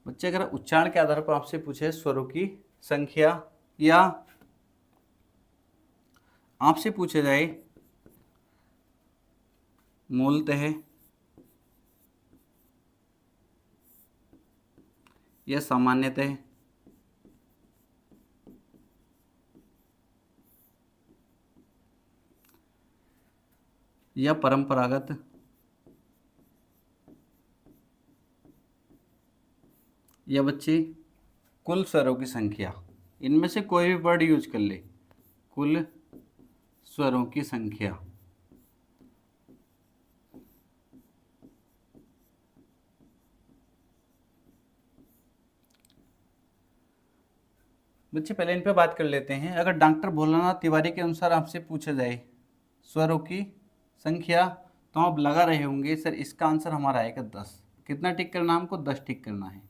बच्चे अगर उच्चारण के आधार पर आपसे पूछे स्वरों की संख्या, या आपसे पूछा जाए मूलतः या सामान्यतः, या परंपरागत, या बच्चे कुल स्वरों की संख्या, इनमें से कोई भी वर्ड यूज कर ले, कुल स्वरों की संख्या। बच्चे पहले इन पे बात कर लेते हैं। अगर डॉक्टर भोलानाथ तिवारी के अनुसार आपसे पूछा जाए स्वरों की संख्या, तो आप लगा रहे होंगे सर इसका आंसर हमारा आएगा 10। कितना टिक करना हमको? 10 टिक करना है।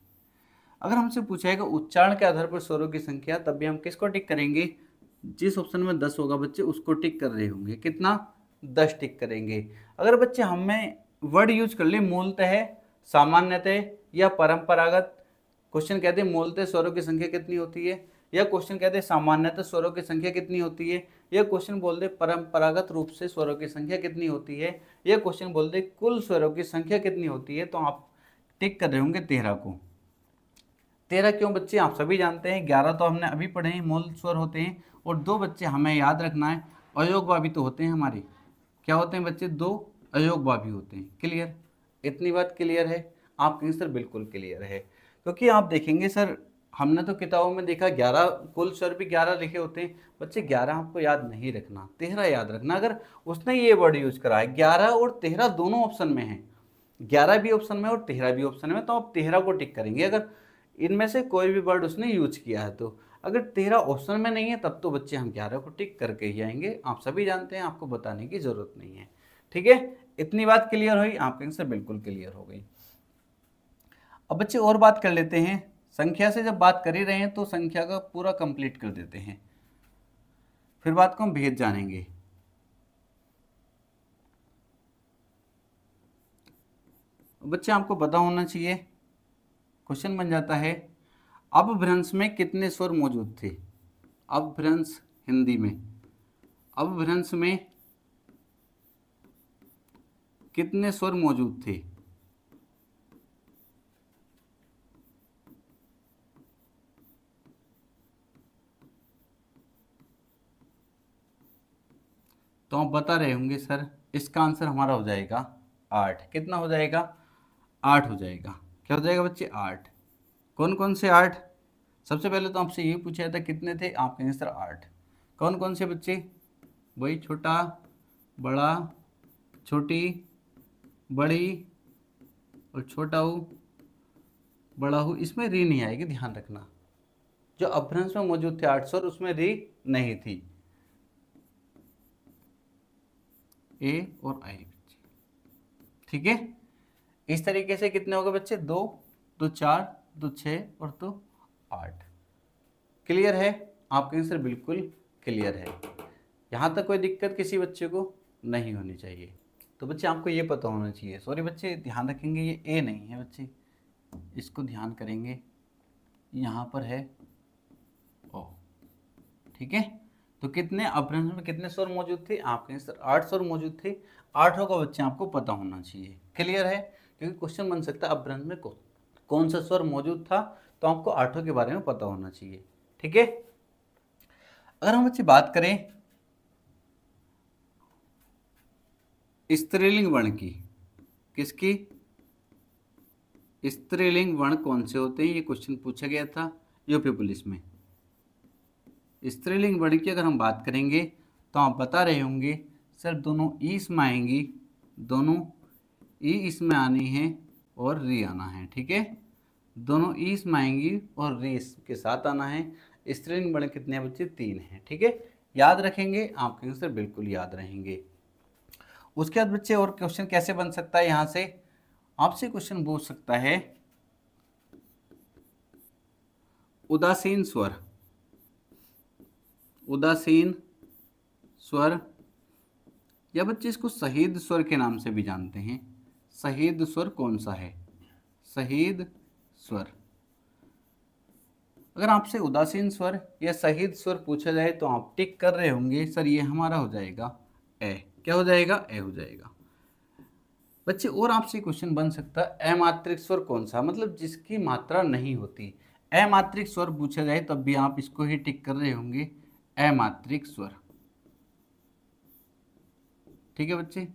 अगर हमसे पूछा है उच्चारण के आधार पर स्वरों की संख्या, तब भी हम किसको टिक करेंगे? जिस ऑप्शन में 10 होगा बच्चे उसको टिक कर रहे होंगे। कितना? 10 टिक करेंगे। अगर बच्चे हमें वर्ड यूज कर ले मूलतः, सामान्यतः या परंपरागत, क्वेश्चन कहते हैं मूलतः स्वरों की संख्या कितनी होती है, या क्वेश्चन कहते हैं सामान्यतः स्वरों की संख्या कितनी होती है, या क्वेश्चन बोल दे परंपरागत रूप से स्वरों की संख्या कितनी होती है, या क्वेश्चन बोल दे कुल स्वरों की संख्या कितनी होती है, तो आप टिक कर रहे होंगे 13 को। 13 क्यों बच्चे? आप सभी जानते हैं 11 तो हमने अभी पढ़े हैं, मूल स्वर होते हैं, और 2 बच्चे हमें याद रखना है, अयोगभावी तो होते हैं हमारे। क्या होते हैं बच्चे? 2 अयोगभावी होते हैं। क्लियर? इतनी बात क्लियर है? आप कहेंगे सर बिल्कुल क्लियर है, क्योंकि आप देखेंगे सर हमने तो किताबों में देखा 11 कुल स्वर भी 11 लिखे होते हैं। बच्चे 11 आपको याद नहीं रखना, 13 याद रखना। अगर उसने ये वर्ड यूज करा है 11 और 13 दोनों ऑप्शन में है, 11 भी ऑप्शन में और 13 भी ऑप्शन में, तो आप 13 को टिक करेंगे अगर इनमें से कोई भी वर्ड उसने यूज किया है तो। अगर 13 ऑप्शन में नहीं है तब तो बच्चे हम 11 को टिक करके ही आएंगे। आप सभी जानते हैं, आपको बताने की जरूरत नहीं है। ठीक है, इतनी बात क्लियर हुई? आपके आंसर बिल्कुल क्लियर हो गई। अब बच्चे और बात कर लेते हैं। संख्या से जब बात कर ही रहे हैं तो संख्या का पूरा कंप्लीट कर देते हैं, फिर बात को हम भेद जानेंगे। बच्चे आपको पता होना चाहिए, क्वेश्चन बन जाता है अपभ्रंश में कितने स्वर मौजूद थे? अपभ्रंश हिंदी में, अपभ्रंश में कितने स्वर मौजूद थे? तो आप बता रहे होंगे सर इसका आंसर हमारा हो जाएगा 8। कितना हो जाएगा? 8 हो जाएगा। क्या हो जाएगा बच्चे? 8। कौन कौन से 8? सबसे पहले तो आपसे ये पूछा जाता कितने थे, आप कहेंगे सर 8। कौन कौन से बच्चे? वही छोटा, बड़ा, छोटी, बड़ी और छोटा हूँ, बड़ा हूँ। इसमें री नहीं आएगी, ध्यान रखना। जो अपभ्रंश में मौजूद थे 8 स्वर उसमें री नहीं थी। ए और आई, ठीक है। इस तरीके से कितने हो गए बच्चे? 2, 2 4, 2 6 और 2 8। क्लियर है? आपके आंसर बिल्कुल क्लियर है। यहाँ तक कोई दिक्कत किसी बच्चे को नहीं होनी चाहिए। तो बच्चे आपको ये पता होना चाहिए, सॉरी बच्चे ध्यान रखेंगे ये ए नहीं है बच्चे, इसको ध्यान करेंगे, यहाँ पर है ओ। ठीक है, तो कितने अपभ्रंश में कितने स्वर मौजूद थे? आपके आंसर 8 स्वर मौजूद थे। 8 का बच्चे आपको पता होना चाहिए। क्लियर है? क्योंकि क्वेश्चन बन सकता है अपभ्रंश में कौन सा स्वर मौजूद था, तो आपको 8 के बारे में पता होना चाहिए। ठीक है, अगर हम बच्चे बात करें स्त्रीलिंग वर्ण की, किसकी? स्त्रीलिंग वर्ण कौन से होते हैं? ये क्वेश्चन पूछा गया था यूपी पुलिस में। स्त्रीलिंग वर्ण की अगर हम बात करेंगे तो आप बता रहे होंगे सर दोनों ई इसमें आएंगी, दोनों ई इसमें आनी है और री आना है। ठीक है, दोनों ई इसमें आएंगी और री इसके साथ आना है। स्त्रीलिंग वर्ण कितने बच्चे? 3 हैं। ठीक है, याद रखेंगे, आपके आंसर बिल्कुल याद रहेंगे। उसके बाद बच्चे और क्वेश्चन कैसे बन सकता है? यहाँ से आपसे क्वेश्चन पूछ सकता है उदासीन स्वर, उदासीन स्वर या बच्चे इसको शहीद स्वर के नाम से भी जानते हैं। शहीद स्वर कौन सा है? शहीद स्वर। अगर आपसे उदासीन स्वर या शहीद स्वर पूछा जाए तो आप टिक कर रहे होंगे सर ये हमारा हो जाएगा ए। क्या हो जाएगा? ए हो जाएगा। बच्चे और आपसे क्वेश्चन बन सकता है अमात्रिक स्वर कौन सा, मतलब जिसकी मात्रा नहीं होती। अमात्रिक स्वर पूछा जाए तब भी आप इसको ही टिक कर रहे होंगे, अमात्रिक स्वर। ठीक है बच्चे,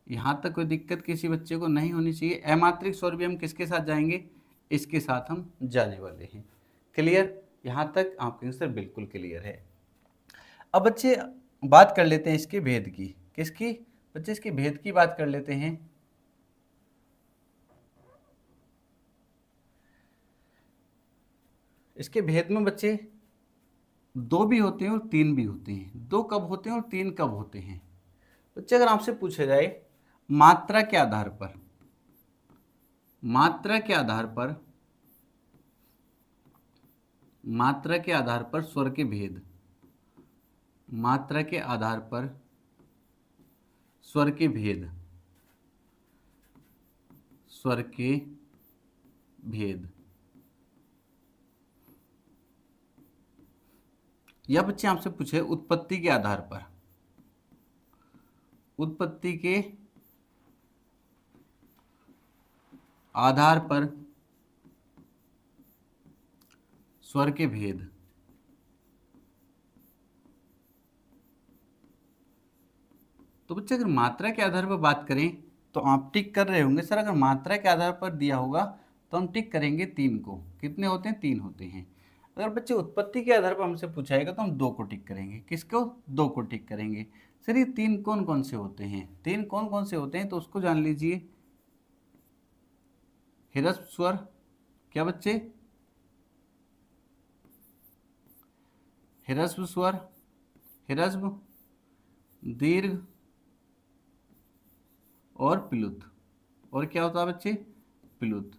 यहाँ तक कोई दिक्कत किसी बच्चे को नहीं होनी चाहिए। अमात्रिक स्वर भी हम किसके साथ जाएंगे? इसके साथ हम जाने वाले हैं। क्लियर? यहाँ तक आपके आंसर बिल्कुल क्लियर है। अब बच्चे बात कर लेते हैं इसके भेद की। किसकी? बच्चे इसके भेद की बात कर लेते हैं। इसके भेद में बच्चे 2 भी होते हैं और 3 भी होते हैं। 2 कब होते हैं और 3 कब होते हैं? बच्चे अगर आपसे पूछा जाए मात्रा के आधार पर, मात्रा के आधार पर, मात्रा के आधार पर स्वर के भेद, मात्रा के आधार पर स्वर के भेद, स्वर के भेद, या बच्चे आपसे पूछे उत्पत्ति के आधार पर, उत्पत्ति के आधार पर स्वर के भेद, तो बच्चे अगर मात्रा के आधार पर बात करें तो आप टिक कर रहे होंगे। सर अगर मात्रा के आधार पर दिया होगा तो हम टिक करेंगे 3 को। कितने होते हैं? 3 होते हैं। अगर बच्चे उत्पत्ति के आधार पर हमसे पूछाएगा तो हम 2 को टिक करेंगे। किसको? 2 को टिक करेंगे। सर ये 3 कौन कौन से होते हैं? 3 कौन कौन से होते हैं तो उसको जान लीजिए। ह्रस्व स्वर, क्या बच्चे? ह्रस्व स्वर, ह्रस्व, दीर्घ और प्लुत। और क्या होता है बच्चे? प्लुत।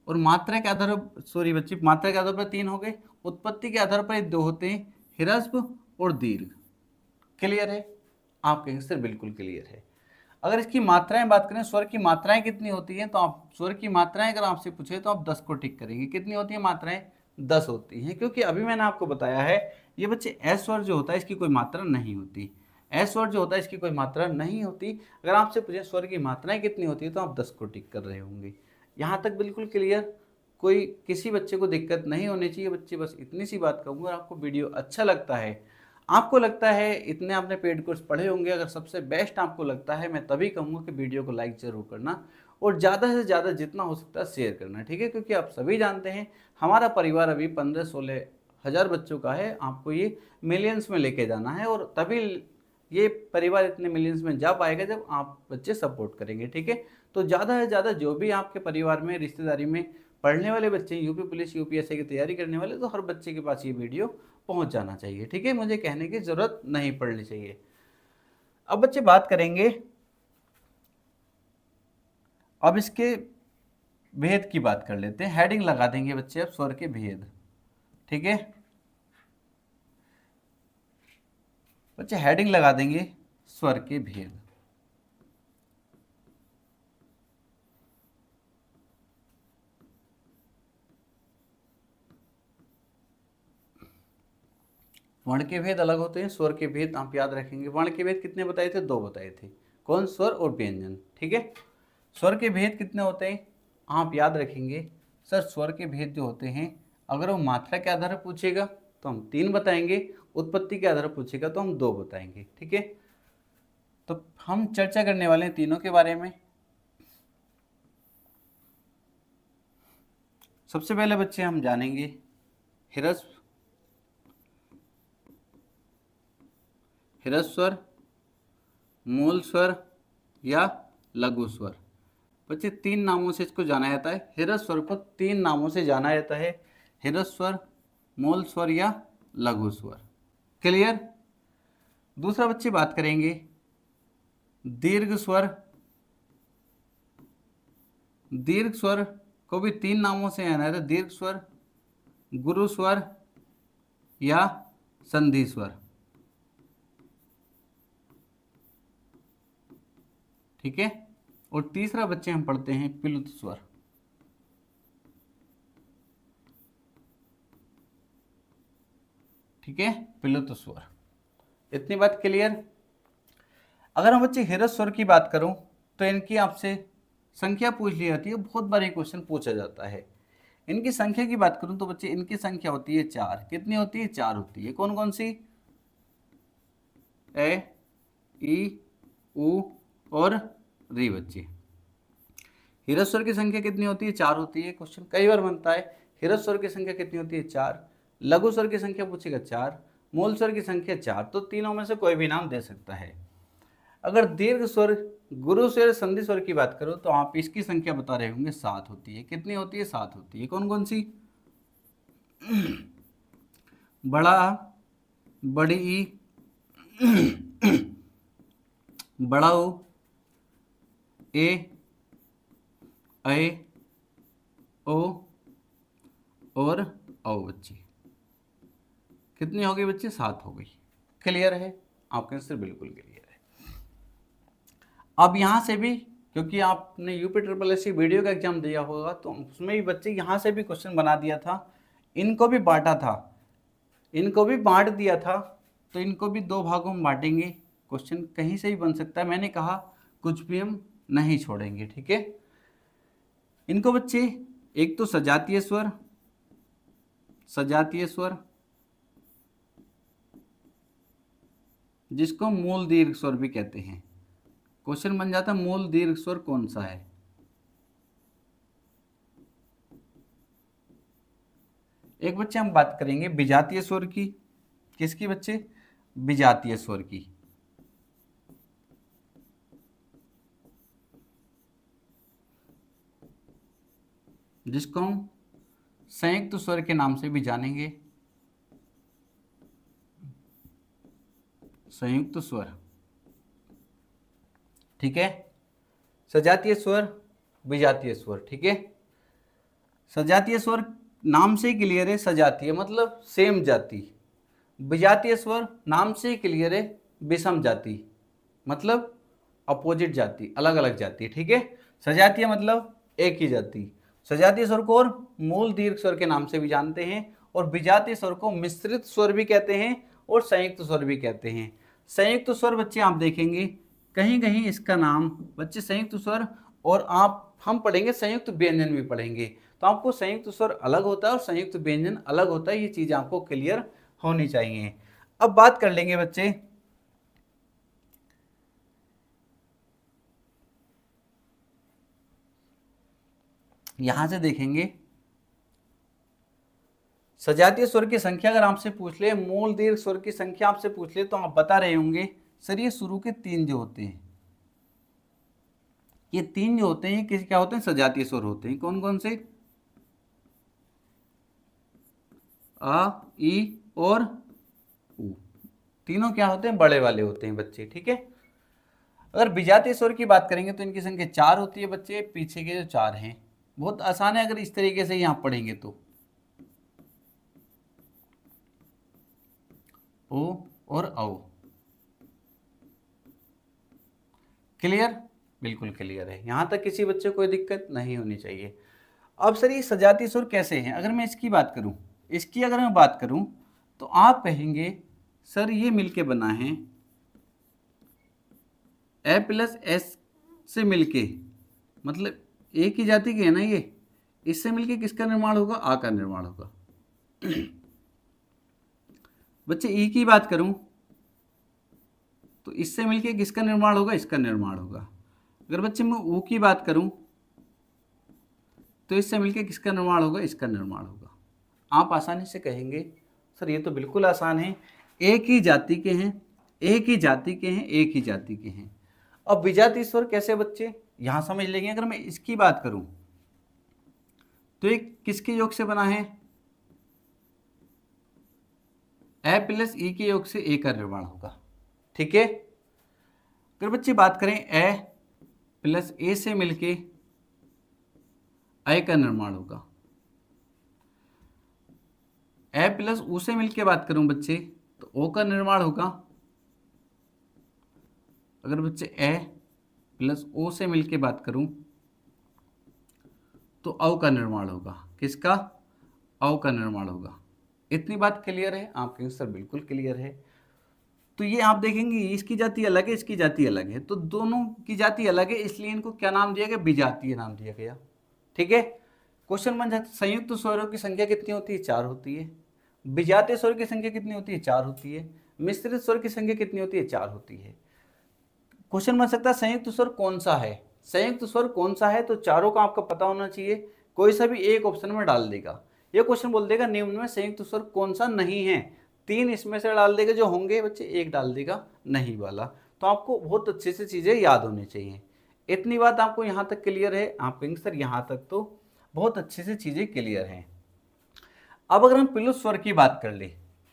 और मात्रा के आधार पर, सॉरी बच्चे, मात्रा के आधार पर 3 हो गए, उत्पत्ति के आधार पर 2 होते हैं, ह्रस्व और दीर्घ। क्लियर है? आप कहेंगे सर बिल्कुल क्लियर है। अगर इसकी मात्राएं बात करें, स्वर की मात्राएं कितनी होती हैं, तो आप स्वर की मात्राएं अगर आपसे पूछे तो आप 10 को टिक करेंगे। कितनी होती है मात्राएं? 10 होती हैं। क्योंकि अभी मैंने आपको बताया है ये बच्चे एस स्वर जो होता है इसकी कोई मात्रा नहीं होती। एस स्वर जो होता है इसकी कोई मात्रा नहीं होती। अगर आपसे पूछे स्वर की मात्राएं कितनी होती है तो आप 10 को टिक कर रहे होंगे। यहाँ तक बिल्कुल क्लियर? कोई किसी बच्चे को दिक्कत नहीं होनी चाहिए। बच्चे बस इतनी सी बात कहूँगा, आपको वीडियो अच्छा लगता है, आपको लगता है इतने आपने पेड कोर्स पढ़े होंगे, अगर सबसे बेस्ट आपको लगता है, मैं तभी कहूँगा कि वीडियो को लाइक जरूर करना और ज़्यादा से ज़्यादा जितना हो सकता है शेयर करना, ठीक है? क्योंकि आप सभी जानते हैं हमारा परिवार अभी 15-16 हज़ार बच्चों का है। आपको ये मिलियंस में लेके जाना है और तभी ये परिवार इतने मिलियंस में जा पाएगा जब आप बच्चे सपोर्ट करेंगे, ठीक है? तो ज़्यादा से ज़्यादा जो भी आपके परिवार में, रिश्तेदारी में पढ़ने वाले बच्चे, यूपी पुलिस, यूपीएससी की तैयारी करने वाले, तो हर बच्चे के पास ये वीडियो पहुंच जाना चाहिए, ठीक है? मुझे कहने की जरूरत नहीं पड़नी चाहिए। अब बच्चे बात करेंगे, अब इसके भेद की बात कर लेते हैं। हेडिंग लगा देंगे बच्चे अब स्वर के भेद, ठीक है? बच्चे हेडिंग लगा देंगे स्वर के भेद। वर्ण के भेद अलग होते हैं, स्वर के भेद आप याद रखेंगे। वर्ण के भेद कितने बताए थे? 2 बताए थे। कौन? स्वर और व्यंजन, ठीक है? स्वर के भेद कितने होते हैं आप याद रखेंगे। सर स्वर के भेद जो होते हैं, अगर वो मात्रा के आधार पर पूछेगा तो हम 3 बताएंगे, उत्पत्ति के आधार पर पूछेगा तो हम 2 बताएंगे, ठीक है? तो हम चर्चा करने वाले हैं तीनों के बारे में। सबसे पहले बच्चे हम जानेंगे ह्रस्व, ह्रस्व स्वर, मूल स्वर या लघु स्वर। बच्चे 3 नामों से इसको जाना जाता है। ह्रस्व स्वर को 3 नामों से जाना जाता है, ह्रस्व स्वर, मूल स्वर या लघु स्वर। क्लियर? दूसरा बच्चे बात करेंगे दीर्घ स्वर। दीर्घ स्वर को भी 3 नामों से जाना जाता है, दीर्घ स्वर, गुरु स्वर या संधि स्वर, ठीक है? और तीसरा बच्चे हम पढ़ते हैं प्लुत स्वर। ठीक है? प्लुत स्वर। इतनी बात क्लियर? अगर हम बच्चे ह्रस्व स्वर की बात करूं तो इनकी आपसे संख्या पूछ ली जाती है, बहुत बार ये क्वेश्चन पूछा जाता है। इनकी संख्या की बात करूं तो बच्चे इनकी संख्या होती है 4। कितनी होती है? 4 होती है। कौन कौन सी? ए, ई, उ और री। बच्चे ह्रस्व स्वर की संख्या कितनी होती है? 4 होती है। क्वेश्चन कई बार बनता है, ह्रस्व स्वर की संख्या कितनी होती है? 4। लघु स्वर की संख्या पूछेगा 4, मूल स्वर की संख्या 4। तो तीनों में से कोई भी नाम दे सकता है। अगर दीर्घ स्वर, गुरु स्वर, संधि स्वर की बात करो तो आप इसकी संख्या बता रहे होंगे 7 होती है। कितनी होती है? 7 होती है। कौन कौन सी? बड़ा, बड़ी ई, बड़ा ओ, ए, ओ और औ। बच्चे कितनी हो गई बच्चे? 7 हो गई। क्लियर है? आपका आंसर बिल्कुल क्लियर है। अब यहाँ से भी, क्योंकि आपने UP triple S C video का एग्जाम दिया होगा तो उसमें भी बच्चे यहाँ से भी क्वेश्चन बना दिया था, इनको भी बांटा था, इनको भी बांट दिया था। तो इनको भी 2 भागों में बांटेंगे। क्वेश्चन कहीं से भी बन सकता है, मैंने कहा कुछ भी हम नहीं छोड़ेंगे, ठीक है? इनको बच्चे एक तो सजातीय स्वर, सजातीय स्वर जिसको मूल दीर्घ स्वर भी कहते हैं, क्वेश्चन बन जाता मूल दीर्घ स्वर कौन सा है। एक बच्चे हम बात करेंगे विजातीय स्वर की। किसकी बच्चे? विजातीय स्वर की। जिसको हम संयुक्त स्वर के नाम से भी जानेंगे, संयुक्त स्वर। ठीक है, सजातीय स्वर, विजातीय स्वर। ठीक है, सजातीय स्वर नाम से क्लियर है, सजातीय मतलब सेम जाति। विजातीय स्वर नाम से क्लियर है, विषम जाति मतलब अपोजिट जाति, अलग अलग जाति। ठीक है, सजातीय मतलब एक ही जाति। सजातीय स्वर को और मूल दीर्घ स्वर के नाम से भी जानते हैं, और विजातीय स्वर को मिश्रित स्वर भी कहते हैं और संयुक्त स्वर भी कहते हैं। संयुक्त स्वर बच्चे आप देखेंगे कहीं कहीं इसका नाम बच्चे संयुक्त स्वर, और हम पढ़ेंगे संयुक्त व्यंजन भी पढ़ेंगे, तो आपको संयुक्त स्वर अलग होता है और संयुक्त व्यंजन अलग होता है। ये चीज आपको क्लियर होनी चाहिए। अब बात कर लेंगे बच्चे यहां से देखेंगे सजातीय स्वर की संख्या। अगर आपसे पूछ ले मूल दीर्घ स्वर की संख्या आपसे पूछ ले तो आप बता रहे होंगे सर ये शुरू के 3 जो होते हैं, ये 3 जो होते हैं किस क्या होते हैं? सजातीय स्वर होते हैं। कौन कौन से? आ, ई और उ। तीनों क्या होते हैं? बड़े वाले होते हैं बच्चे। ठीक है, अगर विजातीय स्वर की बात करेंगे तो इनकी संख्या 4 होती है बच्चे। पीछे के जो 4 हैं बहुत आसान है, अगर इस तरीके से यहां पढ़ेंगे तो ओ और औ। क्लियर? बिल्कुल क्लियर है, यहां तक किसी बच्चे को कोई दिक्कत नहीं होनी चाहिए। अब सर ये सजातीय स्वर कैसे हैं? अगर मैं इसकी बात करूं, इसकी अगर मैं बात करूं तो आप कहेंगे सर ये मिलके बना है ए प्लस एस से मिलके, मतलब एक ही जाति के है ना ये, इससे मिलके किसका निर्माण होगा? आ का निर्माण होगा। बच्चे ई की बात करूं तो इससे मिलके किसका निर्माण होगा? इसका निर्माण होगा। अगर बच्चे मैं ऊ की बात करूं तो इससे मिलके किसका निर्माण होगा? इसका निर्माण होगा। आप आसानी से कहेंगे सर ये तो बिल्कुल आसान है, एक ही जाति के हैं, एक ही जाति के हैं, एक ही जाति के हैं। अब विजातीय स्वर कैसे बच्चे यहां समझ लेंगे। अगर मैं इसकी बात करूं तो एक किसके योग से बना है? ए प्लस ई के योग से ए का निर्माण होगा। ठीक है, अगर बच्चे बात करें ए प्लस ए से मिलके ए का निर्माण होगा। ए प्लस ऊ से मिलके बात करूं बच्चे तो ओ का निर्माण होगा। अगर बच्चे ए प्लस ओ से मिलके बात करूं तो औ का निर्माण होगा। किसका? औ का निर्माण होगा। इतनी बात क्लियर है? आप कहेंगे सर बिल्कुल क्लियर है। तो ये आप देखेंगे इसकी जाति अलग है, इसकी जाति अलग है, तो दोनों की जाति अलग है, इसलिए इनको क्या नाम दिया गया? विजातीय नाम दिया गया। ठीक है, क्वेश्चन बन जाता है संयुक्त स्वरों की संख्या कितनी होती है? 4 होती है। विजातीय स्वर की संख्या कितनी होती है? 4 होती है। मिश्रित स्वर की संख्या कितनी होती है? 4 होती है। क्वेश्चन बन सकता है संयुक्त स्वर कौन सा है? संयुक्त स्वर कौन सा है तो चारों का आपको पता होना चाहिए, कोई सा भी एक ऑप्शन में डाल देगा। ये क्वेश्चन बोल देगा निम्न में संयुक्त स्वर कौन सा नहीं है, 3 इसमें से डाल देगा जो होंगे बच्चे, एक डाल देगा नहीं वाला। तो आपको बहुत अच्छे से चीजें याद होनी चाहिए। इतनी बात आपको यहाँ तक क्लियर है? आप कहेंगे सर यहाँ तक तो बहुत अच्छे से चीजें क्लियर हैं। अब अगर हम प्लुत स्वर की बात कर ले,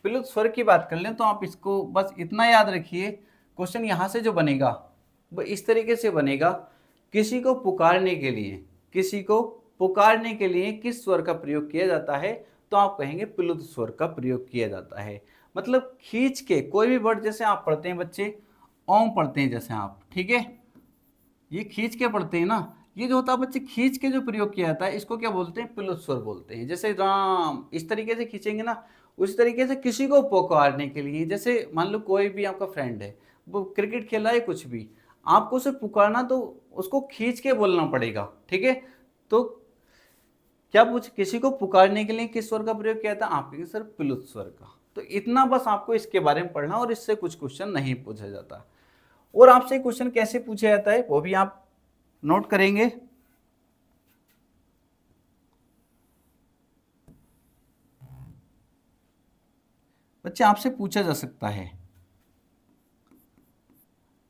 प्लुत स्वर की बात कर लें तो आप इसको बस इतना याद रखिए, क्वेश्चन यहाँ से जो बनेगा वो इस तरीके से बनेगा, किसी को पुकारने के लिए, किसी को पुकारने के लिए किस स्वर का प्रयोग किया जाता है? तो आप कहेंगे प्लुत स्वर का प्रयोग किया जाता है। मतलब खींच के कोई भी वर्ड, जैसे आप पढ़ते हैं बच्चे ओम पढ़ते हैं जैसे आप, ठीक है, ये खींच के पढ़ते हैं ना, ये जो होता है बच्चे खींच के जो प्रयोग किया जाता है इसको क्या बोलते हैं? प्लुत स्वर बोलते हैं। जैसे राम इस तरीके से खींचेंगे ना, उसी तरीके से किसी को पुकारने के लिए, जैसे मान लो कोई भी आपका फ्रेंड है, वो क्रिकेट खेल रहा है कुछ भी, आपको उसे पुकारना तो उसको खींच के बोलना पड़ेगा। ठीक है, तो क्या पूछ किसी को पुकारने के लिए किस स्वर का प्रयोग किया था? आप कहेंगे सर प्लुत स्वर का। तो इतना बस आपको इसके बारे में पढ़ना, और इससे कुछ क्वेश्चन नहीं पूछा जाता। और आपसे क्वेश्चन कैसे पूछा जाता है वो भी आप नोट करेंगे। बच्चे आपसे पूछा जा सकता है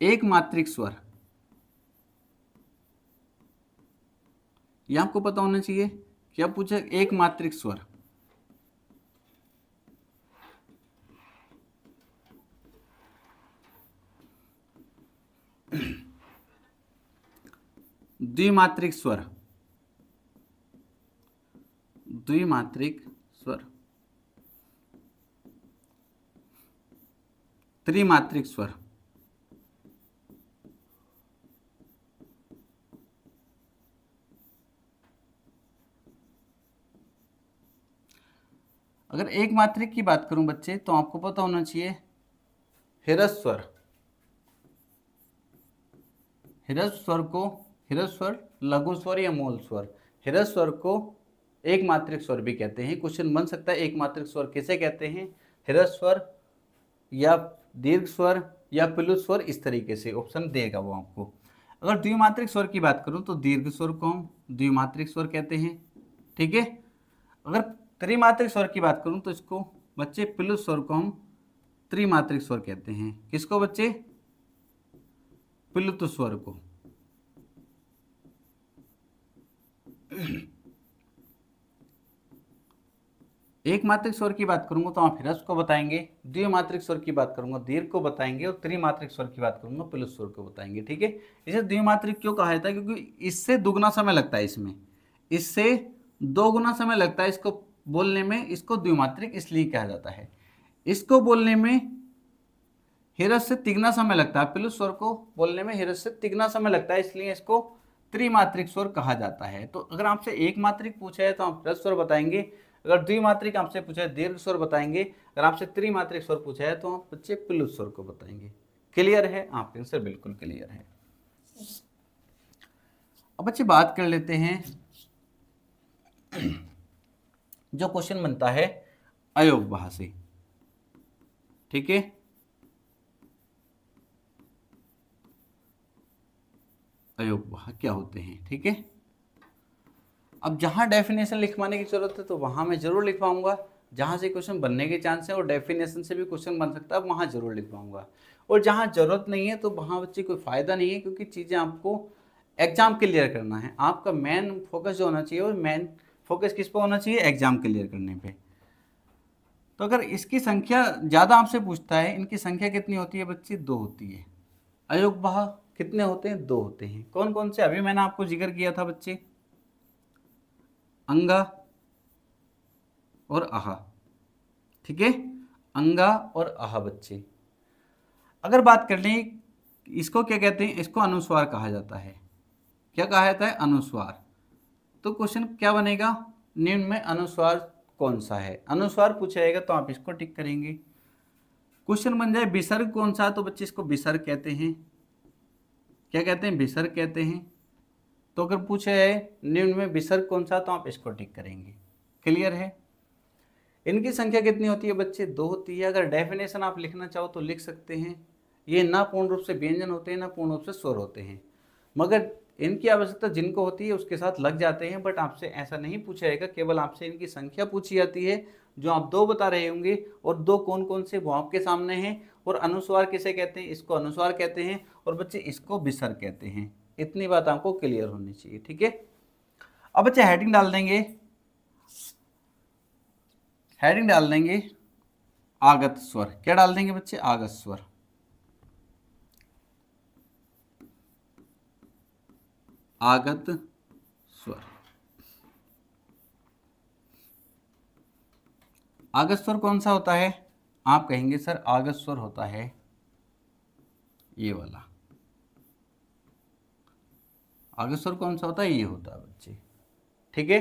एक मात्रिक स्वर, ये आपको पता होना चाहिए। क्या पूछा? एक मात्रिक स्वर। द्विमात्रिक स्वर, द्विमात्रिक स्वर, त्रिमात्रिक स्वर, अगर एक मात्रिक की बात करूं बच्चे तो आपको पता होना चाहिए ह्रस्व स्वर। ह्रस्व स्वर को ह्रस्व स्वर, लघु स्वर या मूल स्वर, ह्रस्व स्वर को एक मात्रिक स्वर भी कहते हैं। क्वेश्चन बन सकता है एक मात्रिक स्वर किसे कहते हैं, ह्रस्व स्वर या दीर्घ स्वर या प्लुत स्वर, इस तरीके से ऑप्शन देगा वो आपको। अगर द्विमात्रिक स्वर की बात करूं तो दीर्घ स्वर को हम द्विमात्रिक स्वर कहते हैं, ठीक है। अगर त्रिमात्रिक स्वर की बात करूं तो इसको बच्चे प्लुत स्वर को हम त्रिमात्रिक स्वर कहते हैं। किसको बच्चे? प्लुत स्वर को। एक मात्रिक स्वर की बात करूंगा तो आप ह्रस्व को बताएंगे, द्विमात्रिक स्वर की बात करूंगा दीर्घ को बताएंगे, और त्रिमात्रिक स्वर की बात करूंगा प्लुत स्वर को बताएंगे, ठीक है। इसे द्विमात्रिक क्यों कहा जाता है? क्योंकि इससे दुगना समय लगता है, इससे 2 गुना समय लगता है इसको बोलने में, इसको द्विमात्रिक इसलिए कहा जाता है। इसको बोलने में ह्रस्व से तिगुना समय लगता है, प्लुत स्वर को बोलने में ह्रस्व से तिगुना समय लगता है, इसलिए इसको त्रिमात्रिक स्वर कहा जाता है। तो अगर आपसे एक मात्रिक पूछा है तो आप ह्रस्व स्वर बताएंगे, अगर द्विमात्रिक आपसे पूछा है दीर्घ स्वर बताएंगे, अगर आपसे त्रिमात्रिक स्वर पूछा है तो आप बच्चे प्लुत स्वर को बताएंगे। क्लियर है? आपका आंसर बिल्कुल क्लियर है। अब बच्चे बात कर लेते हैं जो क्वेश्चन बनता है अयोगवाह से, ठीक है। अयोगवाह क्या होते हैं, ठीक है। अब जहां डेफिनेशन लिखवाने की जरूरत है तो वहां मैं जरूर लिखवाऊंगा, जहां से क्वेश्चन बनने के चांस है और डेफिनेशन से भी क्वेश्चन बन सकता है वहां जरूर लिखवाऊंगा। और जहां जरूरत नहीं है तो वहां बच्चे कोई फायदा नहीं है, क्योंकि चीजें आपको एग्जाम क्लियर करना है। आपका मेन फोकस जो होना चाहिए वो मेन फोकस किस पर होना चाहिए? एग्जाम क्लियर करने पे। तो अगर इसकी संख्या ज़्यादा आपसे पूछता है, इनकी संख्या कितनी होती है बच्चे? 2 होती है। अयोगवाह कितने होते हैं? 2 होते हैं। कौन कौन से? अभी मैंने आपको जिक्र किया था बच्चे, अंगा और आहा, ठीक है। अंगा और आहा बच्चे। अगर बात कर लें इसको क्या कहते हैं? इसको अनुस्वार कहा जाता है। क्या कहा जाता है? अनुस्वार। तो क्वेश्चन क्या बनेगा? निम्न में अनुस्वार कौन सा है? अनुस्वार पूछा जाएगा तो आप इसको टिक करेंगे। क्वेश्चन बन जाए विसर्ग कौन सा, तो बच्चे इसको विसर्ग कहते हैं। क्या कहते हैं? विसर्ग कहते हैं। तो अगर पूछा है निम्न में विसर्ग कौन सा, तो आप इसको टिक करेंगे। क्लियर है? इनकी संख्या कितनी होती है बच्चे? 2 होती है। अगर डेफिनेशन आप लिखना चाहो तो लिख सकते हैं। ये ना पूर्ण रूप से व्यंजन होते हैं, ना पूर्ण रूप से स्वर होते हैं, मगर इनकी आवश्यकता जिनको होती है उसके साथ लग जाते हैं। बट आपसे ऐसा नहीं पूछा जाएगा, केवल आपसे इनकी संख्या पूछी जाती है। जो आप 2 बता रहे होंगे और 2 कौन कौन से वो आपके सामने हैं। और अनुस्वार किसे कहते हैं? इसको अनुस्वार कहते हैं, और बच्चे इसको विसर्ग कहते हैं। इतनी बात आपको क्लियर होनी चाहिए, ठीक है। अब बच्चे हेडिंग डाल देंगे, हेडिंग डाल देंगे आगत स्वर। क्या डाल देंगे बच्चे? आगत स्वर। आगत स्वर। आगत स्वर कौन सा होता है? आप कहेंगे सर आगत स्वर होता है ये वाला। आगत स्वर कौन सा होता है? ये होता है बच्चे, ठीक है।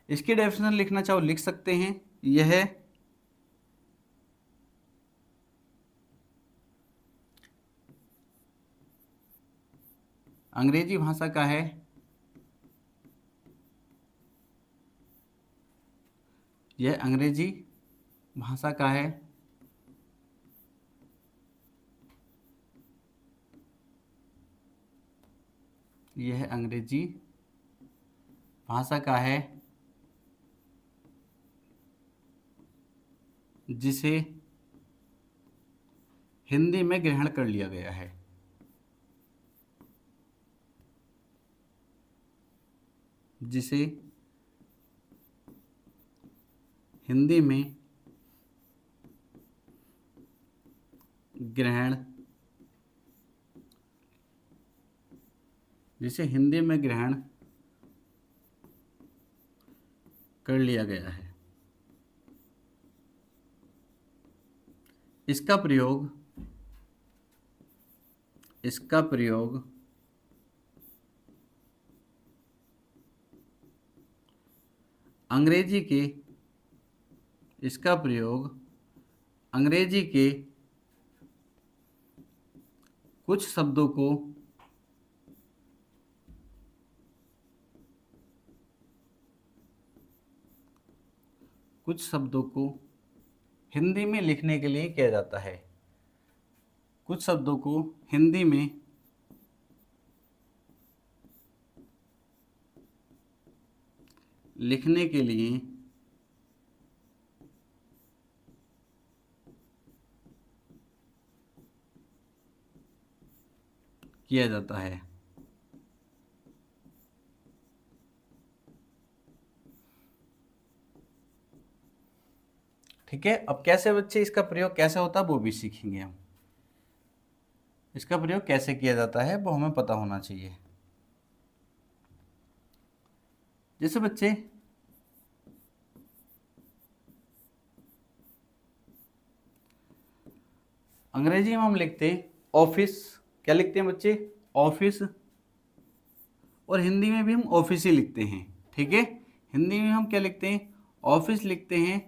इसकी डेफिनेशन लिखना चाहो लिख सकते हैं। यह है अंग्रेजी भाषा का है यह अंग्रेजी भाषा का है यह अंग्रेजी भाषा का है जिसे हिंदी में ग्रहण कर लिया गया है। जिसे हिंदी में ग्रहण कर लिया गया है। इसका प्रयोग अंग्रेजी के कुछ शब्दों को हिंदी में लिखने के लिए किया जाता है। कुछ शब्दों को हिंदी में लिखने के लिए किया जाता है। ठीक है, अब कैसे बच्चे इसका प्रयोग कैसे होता है वो भी सीखेंगे हम। इसका प्रयोग कैसे किया जाता है वो हमें पता होना चाहिए। जैसे बच्चे अंग्रेजी में हम लिखते हैं ऑफिस, क्या लिखते हैं बच्चे? ऑफिस। और हिंदी में भी हम ऑफिस ही लिखते हैं। ठीक है, हिंदी में हम क्या लिखते हैं? ऑफिस लिखते हैं।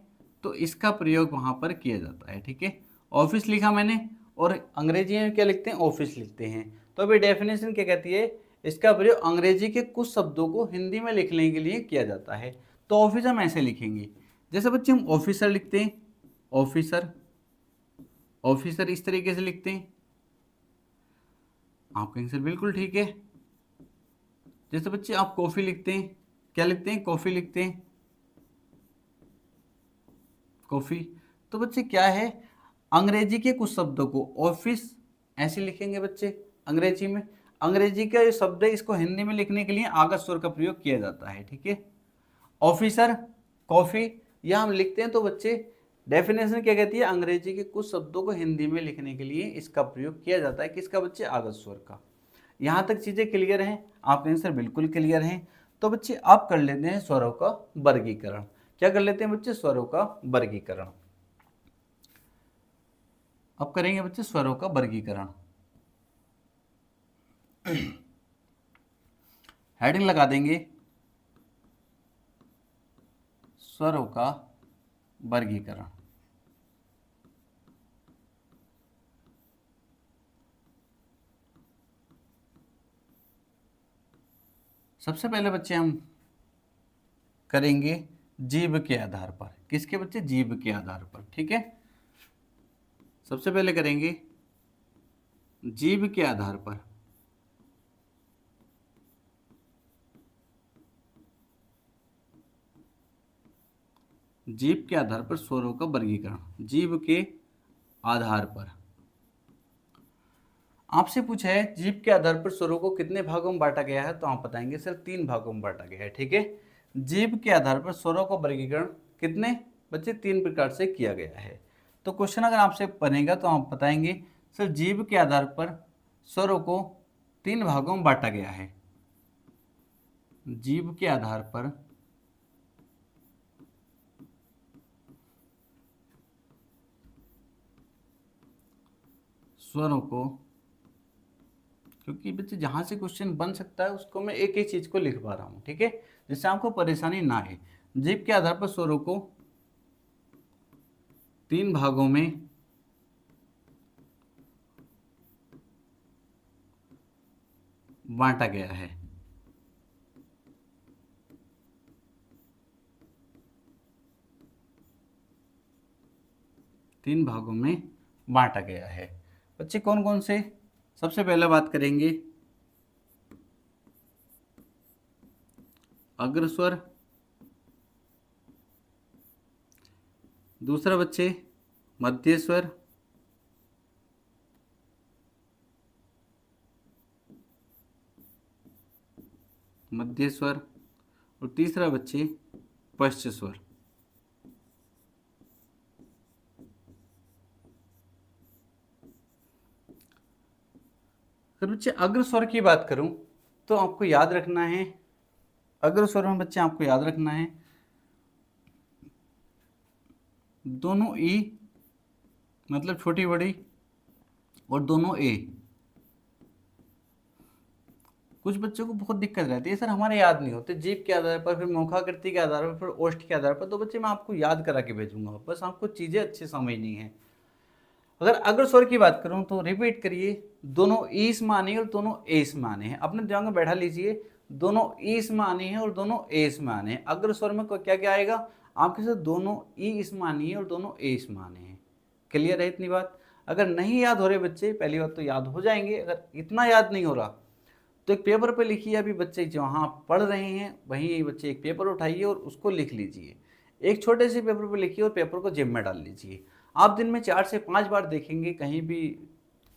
तो इसका प्रयोग वहां पर किया जाता है। ठीक है, ऑफिस लिखा मैंने और अंग्रेजी में क्या लिखते हैं? ऑफिस लिखते हैं। तो अभी डेफिनेशन क्या कहती है? इसका प्रयोग अंग्रेजी के कुछ शब्दों को हिंदी में लिखने के लिए किया जाता है। तो ऑफिस हम ऐसे लिखेंगे, जैसे बच्चे हम ऑफिसर लिखते हैं, ऑफिसर ऑफिसर इस तरीके से लिखते हैं। आपका आंसर बिल्कुल ठीक है। जैसे बच्चे आप कॉफी लिखते हैं, क्या लिखते हैं? कॉफी लिखते हैं, कॉफी। तो बच्चे क्या है, अंग्रेजी के कुछ शब्दों को ऑफिस ऐसे लिखेंगे बच्चे अंग्रेजी में। अंग्रेजी का ये शब्द है, इसको हिंदी में लिखने के लिए आगत स्वर का प्रयोग किया जाता है। ठीक है, ऑफिसर, कॉफी यह हम लिखते हैं। तो बच्चे डेफिनेशन क्या कहती है? अंग्रेजी के कुछ शब्दों को हिंदी में लिखने के लिए इसका प्रयोग किया जाता है। किसका बच्चे? आगत स्वर का। यहाँ तक चीजें क्लियर हैं? आपके आंसर बिल्कुल क्लियर हैं। तो बच्चे आप कर लेते हैं स्वरों का वर्गीकरण। क्या कर लेते हैं बच्चे? स्वरों का वर्गीकरण। अब करेंगे बच्चे स्वरों का वर्गीकरण। हेडिंग लगा देंगे स्वरों का वर्गीकरण। सबसे पहले बच्चे हम करेंगे जीव के आधार पर। किसके बच्चे? जीव के आधार पर। ठीक है, सबसे पहले करेंगे जीव के आधार पर। जीव के आधार पर स्वरों का वर्गीकरण। जीव के आधार पर आपसे पूछा है जीव के आधार पर स्वरों को कितने भागों में बांटा गया है, तो आप बताएंगे सर 3 भागों में बांटा गया है। ठीक है, जीव के आधार पर स्वरों का वर्गीकरण कितने बच्चे? 3 प्रकार से किया गया है। तो क्वेश्चन अगर आपसे बनेगा तो आप बताएंगे सर जीव के आधार पर स्वरों को 3 भागों में बांटा गया है। जीव के आधार पर स्वरों को, क्योंकि बच्चे जहां से क्वेश्चन बन सकता है उसको मैं एक एक चीज को लिख पा रहा हूं। ठीक है, जिससे आपको परेशानी ना आए। जीव के आधार पर स्वरों को 3 भागों में बांटा गया है। तीन भागों में बांटा गया है। बच्चे कौन कौन से? सबसे पहले बात करेंगे अग्रस्वर, दूसरा बच्चे मध्यस्वर, मध्यस्वर, और तीसरा बच्चे पश्चस्वर। अगर बच्चे अग्रस्वर की बात करूं तो आपको याद रखना है, अग्रस्वर में बच्चे आपको याद रखना है दोनों ई मतलब छोटी बड़ी और दोनों ए। कुछ बच्चों को बहुत दिक्कत रहती है, सर हमारे याद नहीं होते, जीभ के आधार पर, फिर मुखाकृति के आधार पर, फिर ओष्ठ के आधार पर। तो बच्चे मैं आपको याद करा के भेजूंगा, बस आपको चीज़ें अच्छी समझनी है। अगर अग्रस्वर की बात करूं तो रिपीट करिए, दोनों ई इसमें आने हैं और दोनों ए इसमें आने हैं। अपने दिमाग में बैठा लीजिए, दोनों ई इसमें आने हैं और दोनों ए इसमें आने हैं। अग्रस्वर में क्या क्या आएगा आपके साथ, दोनों ई इसमें आनी है और दोनों ए इसमें आने हैं। क्लियर है इतनी बात? अगर नहीं याद हो रहे बच्चे, पहली बात तो याद हो जाएंगे। अगर इतना याद नहीं हो रहा तो एक पेपर पे लिखिए, अभी बच्चे जहाँ पढ़ रहे हैं वहीं बच्चे एक पेपर उठाइए और उसको लिख लीजिए। एक छोटे से पेपर पे लिखिए और पेपर को जेब में डाल लीजिए। आप दिन में 4 से 5 बार देखेंगे, कहीं भी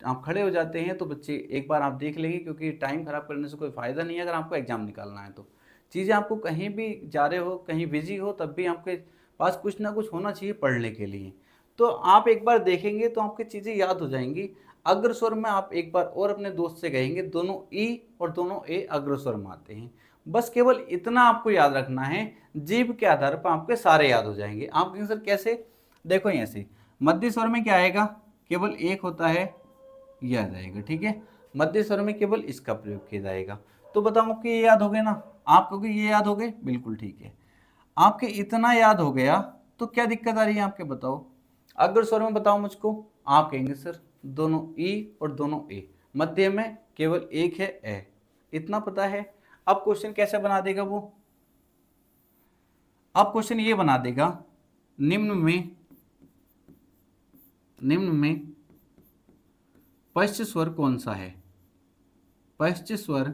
आप खड़े हो जाते हैं तो बच्चे एक बार आप देख लेंगे, क्योंकि टाइम ख़राब करने से कोई फ़ायदा नहीं है। अगर आपको एग्ज़ाम निकालना है तो चीज़ें, आपको कहीं भी जा रहे हो, कहीं बिजी हो, तब भी आपके पास कुछ ना कुछ होना चाहिए पढ़ने के लिए। तो आप एक बार देखेंगे तो आपकी चीज़ें याद हो जाएंगी। अग्रस्वर में आप एक बार और अपने दोस्त से कहेंगे, दोनों ई और दोनों ए अग्रस्वर में आते हैं। बस केवल इतना आपको याद रखना है, जीभ के आधार पर आपके सारे याद हो जाएंगे। आप कहेंगे सर कैसे? देखो ऐसे, मध्य स्वर में क्या आएगा, केवल एक होता है, ये आ जाएगा। ठीक है, मध्य स्वर में केवल इसका प्रयोग किया जाएगा। तो बताओ आपके ये याद हो गए ना, आपको ये याद हो गए, बिल्कुल ठीक है। आपके इतना याद हो गया तो क्या दिक्कत आ रही है आपके, बताओ। अग्रस्वर में बताओ मुझको, आप कहेंगे सर दोनों ई और दोनों ए, मध्य में केवल एक है ए, इतना पता है। अब क्वेश्चन कैसे बना देगा वो, अब क्वेश्चन ये बना देगा, निम्न में पश्च स्वर कौन सा है, पश्च स्वर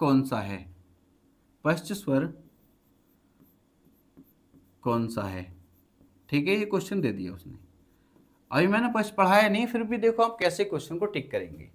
कौन सा है, पश्च स्वर कौन सा है। ठीक है, ये क्वेश्चन दे दिया उसने। अभी मैंने पश्च पढ़ाया नहीं, फिर भी देखो आप कैसे क्वेश्चन को टिक करेंगे।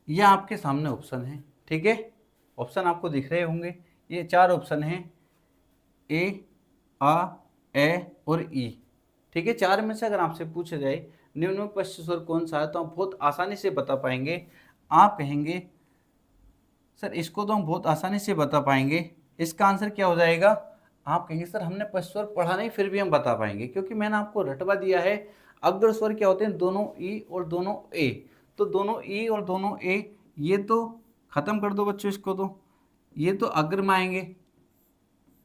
यह आपके सामने ऑप्शन है। ठीक है, ऑप्शन आपको दिख रहे होंगे, ये 4 ऑप्शन हैं, ए, आ, ए और ई। ठीक है, 4 में से अगर आपसे पूछा जाए निम्न में पश्च स्वर कौन सा है, तो आप बहुत आसानी से बता पाएंगे। आप कहेंगे सर इसको तो हम बहुत आसानी से बता पाएंगे, इसका आंसर क्या हो जाएगा। आप कहेंगे सर हमने पश्च स्वर पढ़ा नहीं, फिर भी हम बता पाएंगे, क्योंकि मैंने आपको रटवा दिया है। अग्र स्वर क्या होते हैं, दोनों ई और दोनों ए। तो दोनों ई और दोनों ए, ये तो खत्म कर दो बच्चों इसको, तो ये तो अग्र में आएंगे।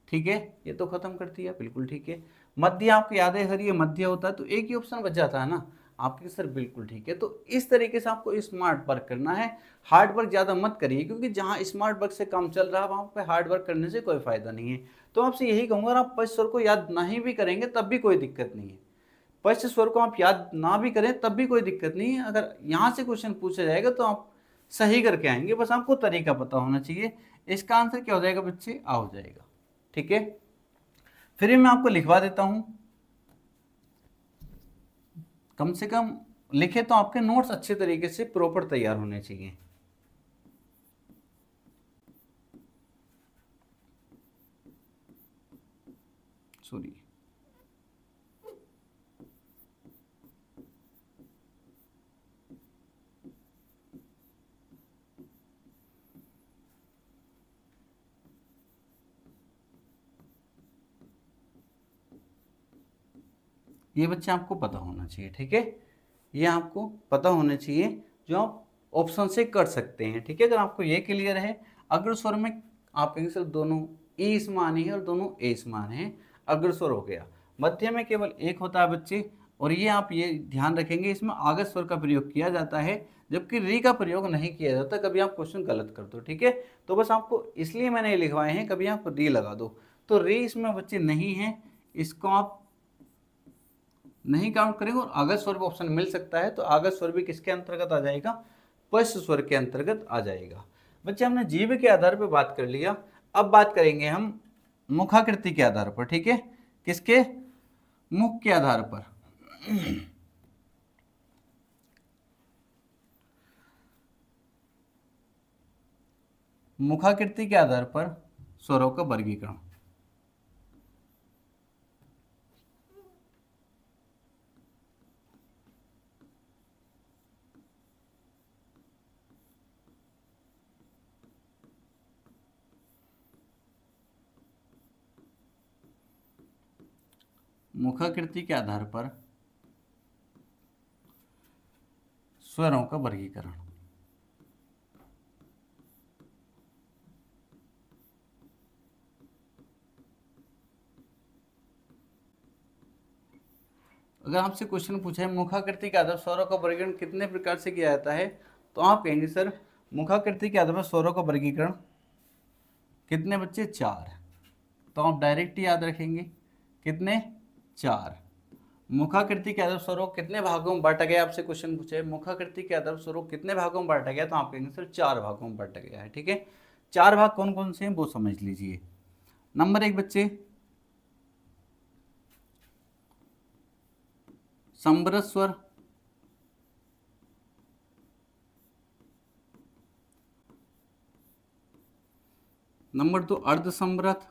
ठीक है, ये तो खत्म कर दिया, बिल्कुल ठीक है। मध्य आपको याद है सर, ये मध्य होता है, तो एक ही ऑप्शन बच जाता है ना आपके, सर बिल्कुल ठीक है। तो इस तरीके से आपको स्मार्ट वर्क करना है, हार्ड वर्क ज़्यादा मत करिए, क्योंकि जहाँ स्मार्ट वर्क से काम चल रहा है वहाँ पे हार्ड वर्क करने से कोई फायदा नहीं है। तो आपसे यही कहूँगा, अगर आप पश्च स्वर को याद नहीं भी करेंगे तब भी कोई दिक्कत नहीं है, पश्च स्वर को आप याद ना भी करें तब भी कोई दिक्कत नहीं है। अगर यहाँ से क्वेश्चन पूछा जाएगा तो आप सही करके आएंगे, बस आपको तरीका पता होना चाहिए। इसका आंसर क्या हो जाएगा बच्चे, आ हो जाएगा। ठीक है, फिर मैं आपको लिखवा देता हूं, कम से कम लिखे तो आपके नोट्स अच्छे तरीके से प्रॉपर तैयार होने चाहिए। सॉरी, ये बच्चे आपको पता होना चाहिए। ठीक है, ये आपको पता होना चाहिए जो आप ऑप्शन से कर सकते हैं। ठीक है, अगर आपको ये क्लियर है, अग्रस्वर में आप कहेंगे सर दोनों ई इसमें आने हैं और दोनों ए इसमें आने हैं, अग्रस्वर हो गया। मध्य में केवल एक होता है बच्चे, और ये आप ये ध्यान रखेंगे, इसमें आगस स्वर का प्रयोग किया जाता है, जबकि री का प्रयोग नहीं किया जाता। कभी आप क्वेश्चन गलत कर दो, ठीक है, तो बस आपको इसलिए मैंने ये लिखवाए हैं, कभी आप री लगा दो। तो री इसमें बच्चे नहीं है, इसको आप नहीं काउंट करेंगे। और आगस स्वर ऑप्शन मिल सकता है, तो आगस स्वर भी किसके अंतर्गत आ जाएगा, पश्च स्वर के अंतर्गत आ जाएगा। बच्चे हमने जीभ के आधार पर बात कर लिया, अब बात करेंगे हम मुखाकृति के आधार पर, ठीक है, किसके, मुख के आधार पर। मुखाकृति के आधार पर स्वरों का वर्गीकरण। मुखाकृति के आधार पर स्वरों का वर्गीकरण। अगर आपसे क्वेश्चन पूछा है मुखाकृति के आधार पर स्वरों का वर्गीकरण कितने प्रकार से किया जाता है, तो आप कहेंगे सर मुखाकृति के आधार पर स्वरों का वर्गीकरण कितने बच्चे, 4। तो आप डायरेक्ट याद रखेंगे कितने, 4। मुखाकृति के आधार पर स्वरों कितने भागों में बांटा गया, आपसे क्वेश्चन पूछा है मुखाकृति के आधार पर स्वरों कितने भागों में बांटा गया, तो आप कहेंगे सर 4 भागों में बांटा गया है, ठीक है। 4 भाग कौन कौन से हैं वो समझ लीजिए। नंबर 1 बच्चे समृत स्वर, नंबर 2 अर्ध समृत,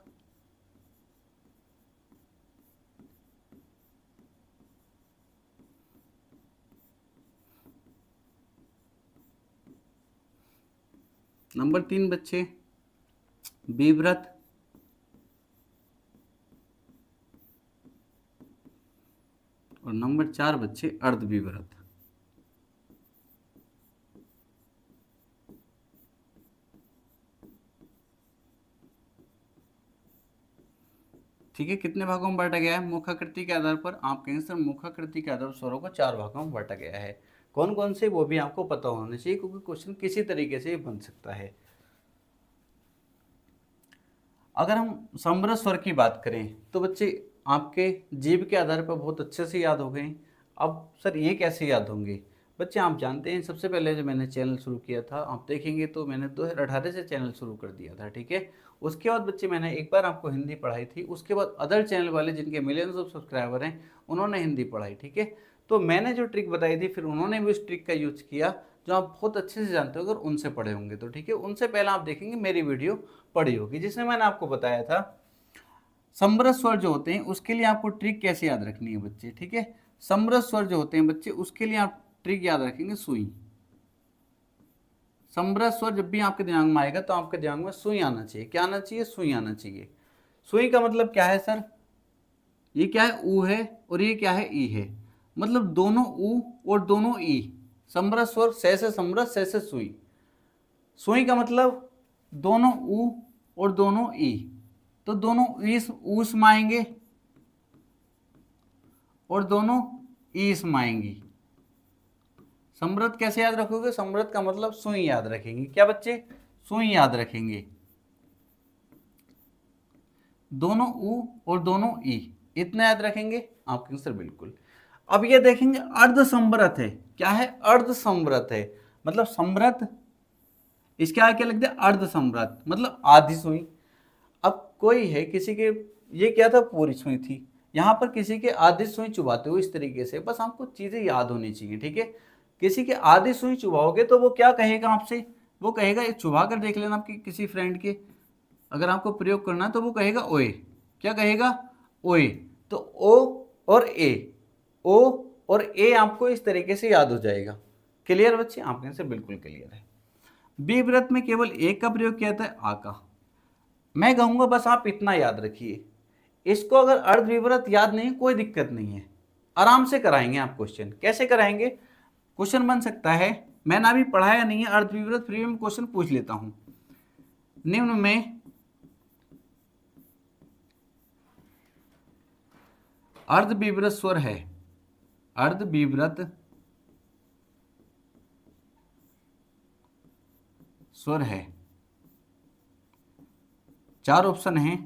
नंबर 3 बच्चे विव्रत, और नंबर 4 बच्चे अर्धविव्रत। ठीक है, कितने भागों में बांटा गया है मुखाकृति के आधार पर, आप कहेंगे सर मुखाकृति के आधार पर स्वरों को 4 भागों में बांटा गया है। कौन कौन से वो भी आपको पता होना चाहिए, क्योंकि क्वेश्चन किसी तरीके से बन सकता है। अगर हम समृत स्वर की बात करें तो बच्चे आपके जीभ के आधार पर बहुत अच्छे से याद हो गए। अब सर ये कैसे याद होंगे, बच्चे आप जानते हैं सबसे पहले जो मैंने चैनल शुरू किया था, आप देखेंगे तो मैंने 2018 से चैनल शुरू कर दिया था, ठीक है। उसके बाद बच्चे मैंने एक बार आपको हिंदी पढ़ाई थी, उसके बाद अदर चैनल वाले जिनके मिलियंस ऑफ सब्सक्राइबर हैं उन्होंने हिंदी पढ़ाई, ठीक है। तो मैंने जो ट्रिक बताई थी फिर उन्होंने भी उस ट्रिक का यूज किया, जो आप बहुत अच्छे से जानते हो अगर उनसे पढ़े होंगे तो, ठीक है। उनसे पहले आप देखेंगे मेरी वीडियो पढ़ी होगी जिसमें मैंने आपको बताया था समृत स्वर जो होते हैं उसके लिए आपको ट्रिक कैसे याद रखनी है बच्चे, ठीक है। समृत स्वर जो होते हैं बच्चे उसके लिए आप ट्रिक याद रखेंगे सुई। समृत स्वर जब भी आपके दिमाग में आएगा तो आपके दिमाग में सुई आना चाहिए। क्या आना चाहिए, सुई आना चाहिए। सुई का मतलब क्या है सर, ये क्या है, ऊ है और ये क्या है, ई है, मतलब दोनों ऊ और दोनों ई। समृत स्वर से समृत से सुई। सुई का मतलब दोनों ऊ और दोनों ई, तो दोनों ऊ समाएंगे और दोनों ई समाएंगी। समृत कैसे याद रखोगे, समृत का मतलब सुई याद रखेंगे। क्या बच्चे, सुई याद रखेंगे, दोनों ऊ और दोनों ई, इतना याद रखेंगे आपके सर, बिल्कुल। अब ये देखेंगे अर्ध समृत है, क्या है, अर्ध समृत है, मतलब समृत इसके आगे क्या लगता है, अर्ध समृत मतलब आधी सुई। अब कोई है किसी के, ये क्या था, पूरी सुई थी, यहाँ पर किसी के आधी सुई चुबाते हो, इस तरीके से बस आपको चीजें याद होनी चाहिए, ठीक है। किसी के आधी सुई चुबाओगे तो वो क्या कहेगा आपसे, वो कहेगा, एक चुबा कर देख लेना आपके किसी फ्रेंड के, अगर आपको प्रयोग करना तो वो कहेगा ओए। क्या कहेगा, ओए। तो ओ और ए, ओ और ए आपको इस तरीके से याद हो जाएगा। क्लियर बच्चे, आपके से बिल्कुल क्लियर है। विव्रत में केवल एक का प्रयोग किया जाता है, आ का। मैं कहूंगा बस आप इतना याद रखिए, इसको अगर अर्धविव्रत याद नहीं कोई दिक्कत नहीं है, आराम से कराएंगे आप क्वेश्चन। कैसे कराएंगे, क्वेश्चन बन सकता है, मैंने अभी पढ़ाया नहीं है अर्धविव्रत, फ्री में क्वेश्चन पूछ लेता हूं। निम्न में अर्धविव्रत स्वर है, अर्धविव्रत स्वर है। 4 ऑप्शन हैं।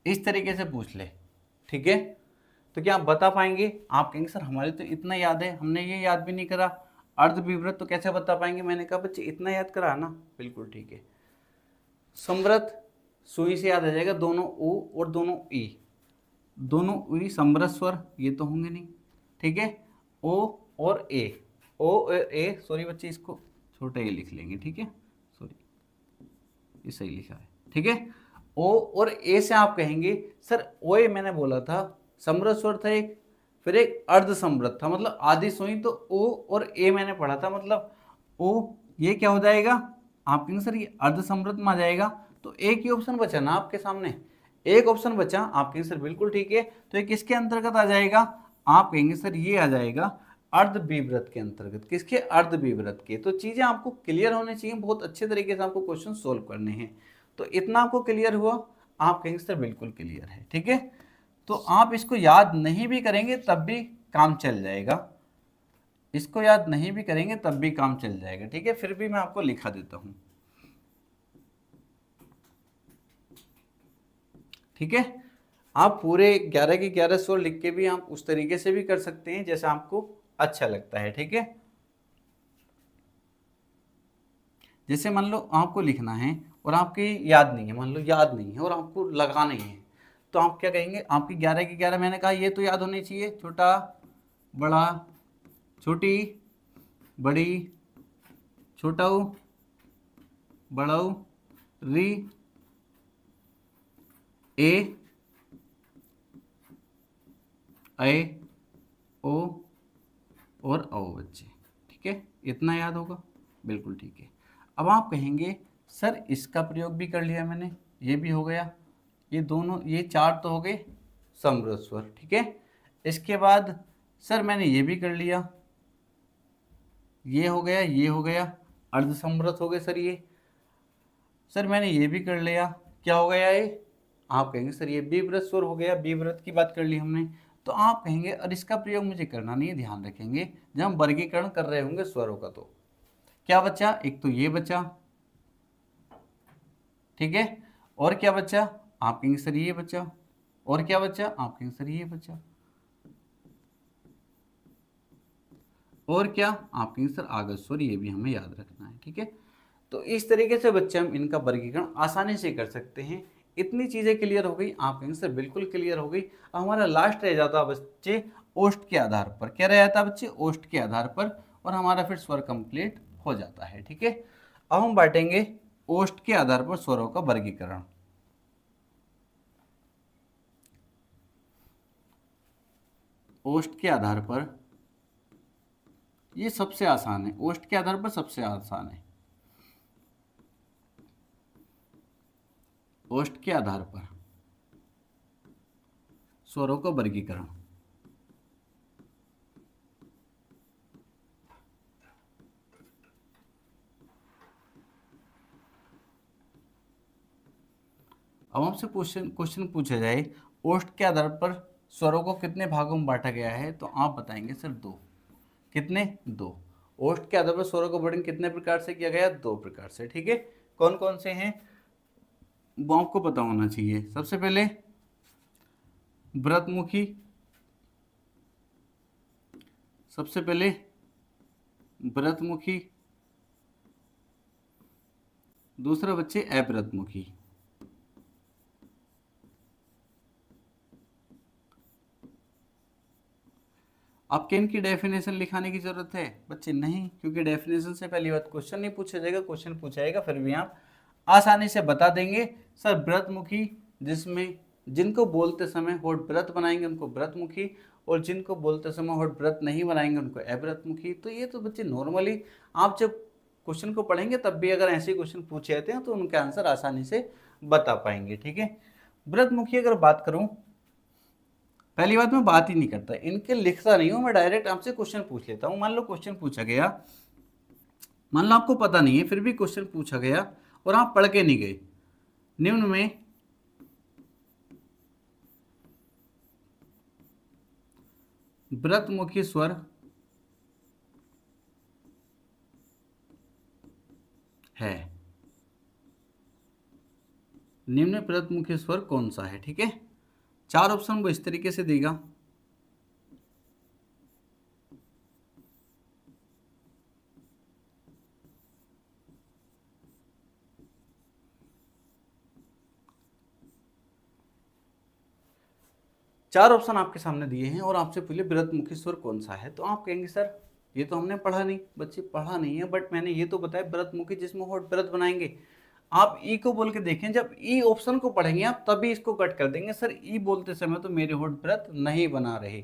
इस तरीके से पूछ ले, ठीक है। तो क्या आप बता पाएंगे? आप कहेंगे सर हमारे तो इतना याद है, हमने ये याद भी नहीं करा। अर्धविव्रत तो कैसे बता पाएंगे? मैंने कहा बच्चे इतना याद करा ना, बिल्कुल ठीक है। समृत सुई से याद आ जाएगा, दोनों ओ और दोनों ई, दोनों ई समृत स्वर, ये तो होंगे नहीं, ठीक है। ओ और ए, ओ और ए, सॉरी बच्चे इसको छोटा ए लिख लेंगे, ठीक है, सॉरी ये सही लिखा है, ठीक है। ओ और ए से आप कहेंगे सर ओ ए मैंने बोला था समृत स्वर था एक, फिर एक अर्ध समृत था, मतलब आधी सुई, तो ओ और ए मैंने पढ़ा था, मतलब ओ ये क्या हो जाएगा? आप कहेंगे सर ये अर्ध समृत में आ जाएगा, तो एक ही ऑप्शन बचा ना आपके सामने, एक ऑप्शन बचा। आप कहेंगे सर बिल्कुल ठीक है, तो ये किसके अंतर्गत आ जाएगा? आप कहेंगे सर ये आ जाएगा अर्धविव्रत के अंतर्गत। किसके? अर्धविव्रत के। तो चीजें आपको क्लियर होनी चाहिए, बहुत अच्छे तरीके से आपको क्वेश्चन सोल्व करने हैं। तो इतना आपको क्लियर हुआ? आप कहेंगे सर बिल्कुल क्लियर है, ठीक है। तो आप इसको याद नहीं भी करेंगे तब भी काम चल जाएगा, इसको याद नहीं भी करेंगे तब भी काम चल जाएगा, ठीक है। फिर भी मैं आपको लिखा देता हूं, ठीक है। आप पूरे 11 के 11 स्वर लिख के भी आप उस तरीके से भी कर सकते हैं जैसा आपको अच्छा लगता है, ठीक है। जैसे मान लो आपको लिखना है और आपकी याद नहीं है, मान लो याद नहीं है और आपको लगाना ही है, तो आप क्या कहेंगे? आपकी 11 की 11 मैंने कहा ये तो याद होनी चाहिए, छोटा बड़ा, छोटी बड़ी, छोटा बड़ा, री ए ओ और औ बच्चे, ठीक है। इतना याद होगा, बिल्कुल ठीक है। अब आप कहेंगे सर इसका प्रयोग भी कर लिया मैंने, ये भी हो गया, ये दोनों, ये 4 तो हो गए समृत स्वर, ठीक है। इसके बाद सर मैंने ये भी कर लिया, ये हो गया, ये हो गया, अर्ध समृत हो गए सर ये। सर मैंने ये भी कर लिया, क्या हो गया ये? आप कहेंगे सर ये विव्रत स्वर हो गया, विव्रत की बात कर ली हमने। तो आप कहेंगे और इसका प्रयोग मुझे करना नहीं है, ध्यान रखेंगे जब हम वर्गीकरण कर रहे होंगे स्वरों का। तो क्या बचा? एक तो ये बचा, ठीक है, और क्या बचा? आप कहेंगे सर ये बचा, और क्या बचा? आप कहेंगे सर ये बचा, और क्या? आप कहेंगे सर आगत स्वर, ये भी हमें याद रखना है, ठीक है। तो इस तरीके से बच्चे हम इनका वर्गीकरण आसानी से कर सकते हैं। इतनी चीजें क्लियर हो गई? आप कहेंगे सर बिल्कुल क्लियर हो गई। अब हमारा लास्ट रह जाता बच्चे ओष्ठ के आधार पर। क्या रह जाता बच्चे? ओष्ठ के आधार पर, और हमारा फिर स्वर कंप्लीट हो जाता है, ठीक है। अब हम बांटेंगे ओष्ठ के आधार पर स्वरों का वर्गीकरण। ओष्ठ के आधार पर ये सबसे आसान है, ओष्ठ के आधार पर सबसे आसान है। ओष्ठ के आधार पर स्वरों का वर्गीकरण। अब हमसे क्वेश्चन पूछा जाए ओष्ठ के आधार पर स्वरों को कितने भागों में बांटा गया है, तो आप बताएंगे सर 2। कितने? 2। ओष्ठ के आधार पर स्वरों को वर्णन कितने प्रकार से किया गया? 2 प्रकार से, ठीक है। कौन कौन से हैं वो आपको पता होना चाहिए। सबसे पहले व्रतमुखी, सबसे पहले व्रतमुखी, दूसरा बच्चे अव्रतमुखी। आपके इनकी डेफिनेशन लिखाने की जरूरत है बच्चे? नहीं, क्योंकि डेफिनेशन से पहली बात क्वेश्चन नहीं पूछा जाएगा, क्वेश्चन पूछा जाएगा फिर भी आप आसानी से बता देंगे। सर व्रतमुखी, जिसमें जिनको बोलते समय होठ व्रत बनाएंगे उनको व्रतमुखी, और जिनको बोलते समय होठ व्रत नहीं बनाएंगे उनको अव्रतमुखी। तो ये तो बच्चे नॉर्मली आप जब क्वेश्चन को पढ़ेंगे तब भी अगर ऐसे क्वेश्चन पूछे जाते हैं तो उनके आंसर आसानी से बता पाएंगे, ठीक है। व्रतमुखी अगर बात करूं पहली बात मैं बात ही नहीं करता, इनके लिखता नहीं हूँ, मैं डायरेक्ट आपसे क्वेश्चन पूछ लेता हूँ। मान लो क्वेश्चन पूछा गया, मान लो आपको पता नहीं है फिर भी क्वेश्चन पूछा गया और आप पढ़ के नहीं गए, निम्न में व्रतमुखी स्वर है, निम्न व्रतमुखी स्वर कौन सा है। ठीक है, 4 ऑप्शन वो इस तरीके से देगा। चार ऑप्शन आपके सामने दिए हैं और आपसे पूछे व्रतमुखी स्वर कौन सा है, तो आप कहेंगे सर ये तो हमने पढ़ा नहीं, बच्चे पढ़ा नहीं है, बट मैंने ये तो बताया व्रतमुखी जिसमें होठ व्रत बनाएंगे। आप ई को बोल के देखें, जब ई ऑप्शन को पढ़ेंगे आप तभी इसको कट कर देंगे, सर ई बोलते समय तो मेरे होठ व्रत नहीं बना रहे।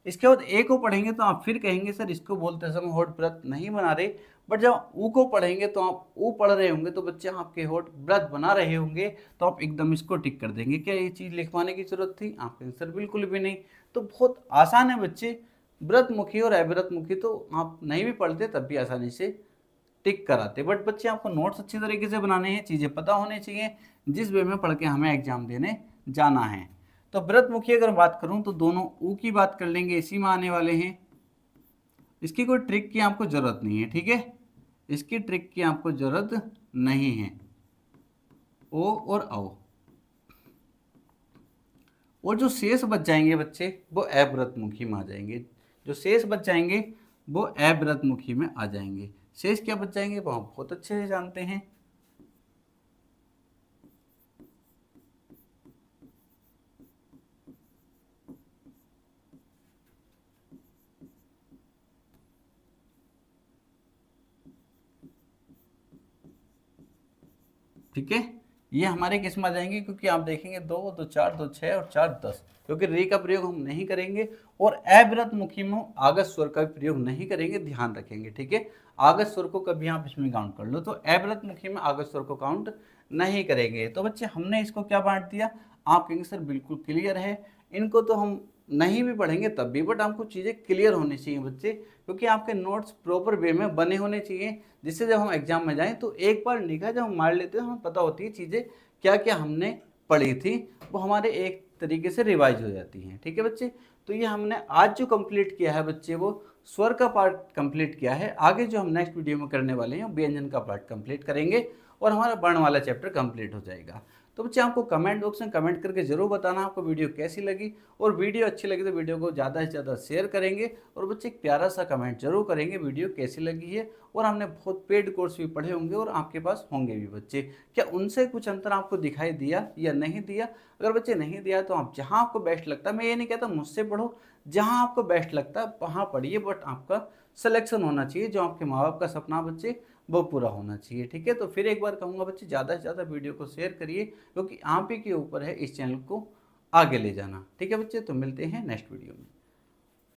इसके बाद ए को पढ़ेंगे तो आप फिर कहेंगे सर इसको बोलते समय होठ व्रत नहीं बना रहे, बट जब ऊ को पढ़ेंगे तो आप ऊ पढ़ रहे होंगे तो बच्चे आपके होठ व्रत बना रहे होंगे, तो आप एकदम इसको टिक कर देंगे। क्या ये चीज़ लिखवाने की जरूरत थी? आपके आंसर बिल्कुल भी नहीं। तो बहुत आसान है बच्चे, व्रतमुखी और अव्रतमुखी तो आप नहीं भी पढ़ते तब भी आसानी से टिक कराते, बट बच्चे आपको नोट्स अच्छी तरीके से बनाने हैं, चीज़ें पता होनी चाहिए जिस वे में पढ़ के हमें एग्जाम देने जाना है। तो व्रतमुखी अगर बात करूं तो दोनों ऊ की बात कर लेंगे, इसी में आने वाले हैं। इसकी कोई ट्रिक की आपको जरूरत नहीं है, ठीक है, इसकी ट्रिक की आपको जरूरत नहीं है। ओ और औ, और जो शेष बच जाएंगे बच्चे वो अव्रतमुखी में आ जाएंगे, जो शेष बच जाएंगे वो अव्रतमुखी में आ जाएंगे। शेष क्या बच जाएंगे वो हम बहुत अच्छे से जानते हैं। ठीक है, ये हमारे किस में आ जाएंगे, क्योंकि आप देखेंगे 2 2 4 2 6 और 4 10, क्योंकि रे का प्रयोग हम नहीं करेंगे और अव्रतमुखी में आगत स्वर का भी प्रयोग नहीं करेंगे, ध्यान रखेंगे। ठीक है, आगत स्वर को कभी आप इसमें काउंट कर लो, तो अव्रतमुखी में आगत स्वर को काउंट नहीं करेंगे। तो बच्चे हमने इसको क्या बांट दिया, आप कहेंगे सर बिल्कुल क्लियर है, इनको तो हम नहीं भी पढ़ेंगे तब भी, बट आपको चीज़ें क्लियर होनी चाहिए बच्चे, क्योंकि आपके नोट्स प्रॉपर वे में बने होने चाहिए, जिससे जब हम एग्जाम में जाएं तो एक बार निगाह जब हम मार लेते हैं हमें पता होती है चीज़ें क्या क्या हमने पढ़ी थी, वो हमारे एक तरीके से रिवाइज हो जाती हैं। ठीक है बच्चे, तो ये हमने आज जो कंप्लीट किया है बच्चे वो स्वर का पार्ट कंप्लीट किया है। आगे जो हम नेक्स्ट वीडियो में करने वाले हैं व्यंजन का पार्ट कंप्लीट करेंगे और हमारा वर्ण वाला चैप्टर कंप्लीट हो जाएगा। तो बच्चे आपको कमेंट बॉक्स में कमेंट करके जरूर बताना आपको वीडियो कैसी लगी, और वीडियो अच्छी लगी तो वीडियो को ज़्यादा से ज़्यादा शेयर करेंगे, और बच्चे एक प्यारा सा कमेंट जरूर करेंगे वीडियो कैसी लगी है। और हमने बहुत पेड कोर्स भी पढ़े होंगे और आपके पास होंगे भी बच्चे, क्या उनसे कुछ अंतर आपको दिखाई दिया या नहीं दिया? अगर बच्चे नहीं दिया तो आप जहाँ आपको बेस्ट लगता है, मैं ये नहीं कहता मुझसे पढ़ो, जहाँ आपको बेस्ट लगता है वहाँ पढ़िए, बट आपका सिलेक्शन होना चाहिए, जो आपके माँ बाप का सपना बच्चे वो पूरा होना चाहिए। ठीक है, तो फिर एक बार कहूँगा बच्चे ज़्यादा से ज़्यादा वीडियो को शेयर करिए, क्योंकि आप ही के ऊपर है इस चैनल को आगे ले जाना। ठीक है बच्चे, तो मिलते हैं नेक्स्ट वीडियो में।